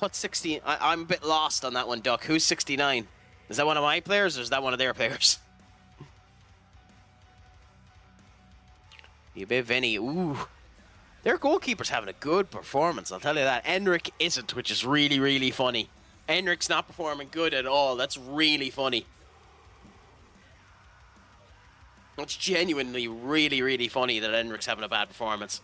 What's 16? I'm a bit lost on that one, Duck. Who's 69? Is that one of my players or is that one of their players? You bit Vinny. Ooh. Their goalkeeper's having a good performance, I'll tell you that. Enric isn't, which is really, really funny. Enric's not performing good at all. That's really funny. It's genuinely really, really funny that Enric's having a bad performance.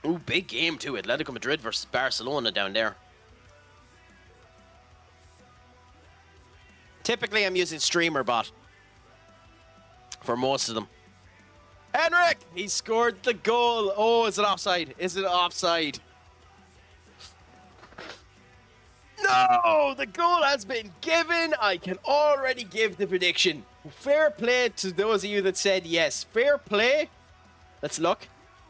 Ooh, big game too. Atletico Madrid versus Barcelona down there. Typically, I'm using Streamer Bot for most of them. Enric! He scored the goal. Oh, is it offside? Is it offside? No! The goal has been given. I can already give the prediction. Fair play to those of you that said yes. Fair play. Let's look.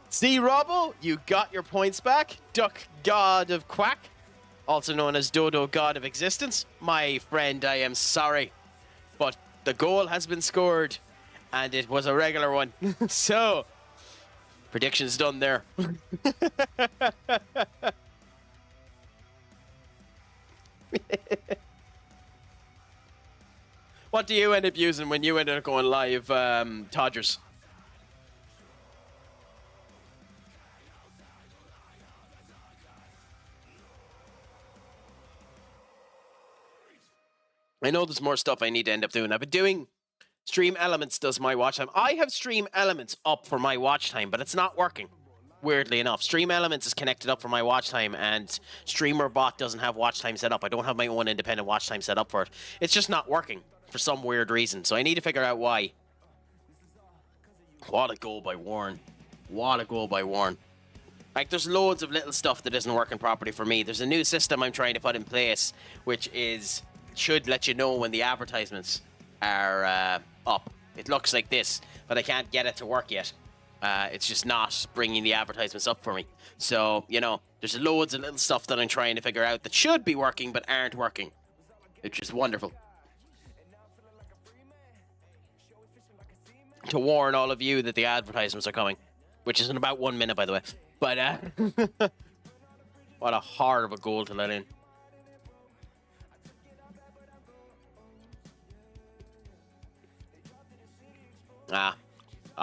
C. Robbo, you got your points back. Duck God of Quack, also known as Dodo God of Existence. My friend, I am sorry, but the goal has been scored, and it was a regular one. So, predictions done there. What do you end up using when you end up going live, Todgers? I know there's more stuff I need to end up doing. I've been doing Stream Elements does my watch time. I have Stream Elements up for my watch time, but it's not working. Weirdly enough, Stream Elements is connected up for my watch time, and Streamer Bot doesn't have watch time set up. I don't have my own independent watch time set up for it. It's just not working for some weird reason, so I need to figure out why. What a goal by Warren. What a goal by Warren. Like, there's loads of little stuff that isn't working properly for me. There's a new system I'm trying to put in place, which should let you know when the advertisements are up. It looks like this, but I can't get it to work yet. It's just not bringing the advertisements up for me. So, you know, there's loads of little stuff that I'm trying to figure out that should be working but aren't working. It's just wonderful. To warn all of you that the advertisements are coming, which is in about 1 minute, by the way. But, what a horrible goal to let in.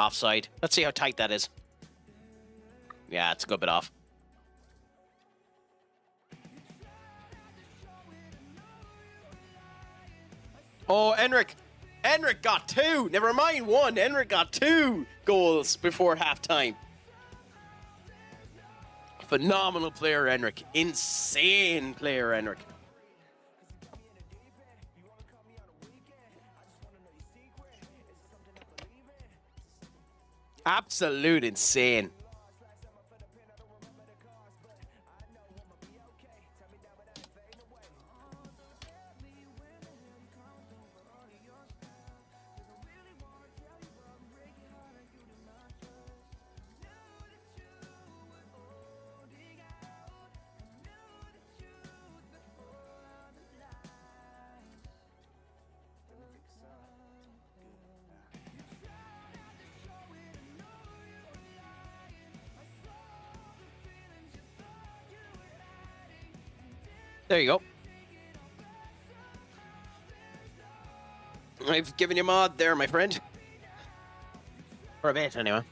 Offside. Let's see how tight that is. Yeah, it's a good bit off. Oh, Enric got 2. Never mind 1. Enric got 2 goals before halftime. Phenomenal player, Enric. Insane player, Enric. Absolute insane. There you go. I've given you mod there, my friend. For a bit, anyway.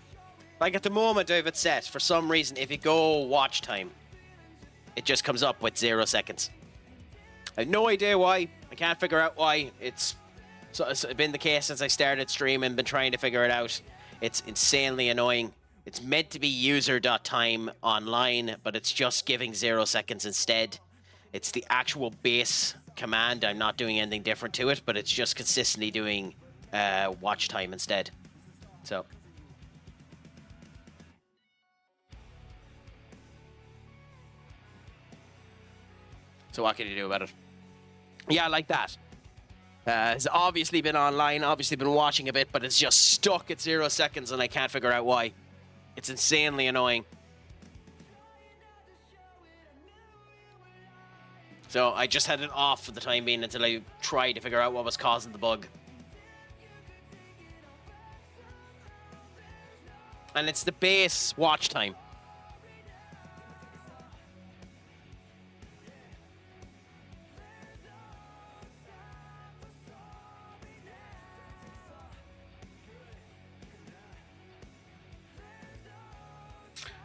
Like, at the moment, I have it set. For some reason, if you go watch time, it just comes up with 0 seconds. I have no idea why. I can't figure out why. It's been the case since I started streaming. Been trying to figure it out. It's insanely annoying. It's meant to be user.time online, but it's just giving 0 seconds instead. It's the actual base command. I'm not doing anything different to it, but it's just consistently doing watch time instead. So what can you do about it? Yeah, like that. It's obviously been online, obviously been watching a bit, but it's just stuck at 0 seconds and I can't figure out why. It's insanely annoying. So I just had it off for the time being until I tried to figure out what was causing the bug. And it's the base watch time.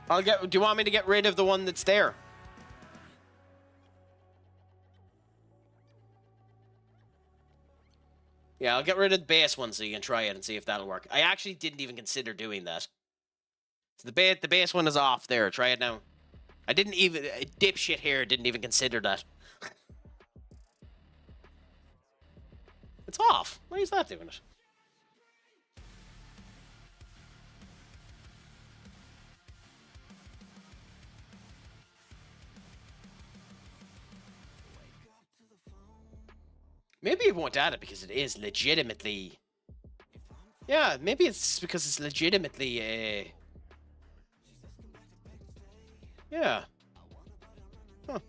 Do you want me to get rid of the one that's there? Yeah, I'll get rid of the base one so you can try it and see if that'll work. I actually didn't even consider doing that. So the base one is off there. Try it now. I didn't even... dipshit here didn't even consider that. It's off. Why is that doing it? Maybe it won't add it because it is legitimately... Yeah, maybe it's because it's legitimately Yeah. Huh.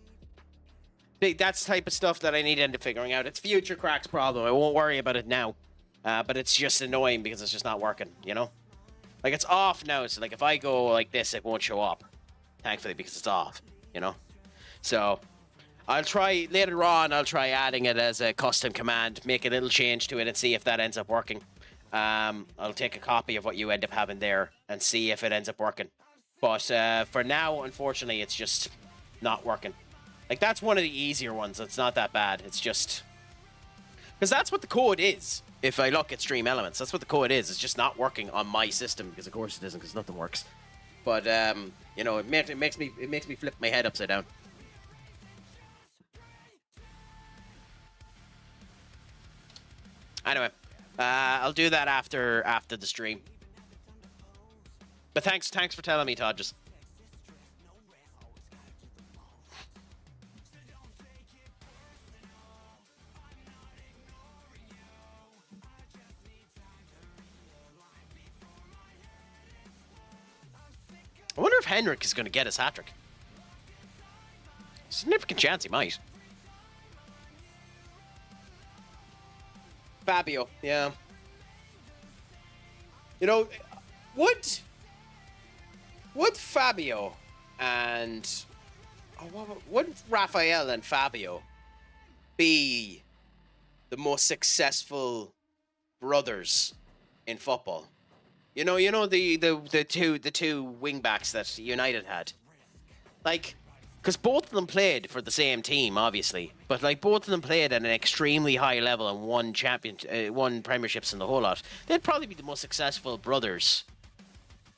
That's the type of stuff that I need into figuring out. It's future Crack's problem. I won't worry about it now. But it's just annoying because it's just not working, you know? Like, it's off now, so like if I go like this, it won't show up. Thankfully, because it's off, you know? So... I'll try, later on, I'll try adding it as a custom command, make a little change to it and see if that ends up working. I'll take a copy of what you end up having there and see if it ends up working. But for now, unfortunately, it's just not working. Like, that's one of the easier ones. It's not that bad. It's just... Because that's what the code is. If I look at Stream Elements, that's what the code is. It's just not working on my system, because of course it isn't, because nothing works. But, you know, it makes me flip my head upside down. Anyway, I'll do that after the stream. But thanks for telling me, Todd. Just I wonder if Henrik is going to get his hat-trick. Significant chance he might. Fabio, yeah. You know, would Fabio and... would Raphael and Fabio be the most successful brothers in football? The two wing backs that United had, like, because both of them played for the same team, obviously, but like both of them played at an extremely high level and won premierships in the whole lot. They'd probably be the most successful brothers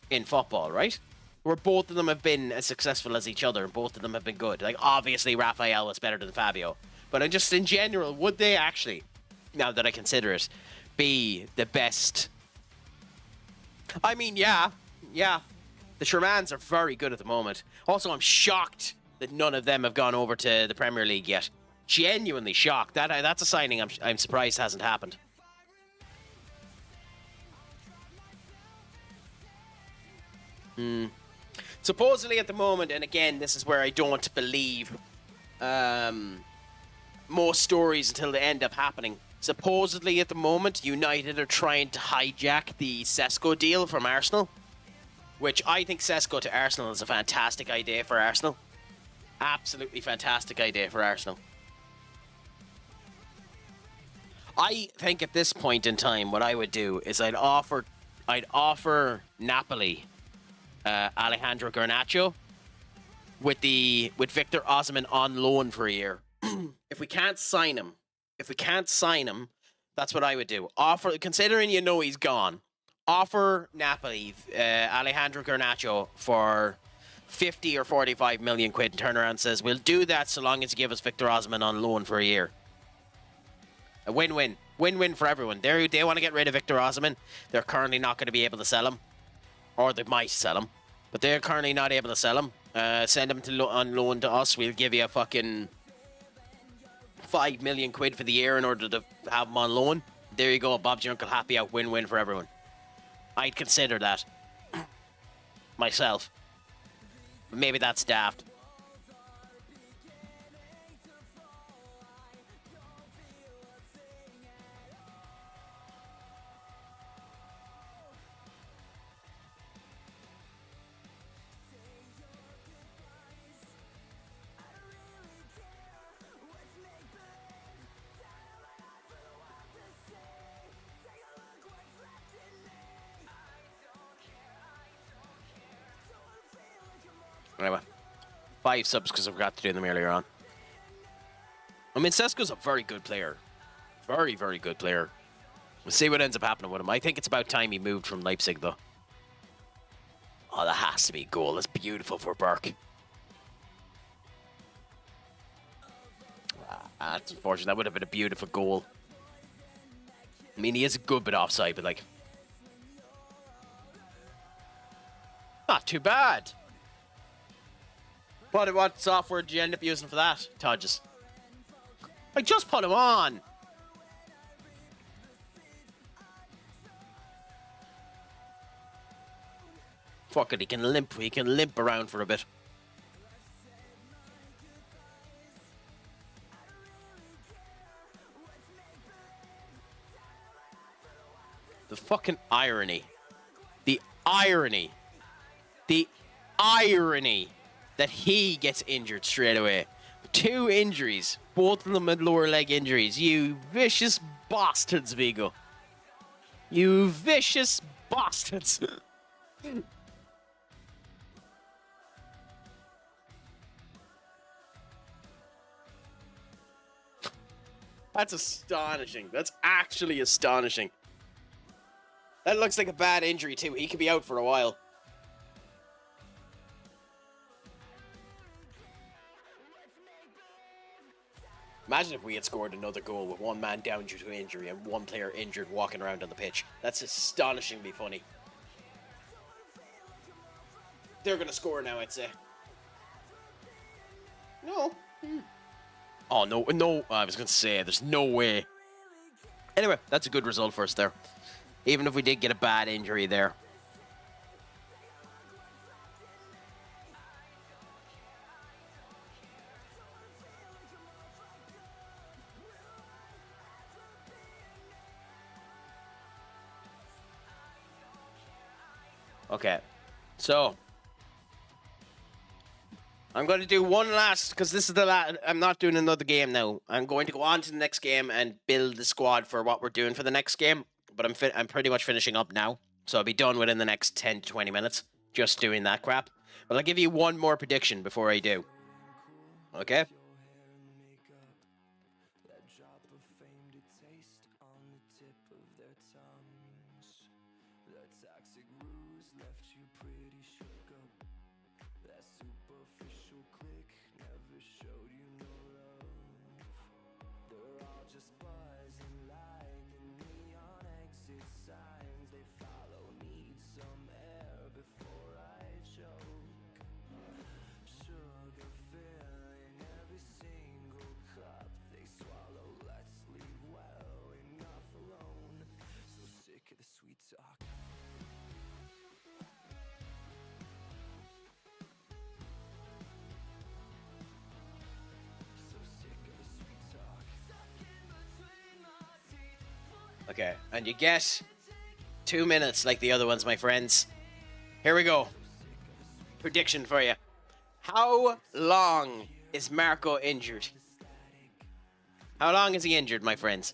in football, right? Where both of them have been as successful as each other, and both of them have been good. Like, obviously, Raphael was better than Fabio, but just in general, would they actually, now that I consider it, be the best? I mean, yeah. The Shermans are very good at the moment. Also, I'm shocked that none of them have gone over to the Premier League yet. Genuinely shocked. That's a signing I'm surprised hasn't happened. Supposedly at the moment, and again, this is where I don't believe most stories until they end up happening. Supposedly at the moment, United are trying to hijack the Sesko deal from Arsenal, which I think Sesko to Arsenal is a fantastic idea for Arsenal. Absolutely fantastic idea for Arsenal. I think at this point in time, what I would do is I'd offer Napoli Alejandro Garnacho with Victor Osimhen on loan for a year. If we can't sign him, that's what I would do. Considering he's gone, offer Napoli Alejandro Garnacho for 50 or 45 million quid and turn around and says, we'll do that so long as you give us Victor Osimhen on loan for a year. A win-win. Win-win for everyone. They want to get rid of Victor Osimhen. They're currently not going to be able to sell him. Or they might sell him. But they're currently not able to sell him. Send him on loan to us. We'll give you a fucking 5 million quid for the year in order to have him on loan. There you go. Bob's your uncle. Happy out. Win-win for everyone. I'd consider that. Myself. But maybe that's daft. Anyway, 5 subs because I forgot to do them earlier on. I mean, Sesko's a very good player. Very, very good player. We'll see what ends up happening with him. I think it's about time he moved from Leipzig, though. Oh, that has to be a goal. That's beautiful for Burke. That's unfortunate. That would have been a beautiful goal. I mean, he is a good bit offside, but like... not too bad. What software did you end up using for that, Todges? I just put him on. Fuck it, he can limp around for a bit. The fucking irony. The irony. The irony that he gets injured straight away. 2 injuries. Both of them had lower leg injuries. You vicious bastards, Vigo. You vicious bastards. That's astonishing. That's actually astonishing. That looks like a bad injury too. He could be out for a while. Imagine if we had scored another goal with 1 man down due to injury and 1 player injured walking around on the pitch. That's astonishingly funny. They're going to score now, I'd say. No. Oh, no. I was going to say, there's no way. Anyway, that's a good result for us there. Even if we did get a bad injury there. Okay, so I'm going to do one last, because this is the last. I'm not doing another game now. I'm going to go on to the next game and build the squad for what we're doing for the next game. But I'm pretty much finishing up now. So I'll be done within the next 10 to 20 minutes just doing that crap. But I'll give you one more prediction before I do. Okay? Okay, and you get 2 minutes like the other ones, my friends. Here we go. Prediction for you. How long is Marco injured? How long is he injured, my friends?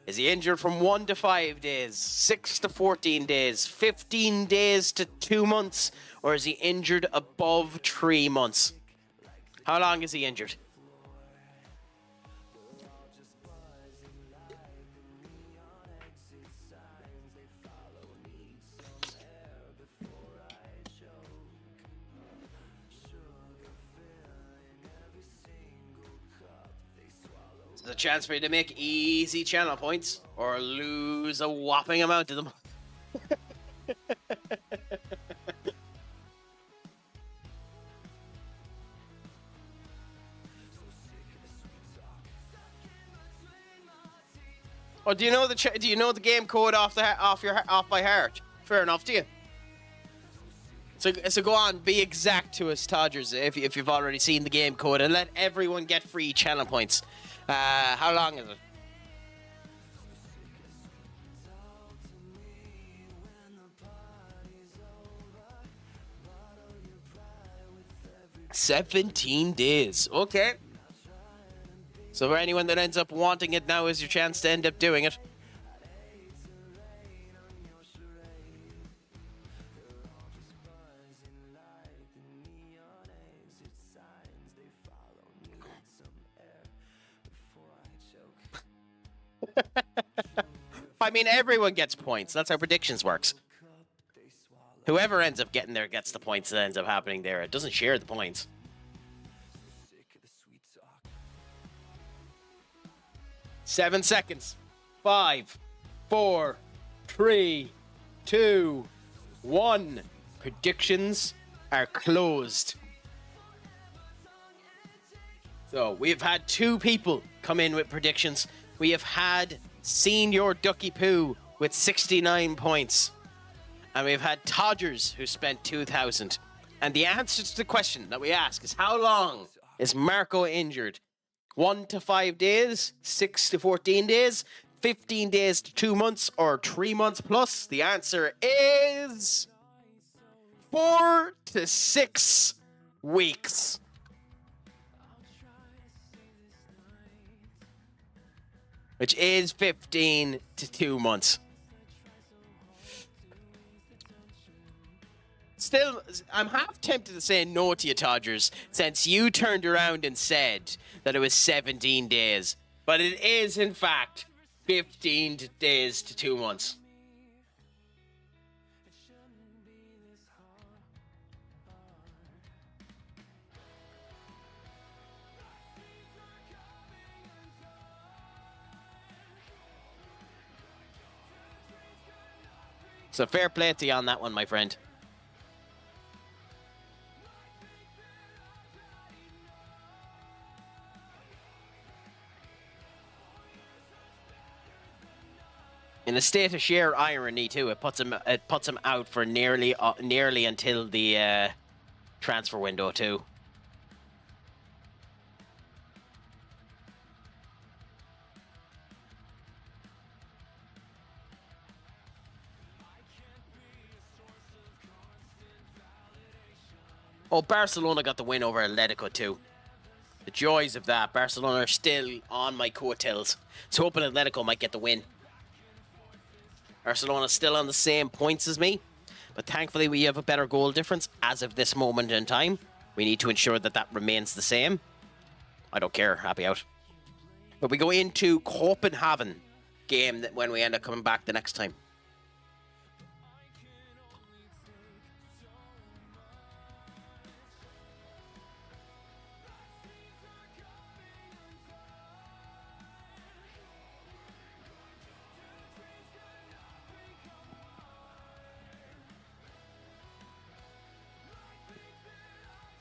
Is he injured from 1 to 5 days, 6 to 14 days, 15 days to 2 months, or is he injured above 3 months? How long is he injured? There's a chance for you to make easy channel points or lose a whopping amount of them. Oh, do you know the game code off by heart? Fair enough, do you? So go on, be exact to us, Todgers, if you've already seen the game code, and let everyone get free channel points. How long is it? "17 days. Okay. So for anyone that ends up wanting it, now is your chance to end up doing it. I mean, everyone gets points. That's how predictions works. Whoever ends up getting there gets the points that ends up happening there. It doesn't share the points. Seven seconds. 5, 4, 3, 2, 1. Predictions are closed. So we've had 2 people come in with predictions. We have had Senior Ducky Poo with 69 points. And we've had Todgers who spent 2,000. And the answer to the question that we ask is, how long is Marco injured? 1 to 5 days, 6 to 14 days, 15 days to 2 months, or 3 months plus? The answer is 4 to 6 weeks. Which is 15 to 2 months. Still, I'm half tempted to say no to you, Todgers, since you turned around and said that it was 17 days. But it is, in fact, 15 days to 2 months. So fair play to you on that one, my friend. In a state of sheer irony, too, it puts him out for nearly until the transfer window, too. Oh, Barcelona got the win over Atletico too. The joys of that. Barcelona are still on my coattails. So hoping Atletico might get the win. Barcelona's still on the same points as me, but thankfully we have a better goal difference as of this moment in time. We need to ensure that that remains the same. I don't care, happy out. But we go into Copenhagen game that when we end up coming back the next time.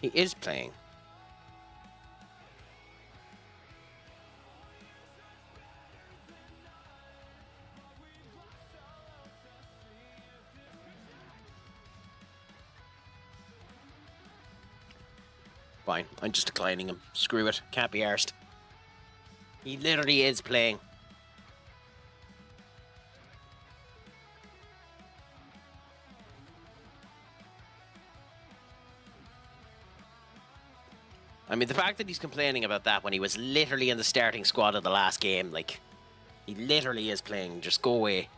He is playing. Fine, I'm just declining him. Screw it, can't be arsed. He literally is playing. I mean, the fact that he's complaining about that when he was literally in the starting squad of the last game, like, he literally is playing. Just go away.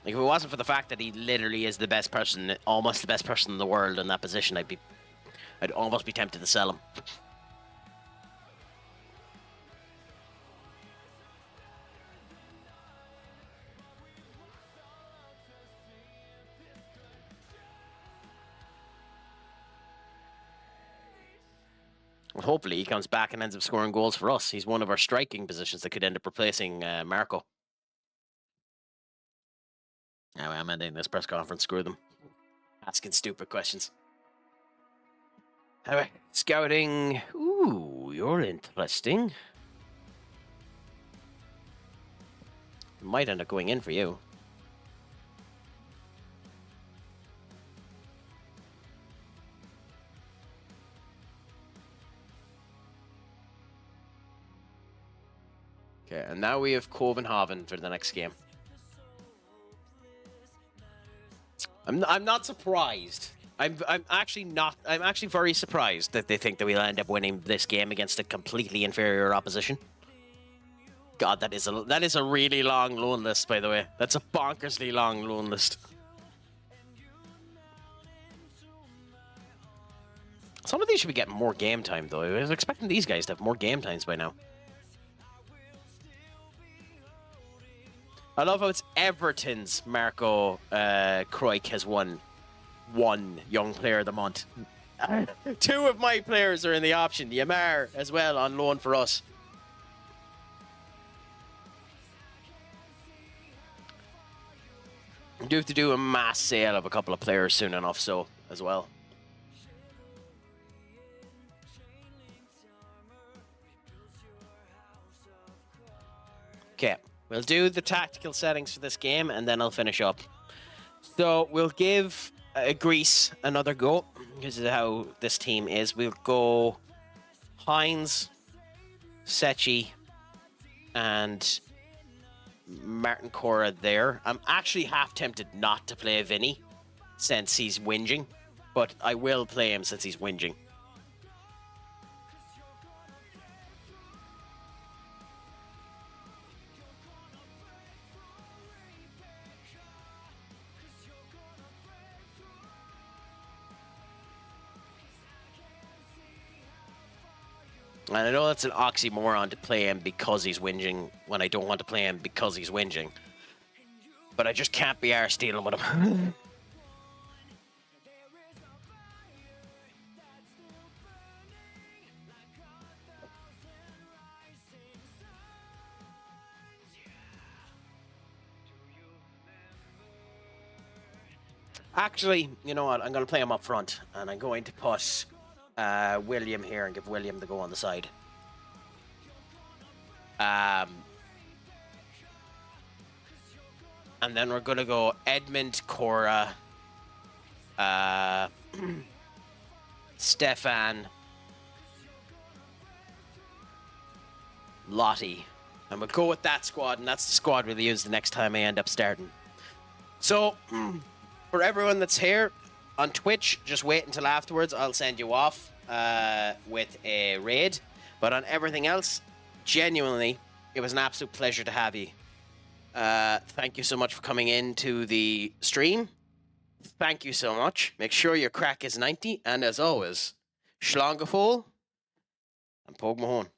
Like, if it wasn't for the fact that he literally is the best person, almost the best person in the world in that position, I'd almost be tempted to sell him. Well, hopefully he comes back and ends up scoring goals for us. He's one of our striking positions that could end up replacing Marco. Now I'm ending this press conference. Screw them. Asking stupid questions. Anyway, scouting. Ooh, you're interesting. Might end up going in for you. Okay, and now we have Copenhagen for the next game. I'm not surprised. I'm actually very surprised that they think that we'll end up winning this game against a completely inferior opposition. God, that is a really long loan list, by the way. That's a bonkersly long loan list. Some of these should be getting more game time, though. I was expecting these guys to have more game times by now. I love how it's Everton's Marco Craic has won one Young Player of the Month. Two of my players are in the option. Yamar as well on loan for us. We do have to do a mass sale of a couple of players soon enough, so as well. Okay. We'll do the tactical settings for this game, and then I'll finish up. So we'll give Greece another go, because of how this team is. We'll go Hines, Sechi, and Martin Cora there. I'm actually half tempted not to play Vinny, since he's whinging, but I will play him since he's whinging. And I know that's an oxymoron to play him because he's whinging when I don't want to play him because he's whinging. But I just can't be arsed dealing with him. Actually, you know what? I'm going to play him up front, and I'm going to put William here and give William the go on the side. And then we're going to go Edmund, Cora, Stefan, Lottie. And we'll go with that squad, and that's the squad we'll use the next time I end up starting. So, for everyone that's here on Twitch, just wait until afterwards. I'll send you off with a raid. But on everything else, genuinely, it was an absolute pleasure to have you. Thank you so much for coming into the stream. Thank you so much. Make sure your crack is 90, and as always, Schlangefol and Pog Mahone.